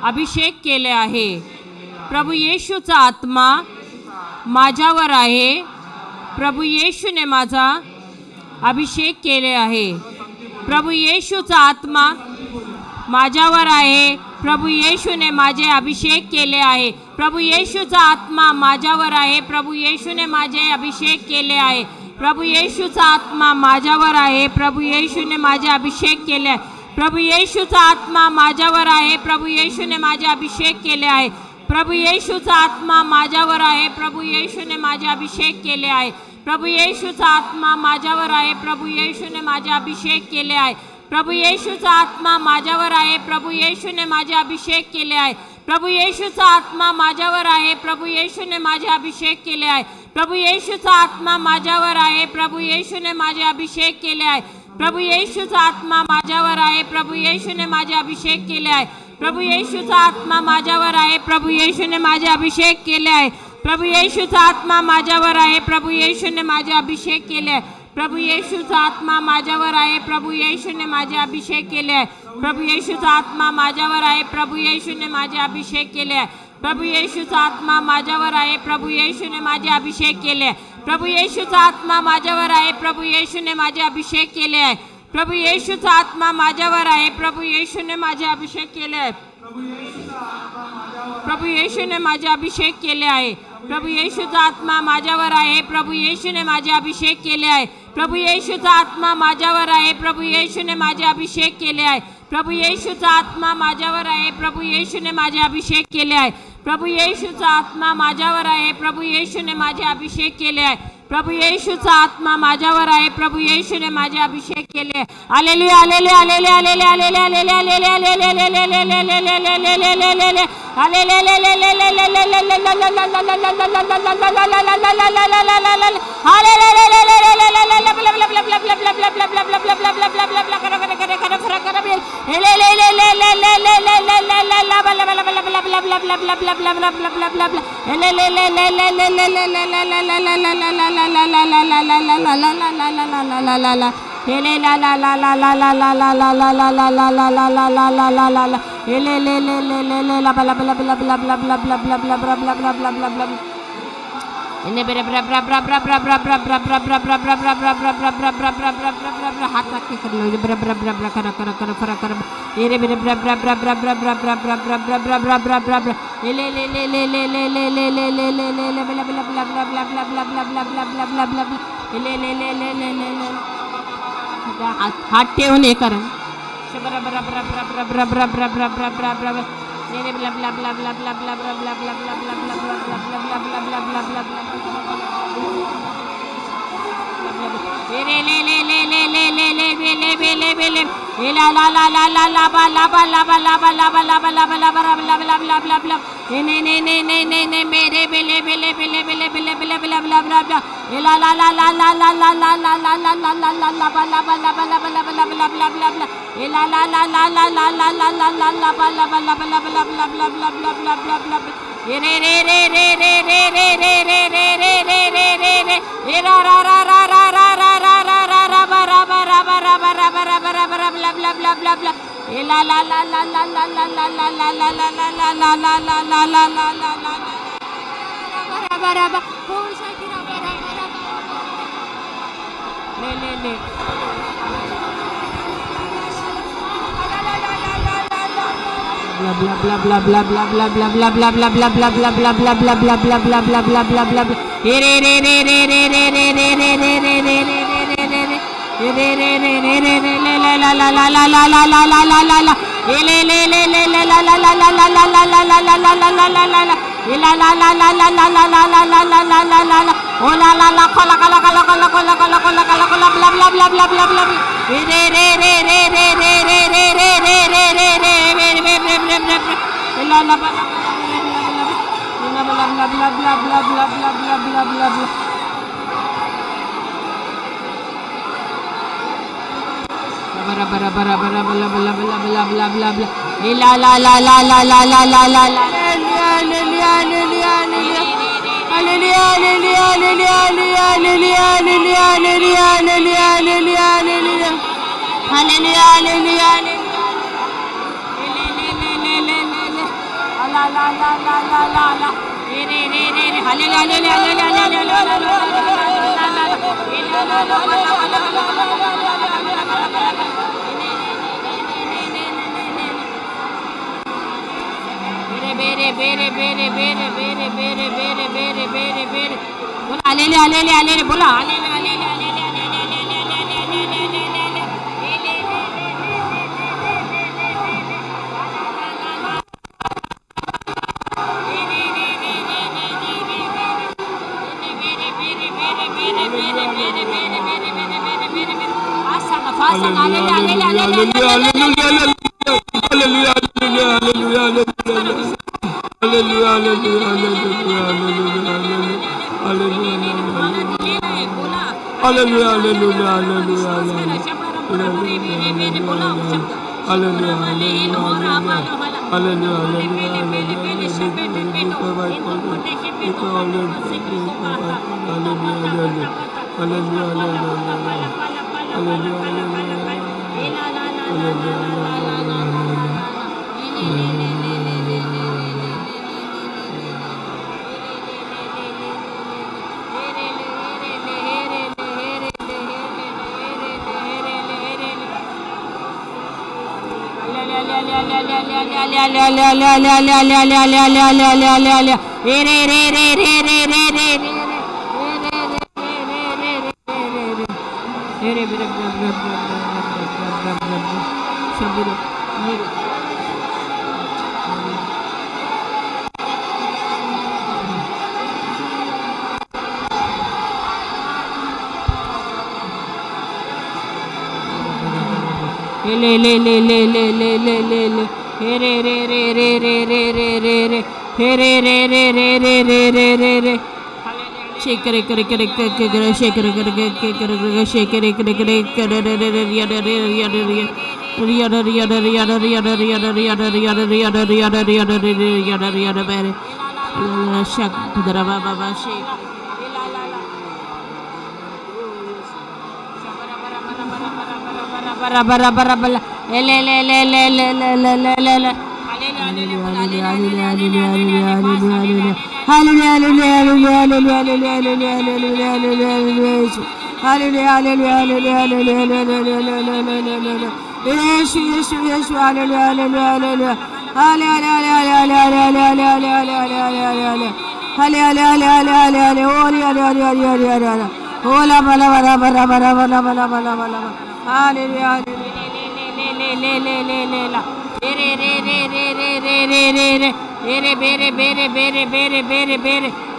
अभिषेक केले आहे. प्रभू येशूचा आत्मा माझ्यावर आहे. प्रभू येशूने माझा अभिषेक केले आहे. प्रभू येशूचा आत्मा माझ्यावर आहे. प्रभू येशूने माझे अभिषेक केले आहे. प्रभू येशूचा आत्मा माझ्यावर आहे. प्रभू येशूने माझे अभिषेक केले आहे. प्रभू येशूचा आत्मा माझ्यावर आहे. प्रभू येशूने माझे अभिषेक केले आहे. प्रभू येशूचा आत्मा माझ्यावर आहे. प्रभू येशूने माझे अभिषेक केले आहे. प्रभू येशूचा आत्मा माझ्यावर आहे. प्रभू येशूने माझे अभिषेक केले आहे. प्रभू येशूचा आत्मा माझ्यावर आहे. प्रभू येशूने माझे अभिषेक केले आहे. प्रभू येशूचा आत्मा माझ्यावर आहे. प्रभू येशूने माझे अभिषेक केले आहे. प्रभू येशूचा आत्मा माझ्यावर आहे. प्रभू येशूने माझे अभिषेक केले आहे. प्रभू येशूचा आत्मा माझ्यावर आहे. प्रभू येशूने माझे अभिषेक केले आहे. प्रभू येशूचा आत्मा माझ्यावर आहे. प्रभू येशूने माझे अभिषेक केले आहे. प्रभू येशूचा आत्मा माझ्यावर आहे. प्रभू येशूने माझे अभिषेक केले आहे. प्रभू येशूचा आत्मा माझ्यावर आहे. प्रभू येशूने माझे अभिषेक केले आहे. प्रभू येशूचा आत्मा माझ्यावर आहे. प्रभू येशूने माझे अभिषेक केले आहे. प्रभू येशूचा आत्मा माझ्यावर आहे. प्रभू येशूने माझे अभिषेक केले आहे. प्रभू येशूचा आत्मा माझ्यावर आहे. प्रभू येशूने माझे अभिषेक केले आहे. प्रभू येशूचा आत्मा माझ्यावर आहे. प्रभू येशूने माझे अभिषेक केले आहे. प्रभू येशूचा आत्मा माझ्यावर आहे. प्रभू येशूने माझे अभिषेक केले आहे. प्रभू येशूने माझे अभिषेक केले आहे. प्रभू येशूचा आत्मा माझ्यावर आहे. प्रभू येशूने माझे अभिषेक केले आहे. प्रभू येशूचा आत्मा माझ्यावर आहे. प्रभू येशूने माझे अभिषेक केले आहे. प्रभू येशूचा आत्मा माझ्यावर आहे. प्रभू येशूने माझे अभिषेक केले आहे. प्रभू येशूचा आत्मा माझ्यावर आहे. प्रभू येशूने माझे अभिषेक केले आहे. प्रभू येशूचा आत्मा माझ्यावर आहे. प्रभू येशूने माझे अभिषेक केले आहे. Hallelujah hallelujah hallelujah hallelujah hallelujah hallelujah हात ठेवून हे करा. bara bara bara bara bala bala bala bala bala bala bala la la la la la la la la la la hallelujah hallelujah hallelujah hallelujah hallelujah hallelujah hallelujah hallelujah hallelujah hallelujah hallelujah hallelujah la la la la la la la re re re re hallelujah bere bere bere bere bere bere bere bere bere bere bola alele alele alele bola alele alele alele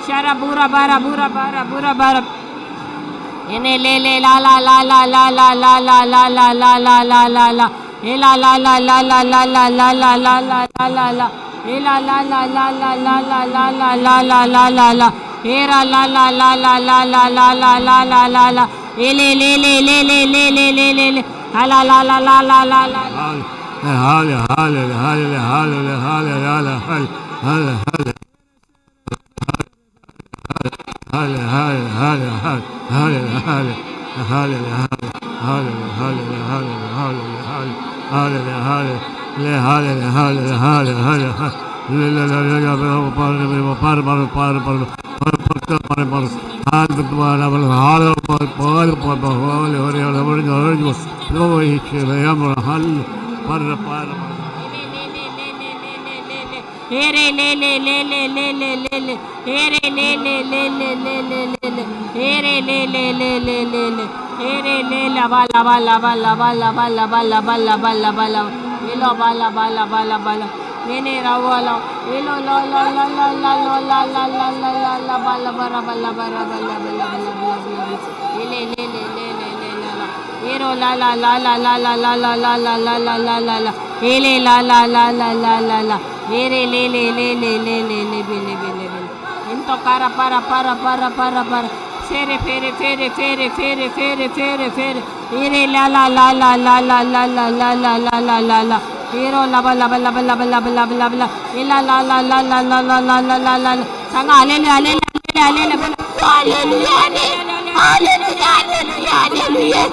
shara bura bara bura bara bura bara ene le le la la la la la la la la la la la la la la la e la la la la la la la la la la la la la e la la la la la la la la la la la la la la era la la la la la la la la la la la la e le le le le le le le le le le la la la la la la la la Ere le le le le le le le le ere le le le le le le le le ere le le le le le le ere le la bala bala bala bala bala bala bala bala bala elo bala bala bala bala nene rawala elo la la la la la la la la la la la la bala bara bala bara bala bala bala bala ele le le le le le la ero la la la la la la la la la la la la la la la ele la la la la la la la ere le le le le le le le bele bele bele into para फेरे फेरे फेरे फेरे फेरे फेरे फेरे फेरे इरे ला ला ला ला ला ला ला ला ला ला ला ला ला ला इरो लबा लबा लबा लबा लबा लबा लबा लबा इला ला ला ला ला ला ला ला ला ला ला सांगा आलेले आलेले आलेले बोला hallelujah hallelujah hallelujah hallelujah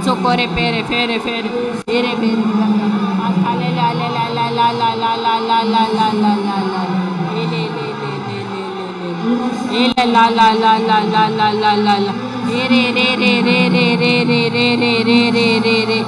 Socorre pere fere fere ere bere ale la la la la la la la la la la la la la la ele le le le le le ele la la la la la la la la la ere re re re re re re re re re re re re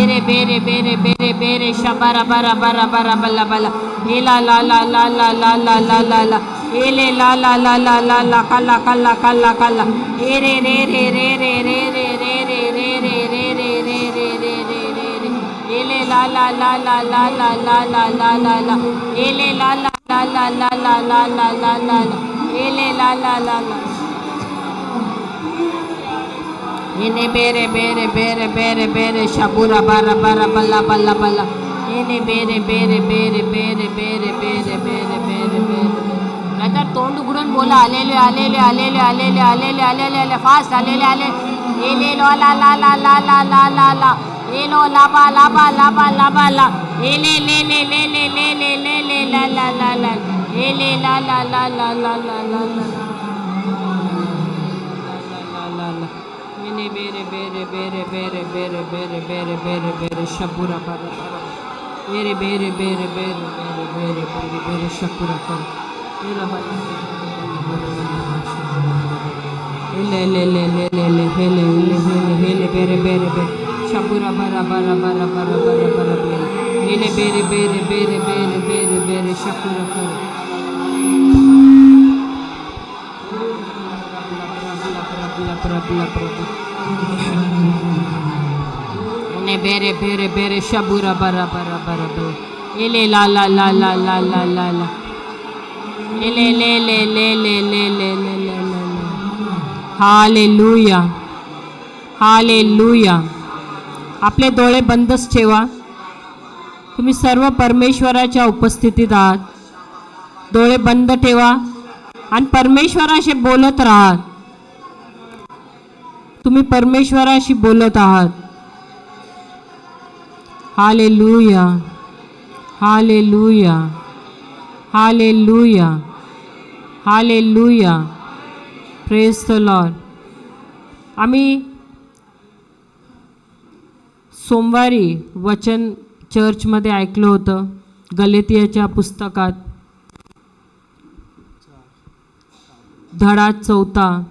ere bere bere bere bere shabara bara bara bara bala bala ela la la la la la la la la la ele la la la la la la kala kala kala kala ere re re re re re re re re re re re re re re re re re ele la la la la la la la la la la la ele la la la la la la la la la la ele la la la la ene bere bere bere bere bere shabura bara bara bala bala bala ene bere bere bere bere bere bere bere bere bere नंतर तोंड उघडून बोला आलेले आलेले आलेले आलेले आलेले आलेले आले फास्ट आलेले आले एले लो ला ला ला ला ला ला ला ला एलो लाबा लाबा लाबा लाबा ला एले ले ले ले ले ले ले ले ले ला ला ला ला एले ला ला ला ला ला ला ला ला ला ला मेने बेरे बेरे बेरे बेरे बेरे बेरे बेरे बेरे बेरे शबुरा bara बेरे बेरे बेरे बेरे बेरे बेरे बेरे बेरे शबुरा bara ले ले ले ले ले ले hele hele hele bere bere bere shabura bara bara bara bara bara bara bere hele bere bere bere bere bere bere shakura kara ne bere bere bere shabura bara bara bara bere hele la la la la la la la la ले ले ले ले ले ले ले ले ले ले हालेलुया हालेलुया आपले डोळे बंदच ठेवा तुम्ही सर्व परमेश्वराच्या उपस्थितीत आहात डोळे बंद ठेवा आणि परमेश्वराशी बोलत राहा तुम्ही परमेश्वराशी बोलत आहात hallelujah hallelujah hallelujah hallelujah praise the Lord आम्ही सोमवारी वचन चर्चमध्ये ऐकलं होतं गलातियाच्या पुस्तकात धडा 4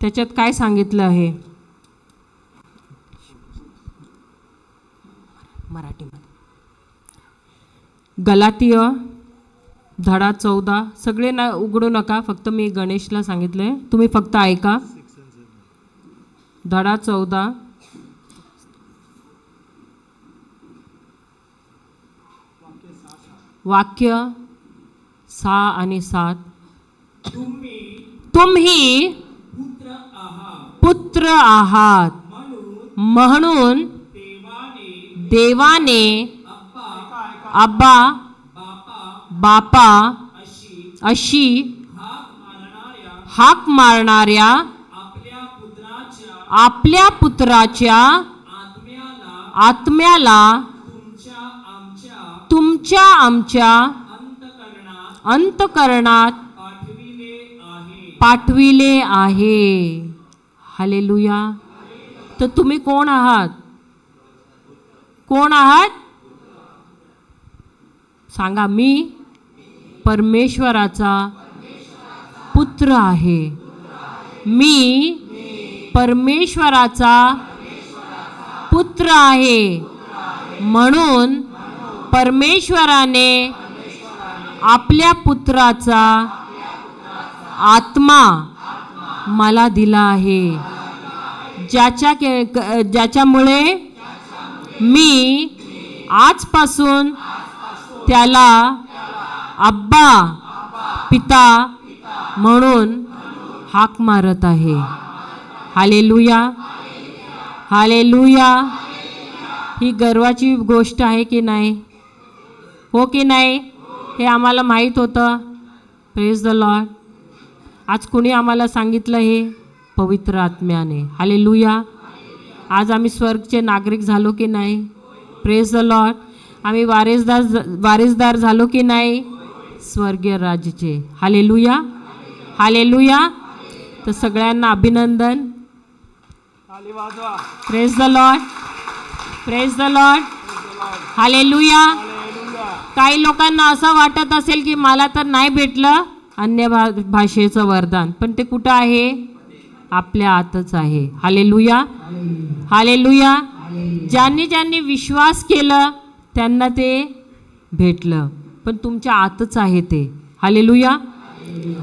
त्याच्यात काय सांगितलं आहे मराठीमध्ये गलातीय धडा 14 सगळे ना उघडू नका फक्त मी गणेशला सांगितलंय तुम्ही फक्त ऐका धडा 14 वाक्य 6 आणि 7 तुम्ही पुत्र आहात म्हणून देवाने अब्बा बापा अशी हाक मारणाऱ्या आपल्या पुत्राच्या आत्म्याला तुमच्या आमच्या अंतकरणात पाठविले आहे. हालेलुया. तर तुम्ही कोण आहात? कोण आहात सांगा. मी परमेश्वराचा पुत्र आहे. मी परमेश्वराचा पुत्र आहे. म्हणून परमेश्वराने आपल्या पुत्राचा आत्मा मला दिला आहे, ज्याच्यामुळे मी आजपासून त्याला अब्बा पिता म्हणून हाक मारत आहे. हालेलुया. हालेलुया. ही गर्वाची गोष्ट आहे की नाही? हो की नाही? हे आम्हाला माहीत होतं. Praise the Lord. आज कुणी आम्हाला सांगितलं हे? पवित्र आत्म्याने. हालेलुया. आज आम्ही स्वर्गचे नागरिक झालो की नाही? Praise the Lord. आम्ही वारिसदार झालो की नाही स्वर्गीय राज्याचे? हालेलुया. हालेलुया. तर सगळ्यांना अभिनंदन. Praise the Lord. Praise the Lord. Hallelujah. काही लोकांना असं वाटत असेल की मला तर नाही भेटलं अन्य भाषेचं वरदान, पण ते कुठं आहे? आपल्या आतच आहे. हालेलुया. हालेलुया. ज्यांनी विश्वास केलं त्यांना ते भेटलं, पण तुमच्या आतच आहे ते. हालेलुया.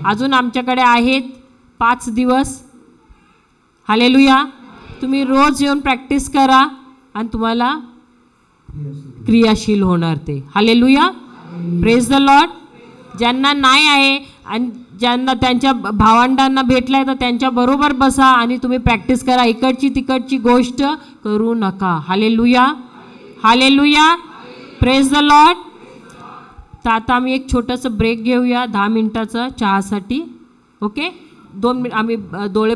अजून आमच्याकडे आहेत 5 दिवस. हालेलुया. तुम्ही रोज येऊन प्रॅक्टिस करा आणि तुम्हाला क्रियाशील होणार ते. हालेलुया. Praise the Lord. ज्यांना नाही आहे आणि ज्यांना त्यांच्या भावंडांना भेटलाय तर त्यांच्या बरोबर बसा आणि तुम्ही प्रॅक्टिस करा. इकडची तिकडची गोष्ट करू नका. Hallelujah. Hallelujah. Praise the Lord. तर आता आम्ही एक छोटंसं ब्रेक घेऊया 10 मिनिटाचं चहासाठी. ओके. 2 मिनिट आम्ही डोळे